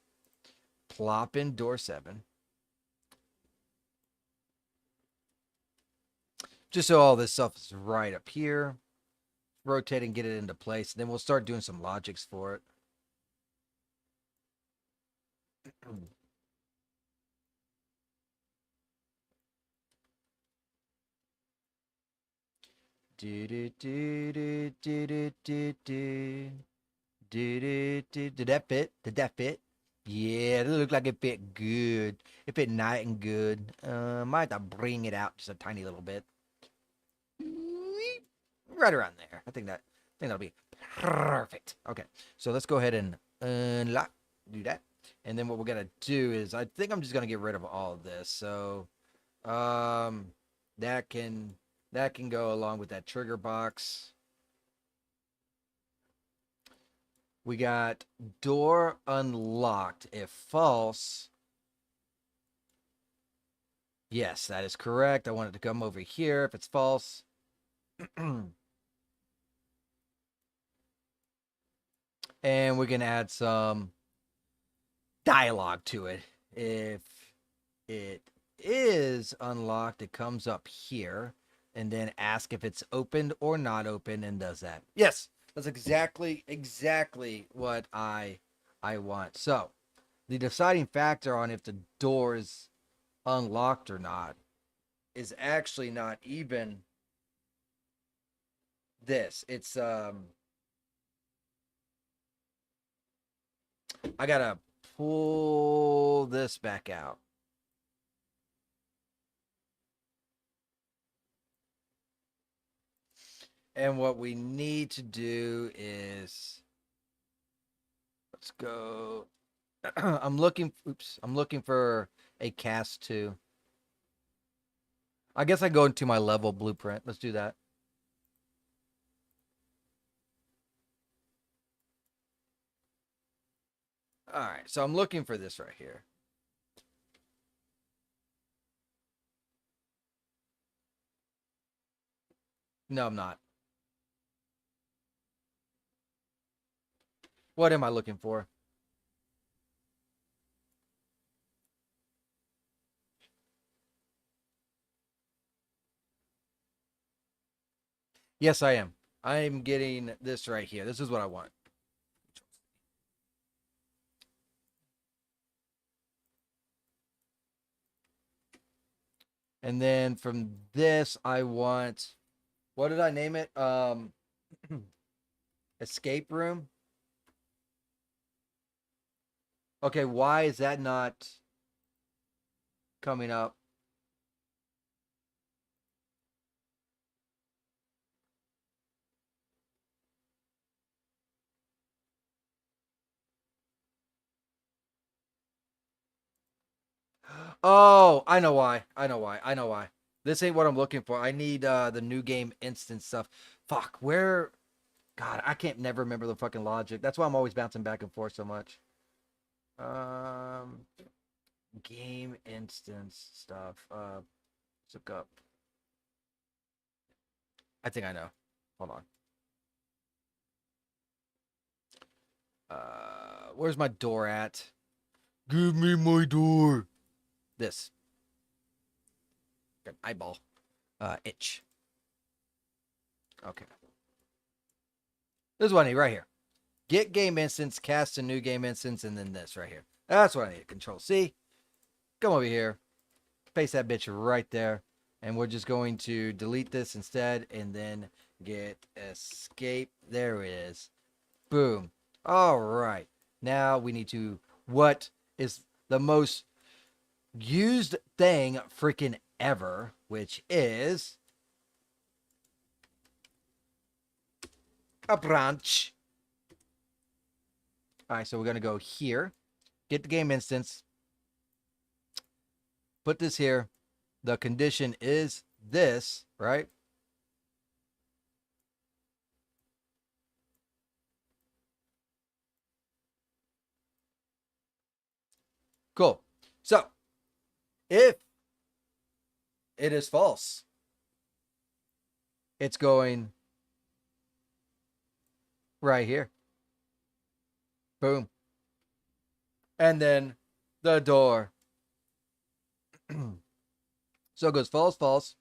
plop in door 7, just so all this stuff is right up here. Rotate and get it into place. And then we'll start doing some logics for it. Did that fit? Did that fit? Yeah, it looked like it fit good. It fit nice and good. Might have to bring it out just a tiny little bit. Right around there. I think that'll be perfect. Okay, so let's go ahead and unlock. Do that, and then what we're gonna do is, I think I'm just gonna get rid of all of this. So, that can go along with that trigger box. We got door unlocked if false. Yes, that is correct. I want it to come over here if it's false. And we're going to add some dialogue to it. If it is unlocked, it comes up here, and then ask if it's opened or not open, and does that. Yes, that's exactly what I want. So the deciding factor on if the door is unlocked or not is actually not even this. It's I gotta pull this back out. And what we need to do is, let's go. I'm looking for a cast 2. I guess I go into my level blueprint. Let's do that. All right, so I'm looking for this right here. No, I'm not. What am I looking for? Yes, I am. I'm getting this right here. This is what I want. And then from this, I want, what did I name it? Escape room. Okay, why is that not coming up? Oh, I know why. I know why. I know why. This ain't what I'm looking for. I need the new game instant stuff. Fuck, where God, I can't never remember the fucking logic. That's why I'm always bouncing back and forth so much. Um, game instance stuff. Let's look up. I think I know. Hold on. Where's my door at? Give me my door. This. An eyeball. Itch. Okay. This is what I need right here. Get game instance, cast a new game instance, and then this right here. That's what I need. Control C. Come over here. Paste that bitch right there. And we're just going to delete this instead and then get escape. There it is. Boom. All right. Now we need to, what is the most used thing freaking ever, which is a branch. All right, so we're going to go here, get the game instance, put this here. The condition is this, right? Cool. So if it is false, it's going right here. Boom. And then the door. So it goes false, false.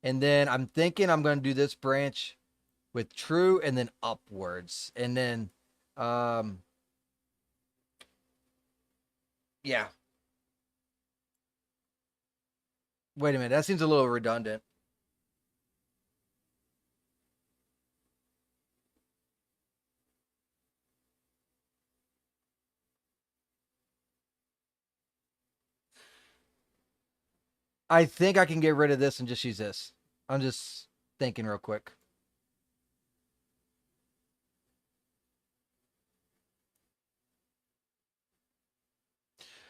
And then I'm thinking I'm going to do this branch with true and then upwards. And then, yeah. Wait a minute. That seems a little redundant. I think I can get rid of this and just use this. I'm just thinking real quick.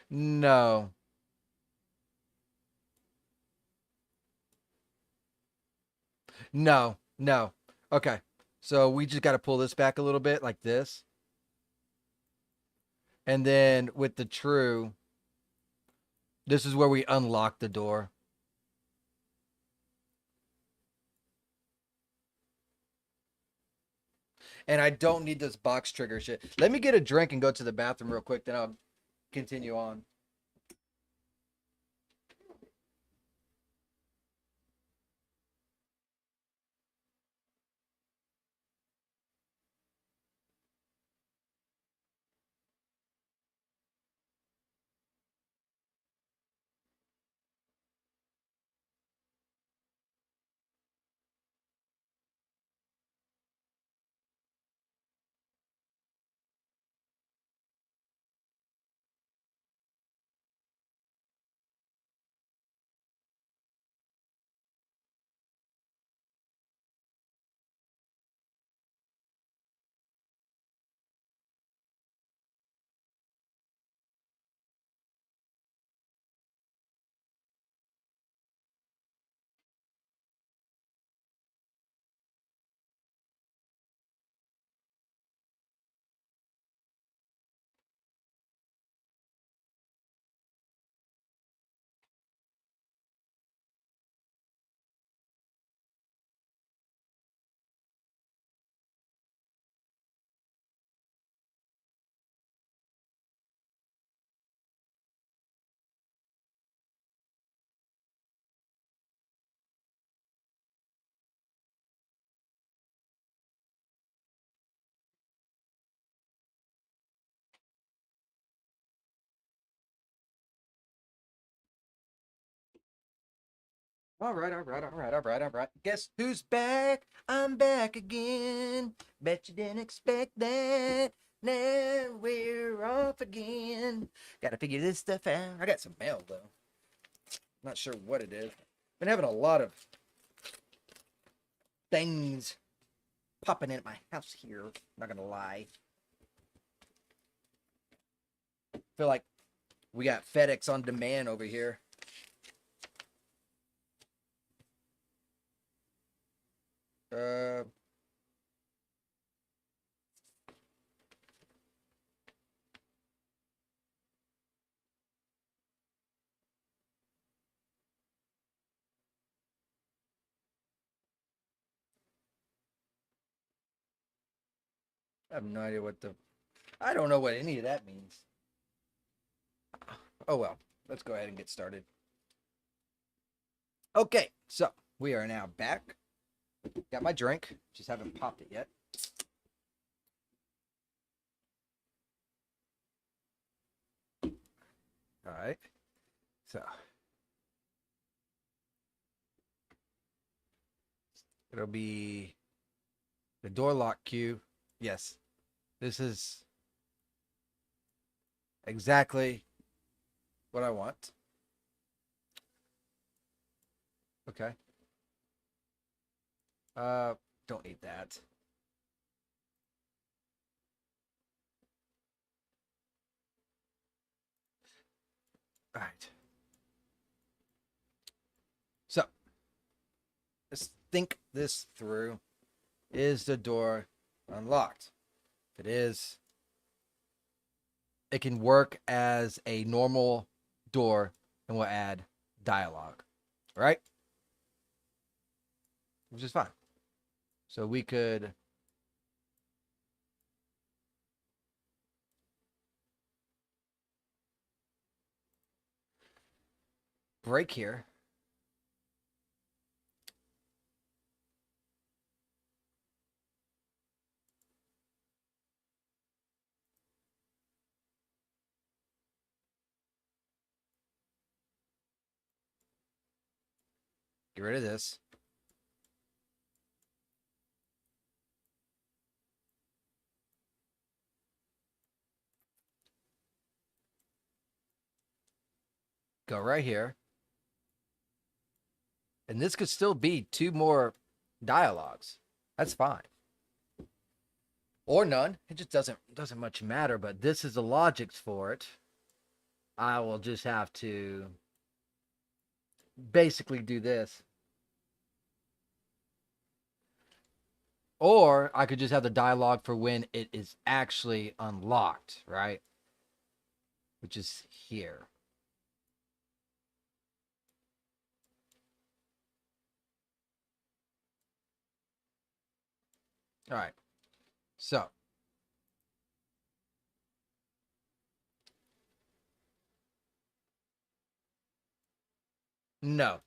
No. No. No. Okay. So we just got to pull this back a little bit like this. And then with the true, this is where we unlock the door. And I don't need this box trigger shit. Let me get a drink and go to the bathroom real quick, then I'll continue on. All right, all right, all right, all right, all right. Guess who's back? I'm back again. Bet you didn't expect that. Now we're off again. Gotta figure this stuff out. I got some mail though. Not sure what it is. Been having a lot of things popping in at my house here. Not gonna lie. Feel like we got FedEx on demand over here. I have no idea what the. I don't know what any of that means. Oh well, let's go ahead and get started. Okay, so we are now back. Got my drink, just haven't popped it yet. All right, so it'll be the door lock cue. Yes, this is exactly what I want. Okay. Don't need that. All right. So let's think this through. Is the door unlocked? If it is, it can work as a normal door and we'll add dialogue, right? Which is fine. So we could break here. Get rid of this. Go right here. And this could still be 2 more dialogues. That's fine. Or none. It just doesn't much matter, but this is the logics for it. I will just have to basically do this. Or I could just have the dialogue for when it is actually unlocked, right? Which is here. All right. So no,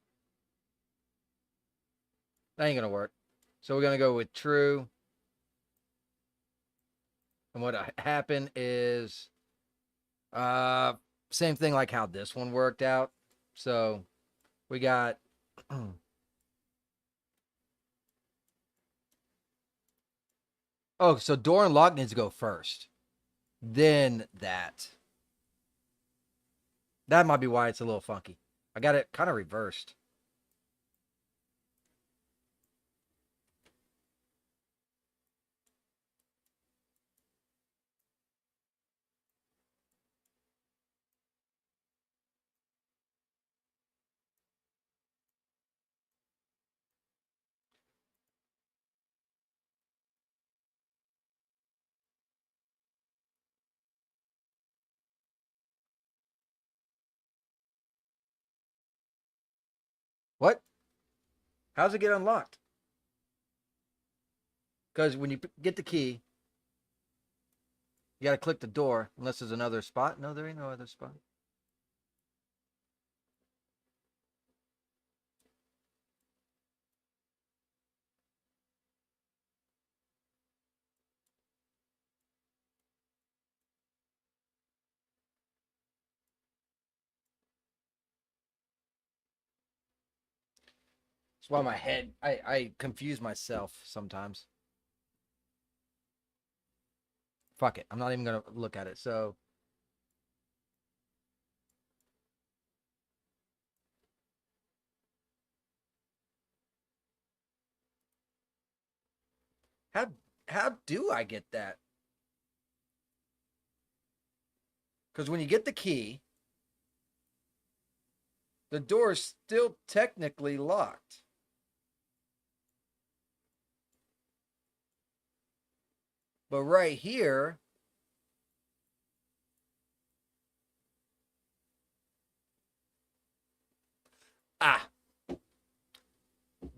that ain't gonna work. So we're gonna go with true. And what happened is uh same thing like how this one worked out. So we got oh, so door and lock needs to go first. Then that. That might be why it's a little funky. I got it kind of reversed. What? How's it get unlocked? Because when you get the key, you got to click the door unless there's another spot. No, there ain't no other spot. That's why my head, I confuse myself sometimes. Fuck it. I'm not even going to look at it. So, how how do I get that? Because when you get the key, the door is still technically locked. But right here, ah,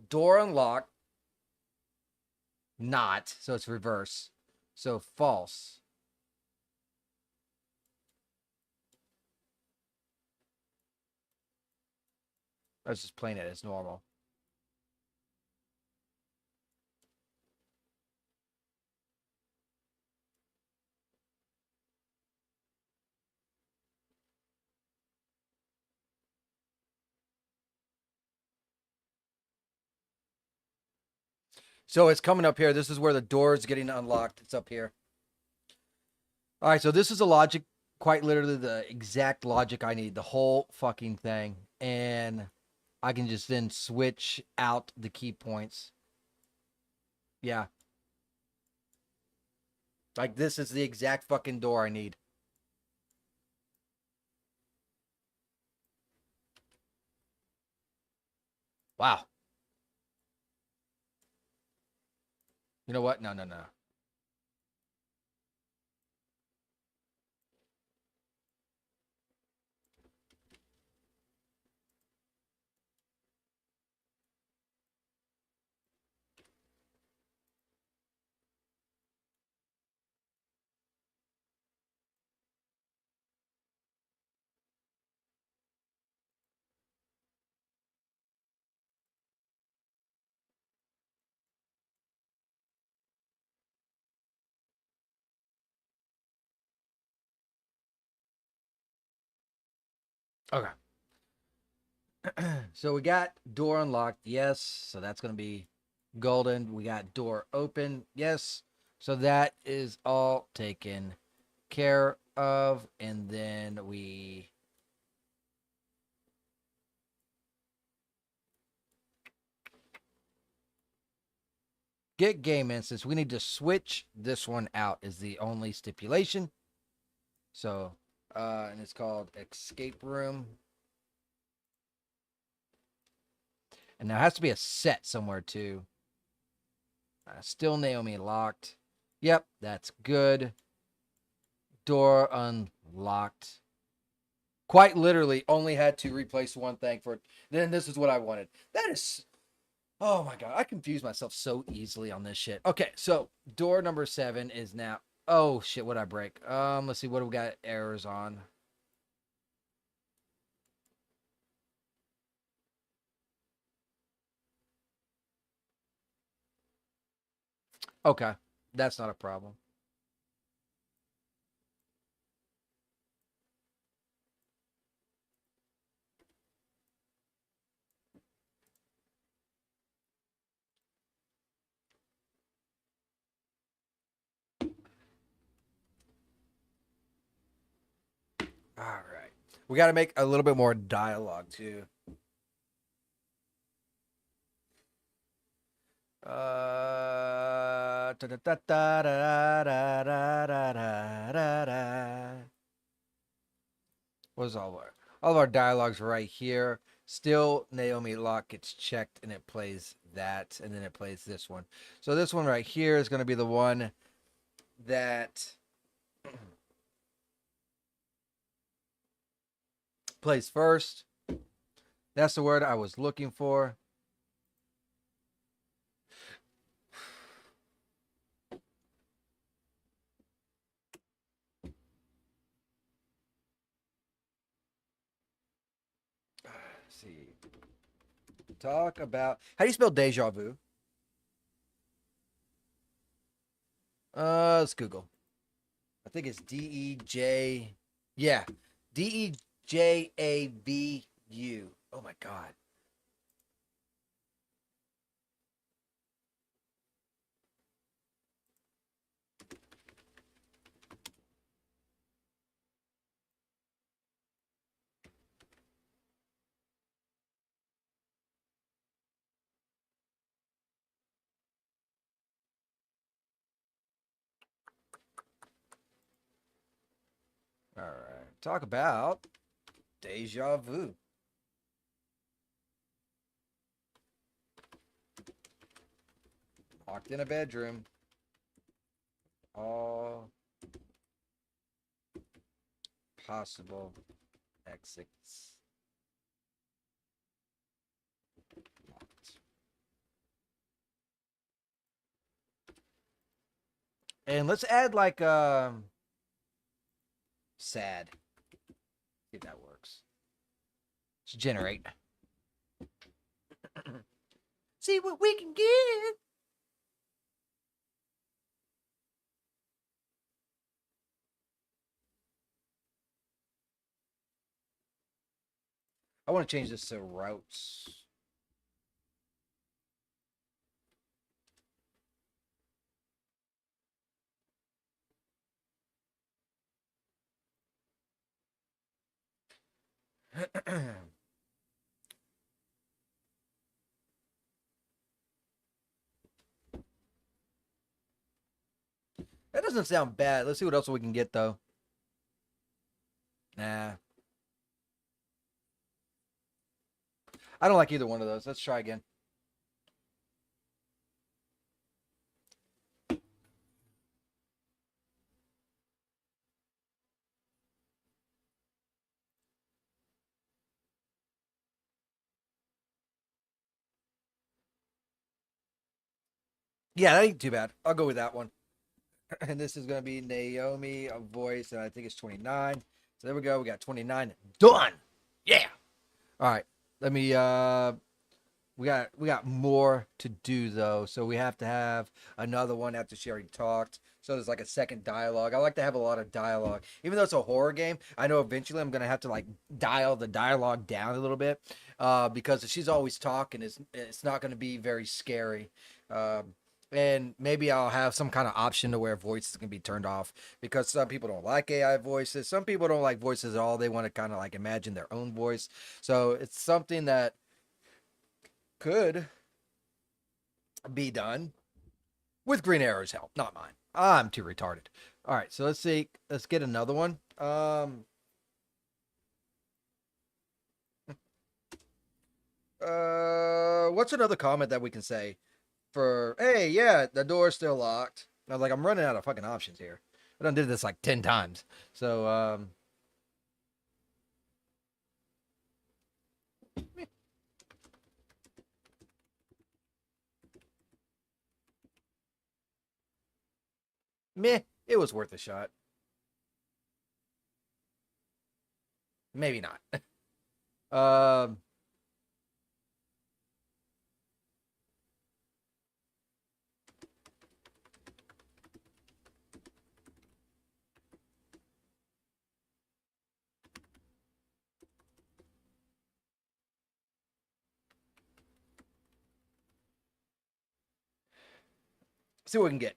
door unlocked, not, so it's reverse. So false. Let's just plain it as normal. So it's coming up here. This is where the door is getting unlocked. It's up here. All right, so this is a logic, quite literally the exact logic I need, the whole fucking thing. And I can just then switch out the key points. Yeah. Like this is the exact fucking door I need. Wow. You know what? No, no, no. Okay. So we got door unlocked. Yes. So that's going to be golden. We got door open. Yes. So that is all taken care of. And then we get game instance. We need to switch this one out is the only stipulation. So, and it's called escape room. And there has to be a set somewhere too. Still Naomi locked. Yep, that's good. Door unlocked. Quite literally only had to replace one thing for it. Then this is what I wanted. That is, oh my God. I confuse myself so easily on this shit. Okay, so door number 7 is now, oh shit, what'd I break? Let's see, what do we got errors on? Okay, that's not a problem. All right. We got to make a little bit more dialogue too. What's all of our dialogues right here? Still, Naomi Lock gets checked and it plays that, and then it plays this one. So this one right here is going to be the one that plays first. That's the word I was looking for. Let's see. Talk about how do you spell deja vu? Let's Google. I think it's D-E-J. Yeah, D-E-J-A-V-U. Oh my God. All right. Talk about deja vu. Locked in a bedroom. All possible exits locked. And let's add like sad. See if that works. Let's generate. See what we can get. I want to change this to routes. That doesn't sound bad. Let's see what else we can get though. Nah. I don't like either one of those. Let's try again. Yeah, that ain't too bad. I'll go with that one. And this is going to be Naomi, a voice, and I think it's 29. So there we go. We got 29 done. Yeah. All right. Let me we got more to do though. So we have to have another one after she already talked. So there's like a second dialogue. I like to have a lot of dialogue. Even though it's a horror game, I know eventually I'm going to have to like dial the dialogue down a little bit because if she's always talking, it's not going to be very scary. And maybe I'll have some kind of option to where voices can be turned off because some people don't like AI voices. Some people don't like voices at all. They want to kind of like imagine their own voice. So it's something that could be done with Green Arrow's help, not mine. I'm too retarded. All right, so let's see. Let's get another one. What's another comment that we can say? For hey, yeah, the door's still locked. I was like, I'm running out of fucking options here. I done did this like 10 times. So meh, it was worth a shot. Maybe not. um see what we can get.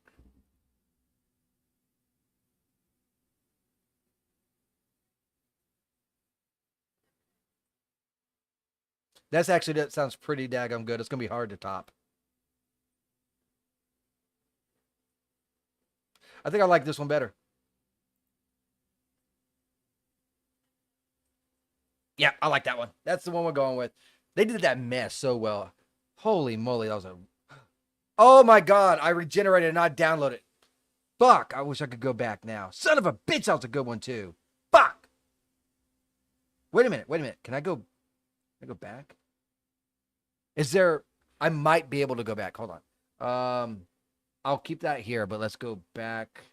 That sounds pretty daggum good. It's gonna be hard to top. I think I like this one better. Yeah, I like that one. That's the one we're going with. They did that mess so well. Holy moly, that was a. Oh my god, I regenerated and not downloaded. Fuck, I wish I could go back now. Son of a bitch, that was a good one too. Fuck. Wait a minute. Wait a minute. Can I go back? Is there? I might be able to go back. Hold on. I'll keep that here, but let's go back.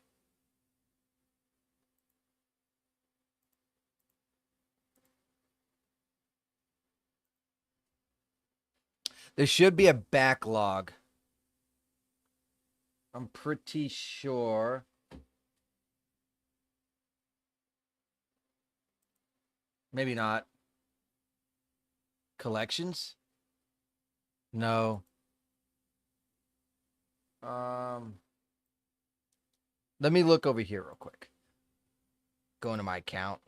There should be a backlog. I'm pretty sure. Maybe not. Collections? No. Um, Let me look over here real quick. Go into my account.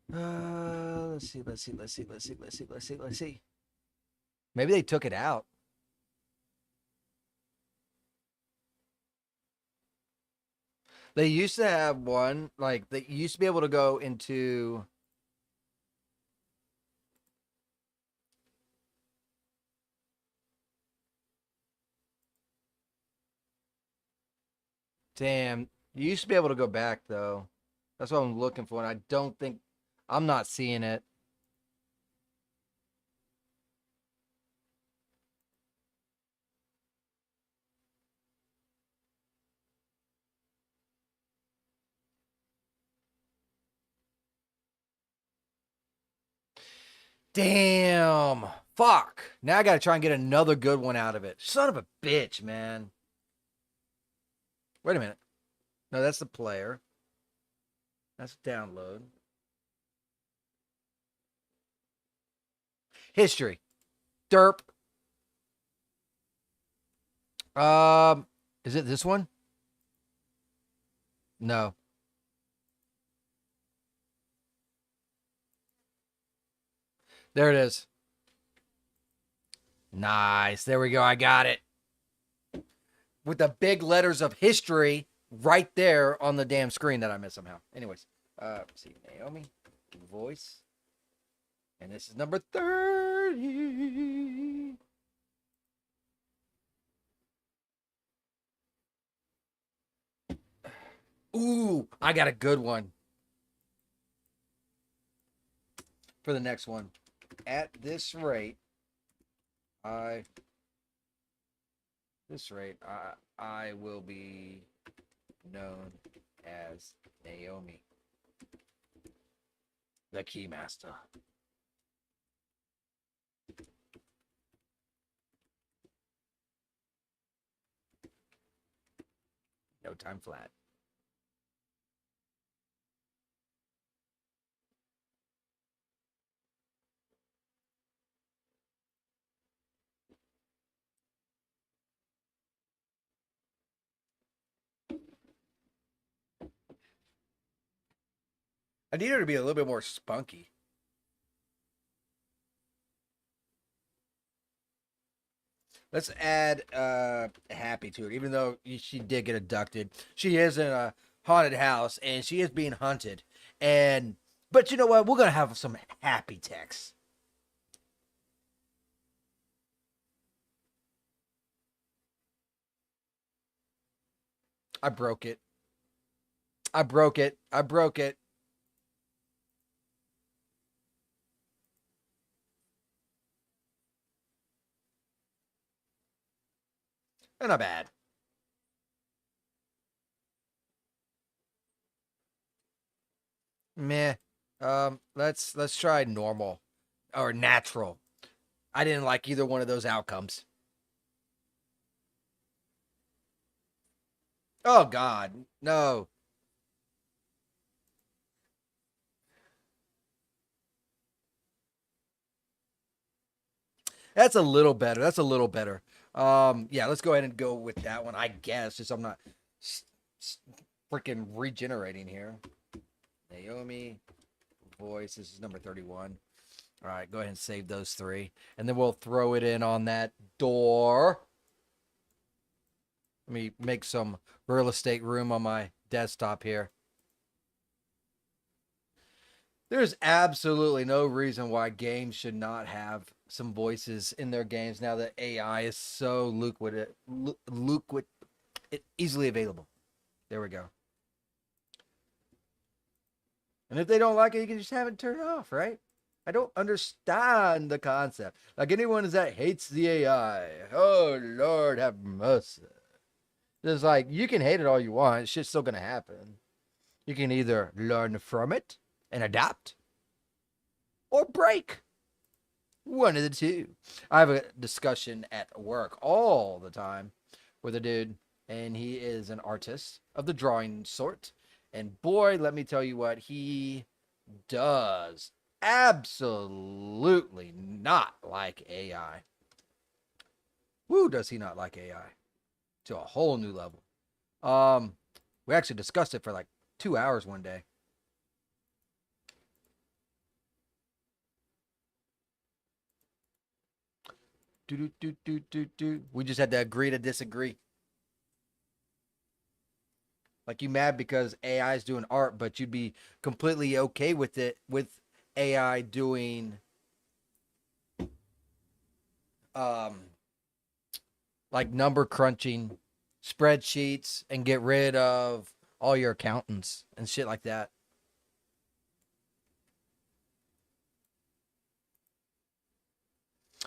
Let's see. Let's see. Maybe they took it out. They used to have one, like, they used to be able to go into. Damn. You used to be able to go back, though. That's what I'm looking for, and I don't think. I'm not seeing it. Damn. Fuck. Now I got to try and get another good one out of it. Son of a bitch, man. Wait a minute. No, that's the player. That's download. History. Derp. Is it this one? No. There it is. Nice. There we go. I got it. With the big letters of history right there on the damn screen that I missed somehow. Anyways, let's see. Naomi, voice. And this is number 30. Ooh, I got a good one for the next one. At this rate, I will be known as Naomi, the Keymaster. No time flat. I need her to be a little bit more spunky. Let's add Happy to it, even though she did get abducted. She is in a haunted house and she is being hunted. But you know what? We're gonna have some happy text. I broke it. I broke it. I broke it. They're not bad. Meh. Let's try normal or natural. I didn't like either one of those outcomes. Oh God, no. That's a little better. That's a little better. Yeah, let's go ahead and go with that one. I guess just I'm not freaking regenerating here. Naomi voice. This is number 31. All right, go ahead and save those three, and then we'll throw it in on that door. Let me make some real estate room on my desktop here. There's absolutely no reason why games should not have some voices in their games now that AI is so easily available. There we go. And if they don't like it, you can just have it turned off, right? I don't understand the concept. Like anyone that hates the AI, oh Lord, have mercy. It's like you can hate it all you want; it's just still gonna happen. You can either learn from it and adapt, or break. One of the two. I have a discussion at work all the time with a dude, and he is an artist of the drawing sort. And boy, let me tell you what, he does absolutely not like AI. Woo, does he not like AI? To a whole new level. We actually discussed it for like 2 hours one day. We just had to agree to disagree. Like you mad because AI is doing art, but you'd be completely okay with it with AI doing um like number crunching spreadsheets and get rid of all your accountants and shit like that.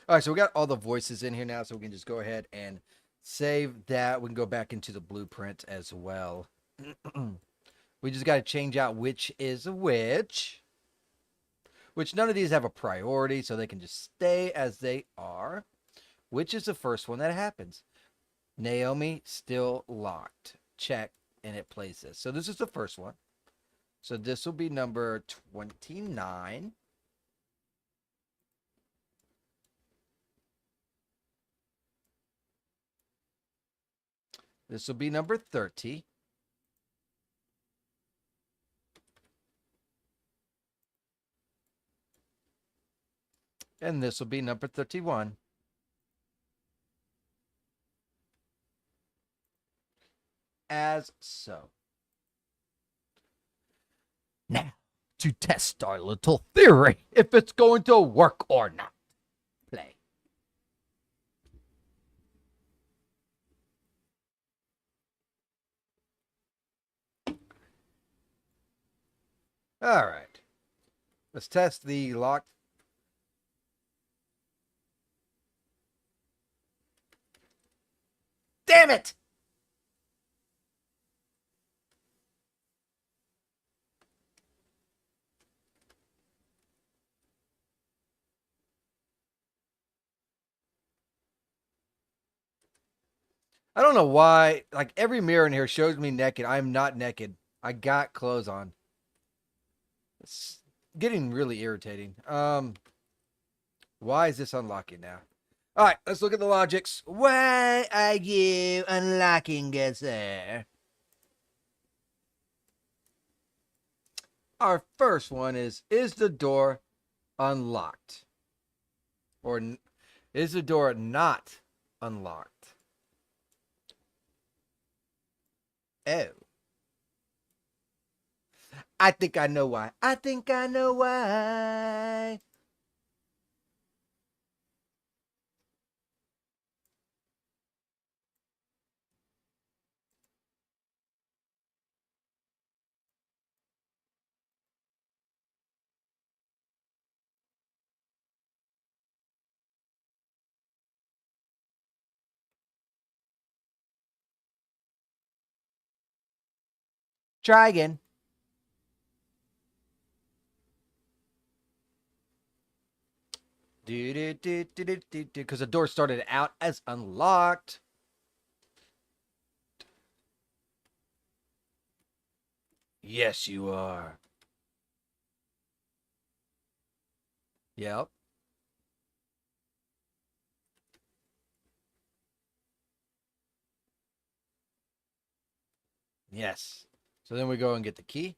All right, so we got all the voices in here now, so we can just go ahead and save that. We can go back into the blueprint as well. We just got to change out which is which. which none of these have a priority, so they can just stay as they are, which is the first one that happens. Naomi still locked. Check, and it plays this. So this is the first one. So this will be number 29. This will be number 30. And this will be number 31. As so. Now, to test our little theory, if it's going to work or not. Play. All right. Let's test the lock. Damn it! I don't know why. Like every mirror in here shows me naked. I'm not naked. I got clothes on. It's getting really irritating. Why is this unlocking now? All right, let's look at the logics. Why are you unlocking it, sir? Our first one is the door unlocked? Or is the door not unlocked? Oh. I think I know why. I think I know why. Try again. Because the door started out as unlocked. Yes, you are. Yep. Yes. So then we go and get the key.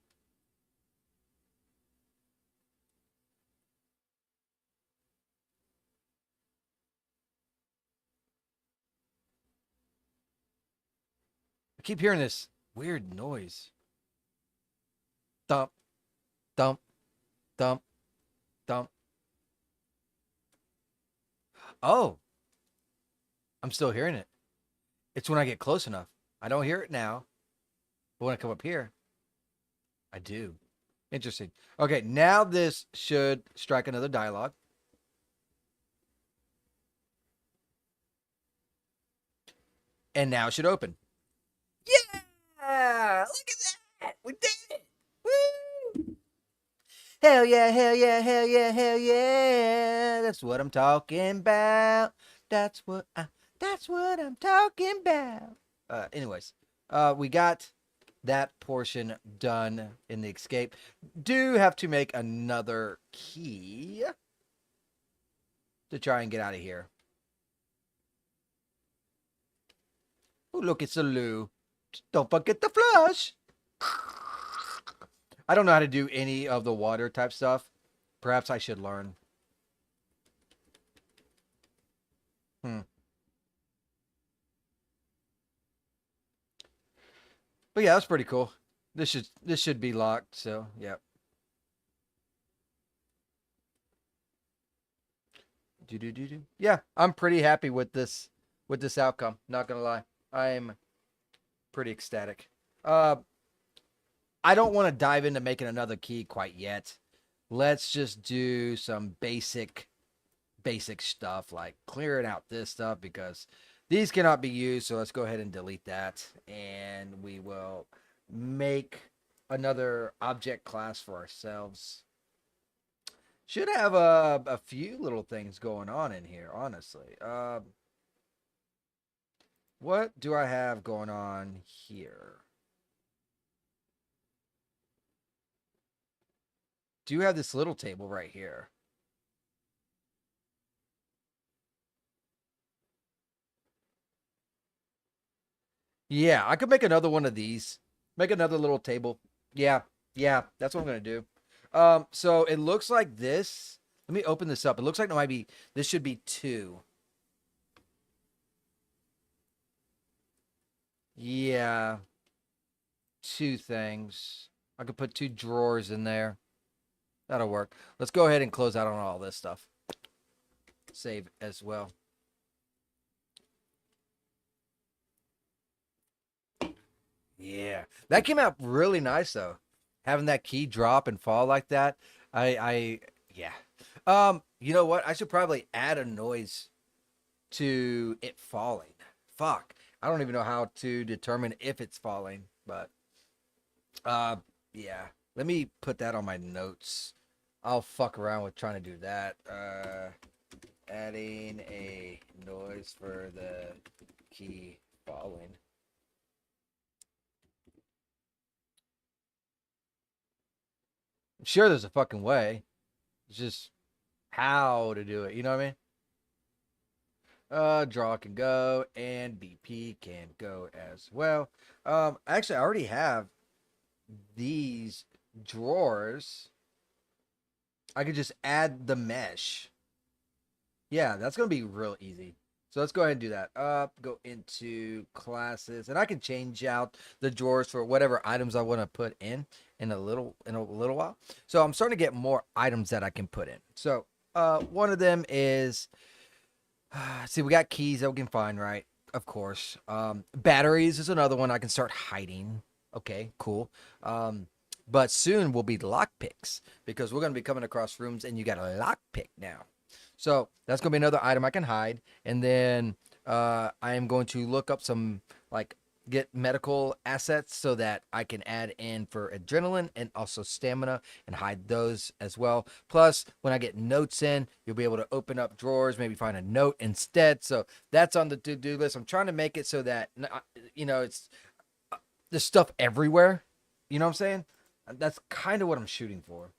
I keep hearing this weird noise. Thump, thump, thump, thump. Oh, I'm still hearing it. It's when I get close enough. I don't hear it now, but when I come up here, I do. Interesting. Okay, now this should strike another dialogue. And now it should open. Yeah! Look at that! We did it! Woo! Hell yeah, hell yeah, hell yeah, hell yeah. That's what I'm talking about. That's what I'm talking about. Anyways, we got that portion done in the escape. Do have to make another key to try and get out of here. Oh, look, it's a loo. Don't forget the flush. I don't know how to do any of the water type stuff. Perhaps I should learn. But yeah, that's pretty cool. This should be locked, so yeah. Yeah, I'm pretty happy with this outcome. Not gonna lie. I'm pretty ecstatic. I don't want to dive into making another key quite yet. Let's just do some basic stuff like clearing out this stuff because these cannot be used. So let's go ahead and delete that. And we will make another object class for ourselves. Should have a few little things going on in here, honestly. What do I have going on here? Do you have this little table right here? Yeah, I could make another one of these. Make another little table. Yeah, yeah, that's what I'm gonna do. So it looks like this. Let me open this up. It looks like it might be this should be two. Yeah, two things. I could put two drawers in there. That'll work. Let's go ahead and close out on all this stuff. Save as well. Yeah, that came out really nice though. Having that key drop and fall like that. Yeah. You know what? I should probably add a noise to it falling. Fuck. I don't even know how to determine if it's falling, but uh yeah. Let me put that on my notes. I'll fuck around with trying to do that. Adding a noise for the key falling. I'm sure there's a fucking way. It's just how to do it. You know what I mean? Draw can go and BP can go as well. Actually, I already have these drawers. I could just add the mesh. Yeah, that's gonna be real easy. So let's go ahead and do that. Go into classes, and I can change out the drawers for whatever items I want to put in a little while. So I'm starting to get more items that I can put in. So one of them is see, we got keys that we can find, right? Of course. Batteries is another one I can start hiding. Okay, cool. But soon will be lockpicks because we're going to be coming across rooms and you got a lockpick now. So that's going to be another item I can hide. And then I am going to look up some like get medical assets so that I can add in for adrenaline and also stamina and hide those as well. Plus, when I get notes in, you'll be able to open up drawers, maybe find a note instead. So that's on the to-do list. I'm trying to make it so that it's there's stuff everywhere. You know what I'm saying? That's kind of what I'm shooting for.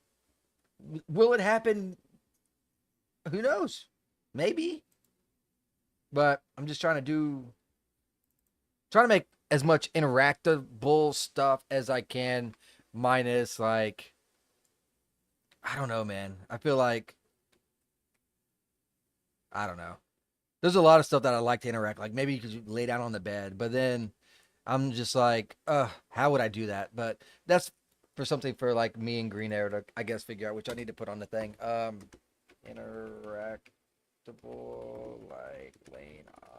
Will it happen? Who knows? Maybe. But I'm just trying to make as much interactable stuff as I can, minus like I don't know, man. I feel like I don't know. There's a lot of stuff that I like to interact. Like maybe you could lay down on the bed, but then I'm just like, how would I do that? But that's for something for like me and Green Arrow to, I guess, figure out, which I need to put on the thing. Interactable, like laying on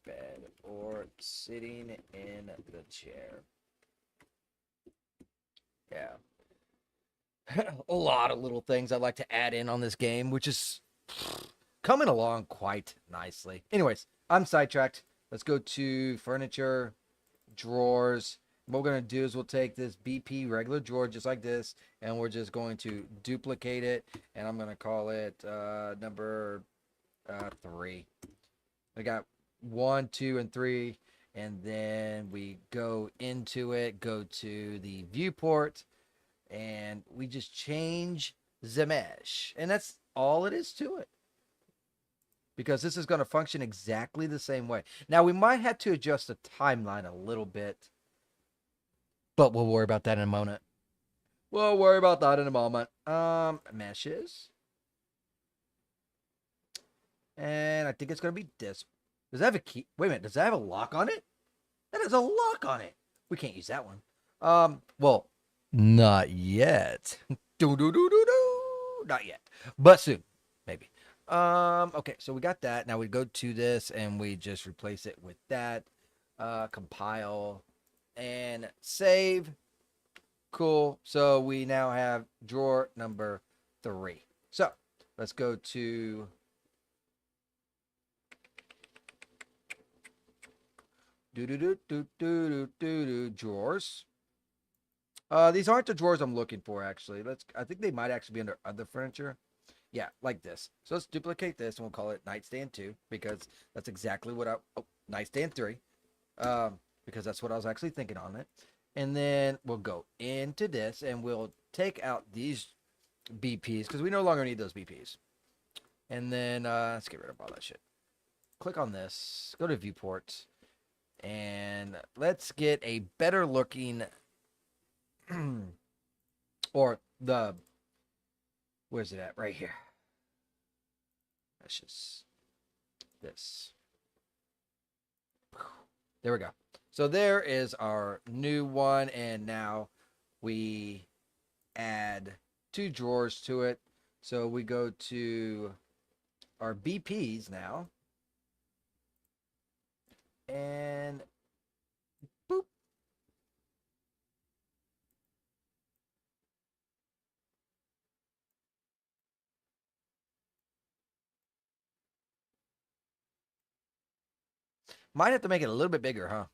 bed or sitting in the chair. Yeah. A lot of little things I'd like to add in on this game, which is coming along quite nicely. Anyways, I'm sidetracked. Let's go to furniture, drawers. What we're going to do is we'll take this BP regular drawer just like this, and we're just going to duplicate it, and I'm going to call it number 3. I got 1, 2, and 3, and then we go into it, go to the viewport, and we just change the mesh. And that's all it is to it. Because this is going to function exactly the same way. Now, we might have to adjust the timeline a little bit, but we'll worry about that in a moment. We'll worry about that in a moment. Meshes. And I think it's going to be this. Does that have a key? Wait a minute. Does that have a lock on it? That has a lock on it. We can't use that one. Well, not yet. do do do do do. Not yet, but soon, maybe. Okay, so we got that. Now we go to this and we just replace it with that. Compile and save. Cool. So we now have drawer number 3. So let's go to drawers. These aren't the drawers I'm looking for, actually. I think they might actually be under other furniture. Yeah, like this. So let's duplicate this and we'll call it nightstand 2 because that's exactly what nightstand 3. Because that's what I was actually thinking on it. And then we'll go into this and we'll take out these BPs because we no longer need those BPs. And then let's get rid of all that shit. Click on this, go to viewport, and let's get a better looking or where's it at? Right here. That's just this. There we go. So there is our new one, and now we add 2 drawers to it. So we go to our BPs now, and boop. Might have to make it a little bit bigger, huh?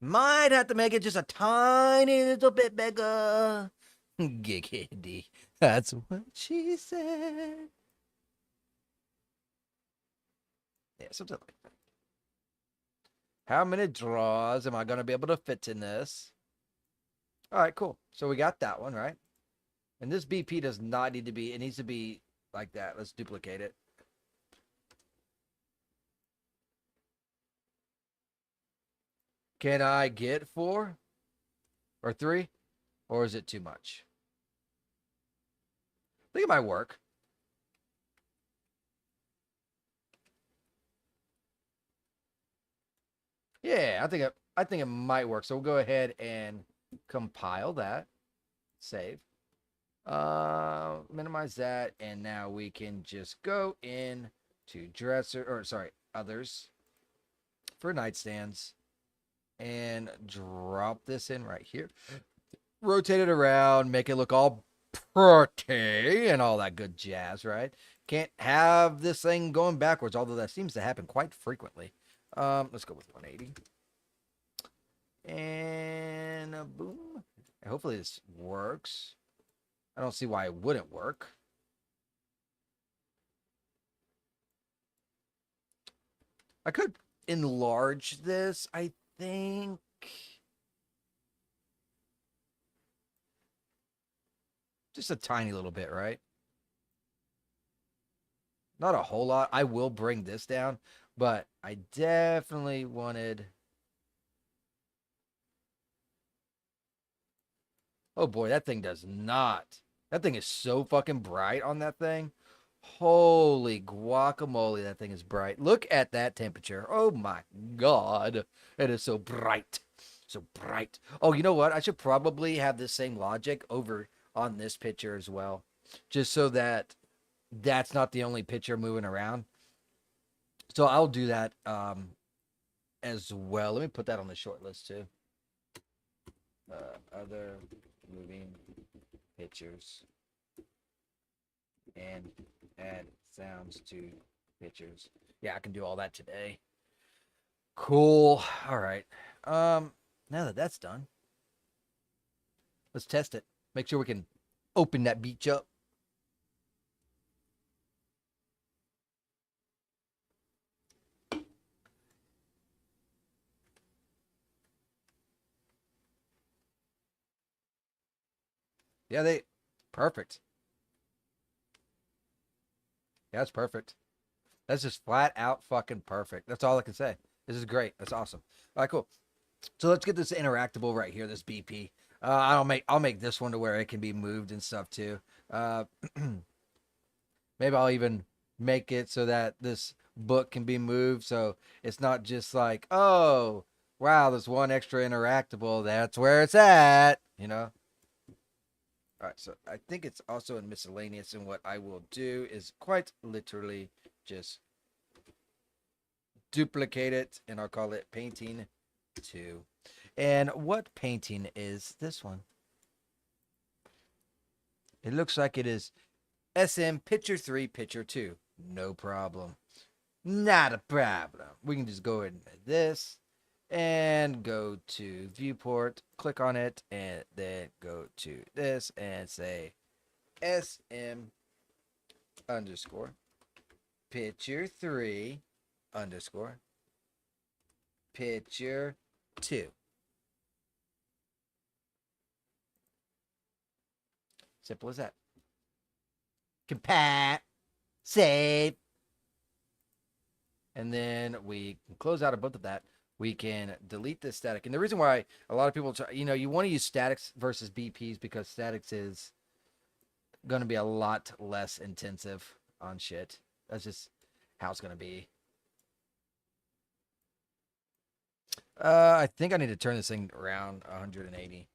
Might have to make it just a tiny little bit bigger. Giggity. That's what she said. Yeah, something like that. How many draws am I going to be able to fit in this? All right, cool. So we got that one, right? And this BP does not need to be, it needs to be like that. Let's duplicate it. Can I get 4 or 3? Or is it too much? I think it might work. Yeah, I think it might work. So we'll go ahead and compile that. Save. Minimize that, and now we can just go in to others for nightstands and drop this in right here. Rotate it around, make it look all pretty and all that good jazz, right? Can't have this thing going backwards, although that seems to happen quite frequently. Let's go with 180. And boom. Hopefully this works. I don't see why it wouldn't work. I could enlarge this, I think. Just a tiny little bit, right? Not a whole lot. I will bring this down, but I definitely wanted... Oh boy, that thing does not. That thing is so fucking bright on that thing. Holy guacamole, that thing is bright. Look at that temperature. Oh my god. It is so bright. So bright. Oh, you know what? I should probably have this same logic over on this picture as well. Just so that that's not the only picture moving around. So I'll do that as well. Let me put that on the short list too. Other moving pictures and add sounds to pictures. Yeah, I can do all that today. Cool. All right. Now that that's done, let's test it. Make sure we can open that beach up. Yeah, perfect. Yeah, that's perfect. That's just flat out fucking perfect. That's all I can say. This is great. That's awesome. All right, cool. So let's get this interactable right here. This BP. I'll make this one to where it can be moved and stuff too. Maybe I'll even make it so that this book can be moved. So it's not just like, oh, wow, there's one extra interactable. That's where it's at. You know. All right, so I think it's also in miscellaneous, and what I will do is quite literally just duplicate it, and I'll call it painting 2. And what painting is this one? It looks like it is SM Picture 3, Picture 2. No problem. Not a problem. We can just go ahead and do this, and go to viewport, click on it, and then go to this and say SM underscore picture 3 underscore picture 2. Simple as that. Compat, save. And then we can close out of both of that. We can delete this static. And the reason why a lot of people try, you want to use statics versus BPs because statics is going to be a lot less intensive on shit. That's just how it's going to be. I think I need to turn this thing around 180.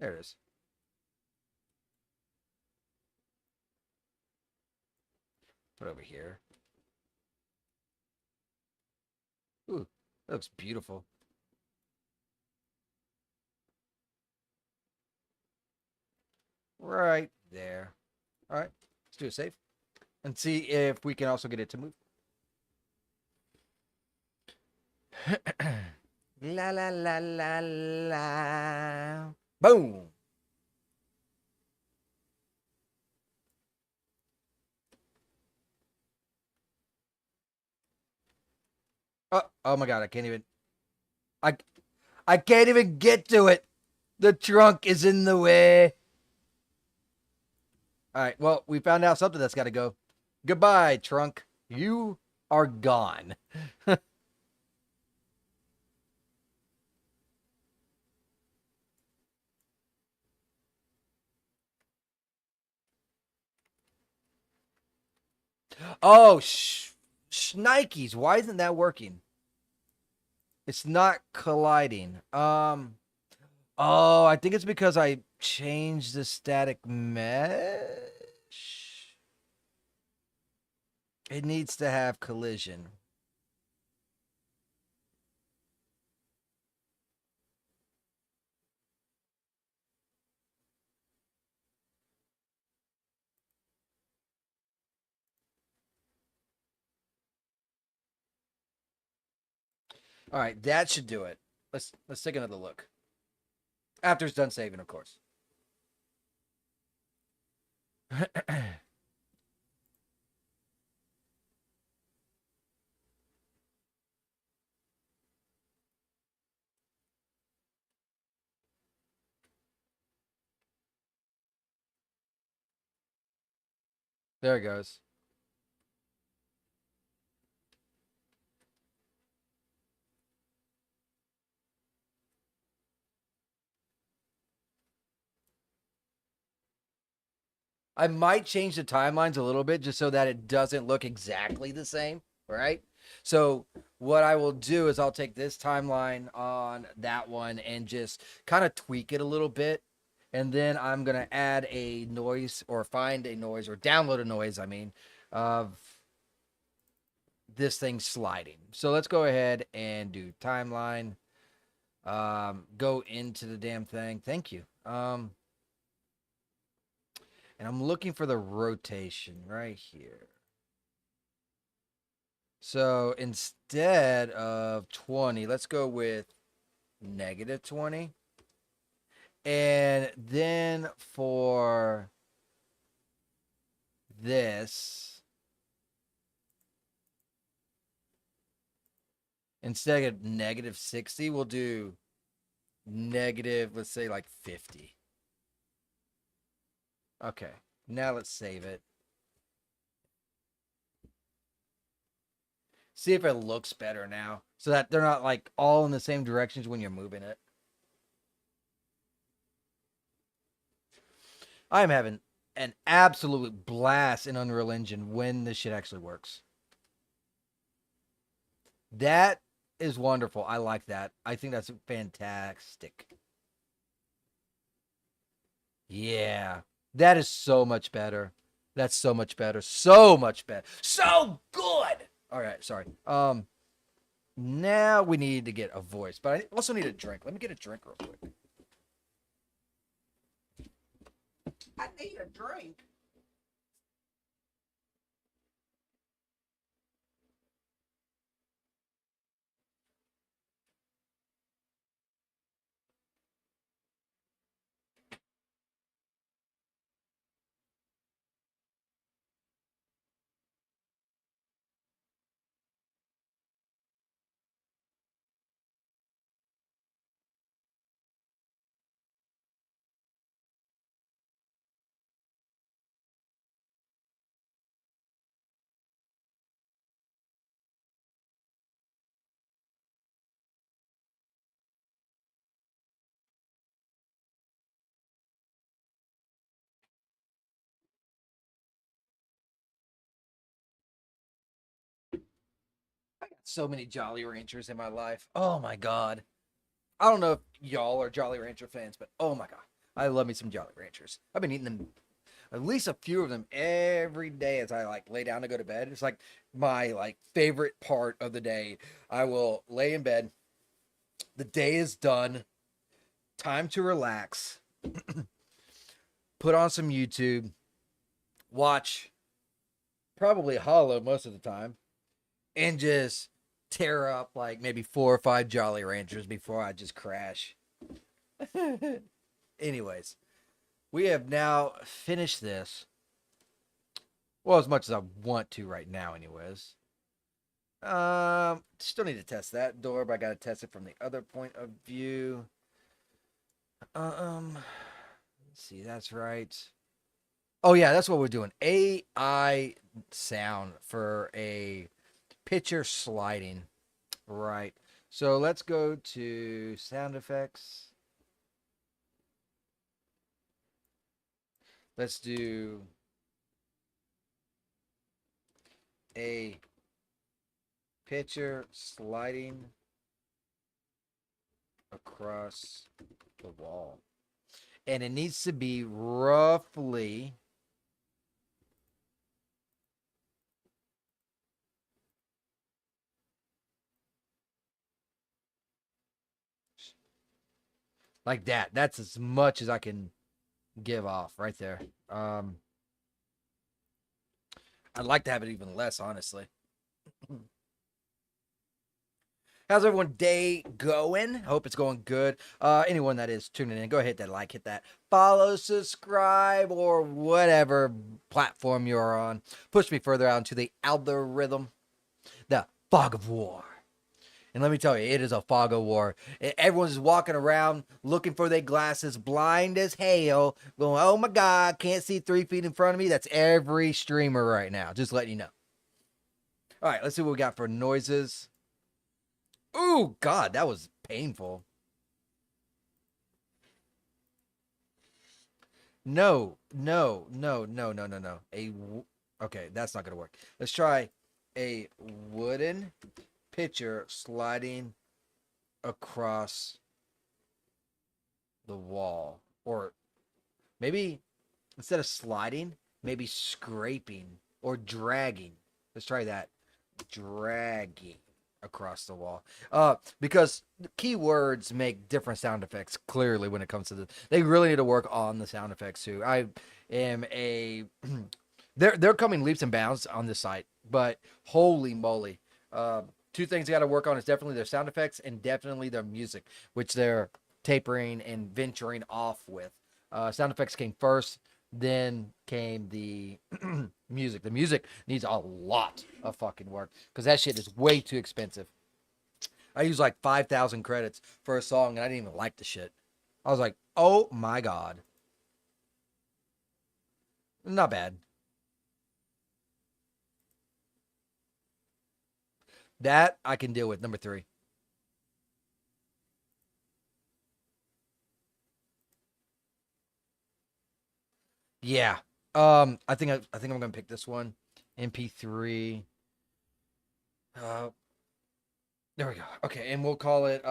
There it is. Put it over here. Ooh, that looks beautiful. Right there. All right, let's do a save and see if we can also get it to move. La la la la la. Boom. Oh my god, I can't even. I can't even get to it. The trunk is in the way. All right, well, we found out something that's got to go. Goodbye, trunk. You are gone. Oh, shnikes. Why isn't that working? It's not colliding. Oh, I think it's because I changed the static mesh. It needs to have collision. All right, that should do it. Let's take another look. After it's done saving, of course. There it goes. I might change the timelines a little bit just so that it doesn't look exactly the same, right? So what I will do is I'll take this timeline on that one and just kind of tweak it a little bit. And then I'm going to add a noise or find a noise or download a noise, of this thing sliding. So let's go ahead and do timeline. Go into the damn thing. Thank you. And I'm looking for the rotation right here. So instead of 20, let's go with -20. And then for this, instead of -60, we'll do negative, let's say like 50. Okay, now let's save it. See if it looks better now so that they're not like all in the same directions when you're moving it. I'm having an absolute blast in Unreal Engine when this shit actually works. That is wonderful. I like that. I think that's fantastic. Yeah. That is so much better. That's so much better. So much better. So good. All right, sorry. Now we need to get a voice, but I also need a drink. Let me get a drink real quick. I need a drink. So many Jolly Ranchers in my life. Oh my god. I don't know if y'all are Jolly Rancher fans, but oh my god. I love me some Jolly Ranchers. I've been eating them, at least a few of them every day as I like lay down to go to bed. It's like my like favorite part of the day. I will lay in bed. The day is done. Time to relax. Put on some YouTube. Watch probably Hollow most of the time, and just tear up like maybe 4 or 5 Jolly Ranchers before I just crash. Anyways, we have now finished this. Well, as much as I want to right now, anyways. Still need to test that door, but I gotta test it from the other point of view. Let's see, that's right. Oh yeah, that's what we're doing. AI sound for a picture sliding. Right. So let's go to sound effects. Let's do a picture sliding across the wall. And it needs to be roughly like that. That's as much as I can give off right there. I'd like to have it even less, honestly. How's everyone day going? Hope it's going good. Anyone that is tuning in, go ahead, hit that like, hit that follow, subscribe, or whatever platform you're on. Push me further out into the algorithm, the fog of war. And let me tell you, it is a fog of war. Everyone's walking around looking for their glasses, blind as hell, going, oh my God, can't see 3 feet in front of me. That's every streamer right now. Just letting you know. All right, let's see what we got for noises. Ooh, God, that was painful. No, no, no, no, no, no, no. Okay, that's not gonna work. Let's try a wooden pitcher sliding across the wall, or maybe instead of sliding, maybe scraping or dragging. Let's try that. Dragging across the wall. Because keywords make different sound effects clearly when it comes to this. They really need to work on the sound effects too. I am a they're coming leaps and bounds on this site, but holy moly. Two things they got to work on is definitely their sound effects and definitely their music, which they're tapering and venturing off with. Sound effects came first, then came the music. The music needs a lot of fucking work because that shit is way too expensive. I used like 5,000 credits for a song and I didn't even like the shit. I was like, oh my God. Not bad. That I can deal with. Number 3. Yeah. I think I'm gonna pick this one. MP3. Uh, there we go. Okay, and we'll call it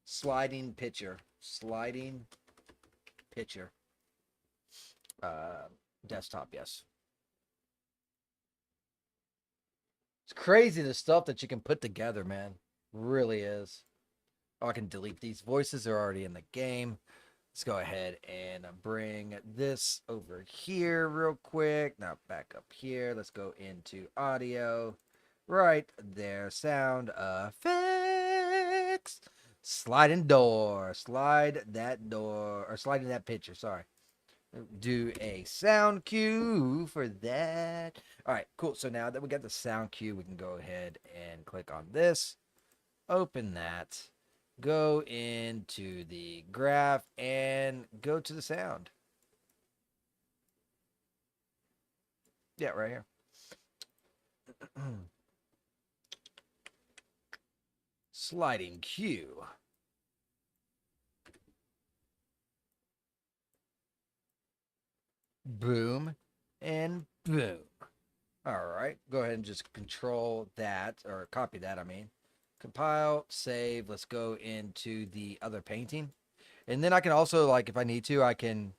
sliding pitcher. Sliding pitcher. Uh, desktop. Yes. It's crazy the stuff that you can put together, man. Really is. Oh, I can delete these voices. They're already in the game. Let's go ahead and bring this over here real quick. Now back up here. Let's go into audio. Right there. Sound effects. Sliding door. Slide that door. Or sliding that picture. Sorry. Do a sound cue for that. All right, cool. So now that we got the sound cue, we can go ahead and click on this. Open that. Go into the graph and go to the sound. Yeah, right here. Sliding cue. Boom and boom. All right, go ahead and just control that, or copy that, I mean. Compile, save. Let's go into the other painting. And then I can also, like, if I need to, I can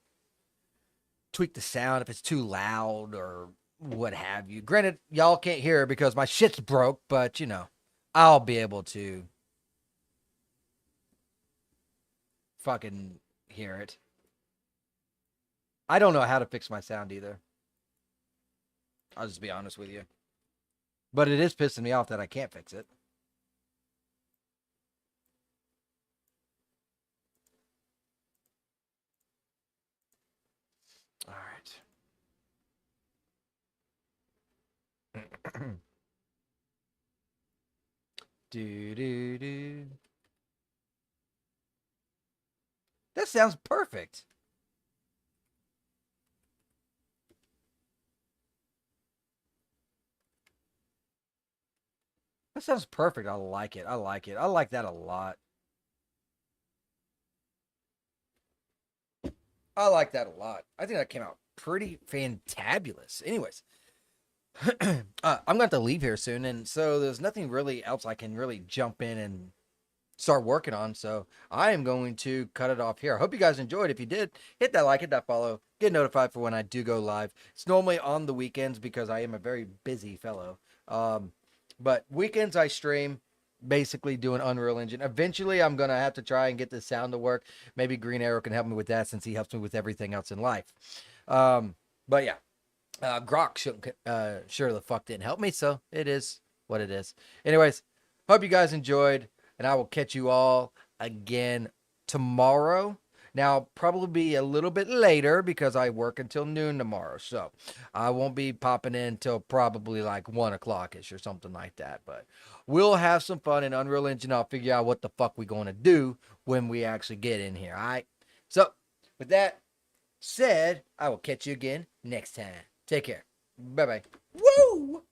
tweak the sound if it's too loud or what have you. Granted, y'all can't hear it because my shit's broke, but, you know, I'll be able to fucking hear it. I don't know how to fix my sound either. I'll just be honest with you. But it is pissing me off that I can't fix it. All right. Do do do. That sounds perfect. That sounds perfect. I like it. I like it. I like that a lot. I like that a lot. I think that came out pretty fantabulous. Anyways, I'm going to have to leave here soon. And so there's nothing really else I can really jump in and start working on. So I am going to cut it off here. I hope you guys enjoyed. If you did, hit that like, hit that follow, get notified for when I do go live. It's normally on the weekends because I am a very busy fellow. But weekends I stream, basically doing Unreal Engine. Eventually I'm going to have to try and get the sound to work. Maybe Green Arrow can help me with that since he helps me with everything else in life. But yeah, Grok sure the fuck didn't help me. So it is what it is. Anyways, hope you guys enjoyed. And I will catch you all again tomorrow. Now, probably be a little bit later because I work until noon tomorrow. So I won't be popping in until probably like 1 o'clock-ish or something like that. But we'll have some fun in Unreal Engine. I'll figure out what the fuck we're going to do when we actually get in here. All right. So with that said, I will catch you again next time. Take care. Bye-bye. Woo!